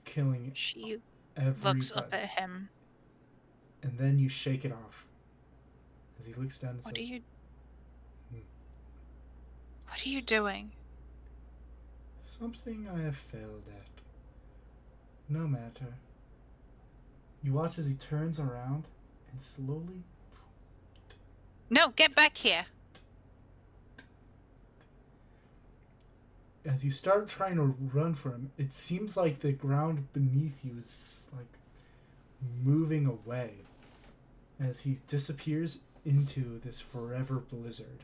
Killing
She
everybody.
looks up at him.
And then you shake it off. As he looks down and
What
says,
What are you doing?
something I have failed at. No matter. You watch as he turns around and slowly...
No, get back here.
As you start trying to run for him, it seems like the ground beneath you is like moving away as he disappears into this forever blizzard.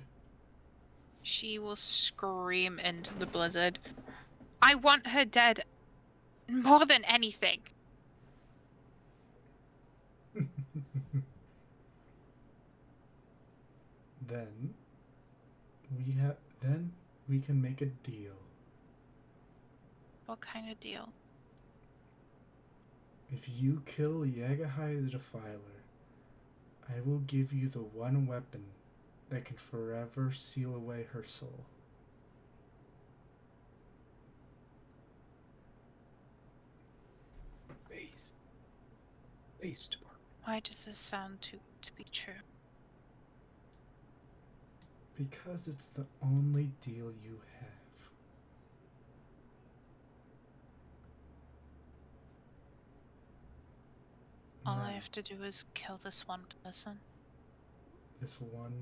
She will scream into the blizzard. I want her dead more than anything.
Then we can make a deal.
What kind of deal?
If you kill Yagahai the Defiler, I will give you the one weapon that can forever seal away her soul.
Base.
Why does this sound too good to be true?
Because it's the only deal you have.
All
Now,
I have to do is kill this one person.
this one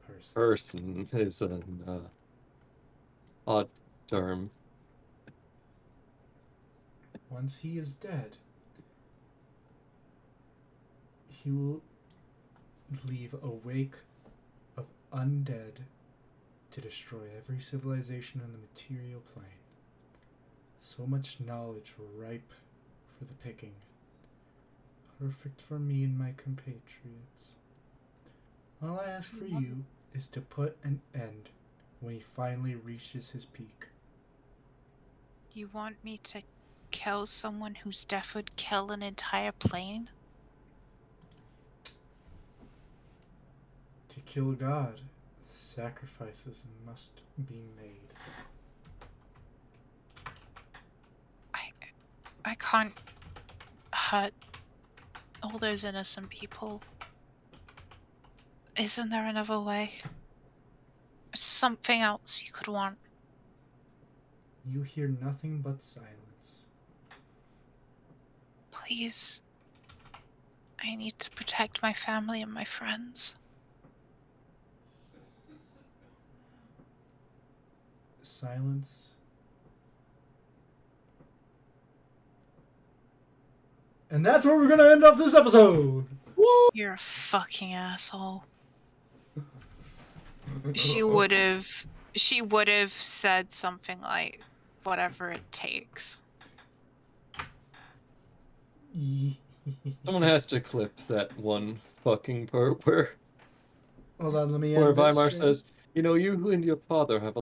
person.
Person is an odd term.
Once he is dead, he will leave a wake of undead to destroy every civilization on the material plane. So much knowledge ripe for the picking. Perfect for me and my compatriots. All I ask for you is to put an end when he finally reaches his peak.
You want me to kill someone whose death would kill an entire plane?
To kill God, sacrifices must be made.
I can't hurt all those innocent people. Isn't there another way? Something else you could want.
You hear nothing but silence.
Please. I need to protect my family and my friends.
Silence. And that's where we're gonna end off this episode.
You're a fucking asshole. She would have said something like, whatever it takes.
Someone has to clip that one fucking part where
Hold on, let me end
Where
this
Weimar
stream.
says, you know, you and your father have a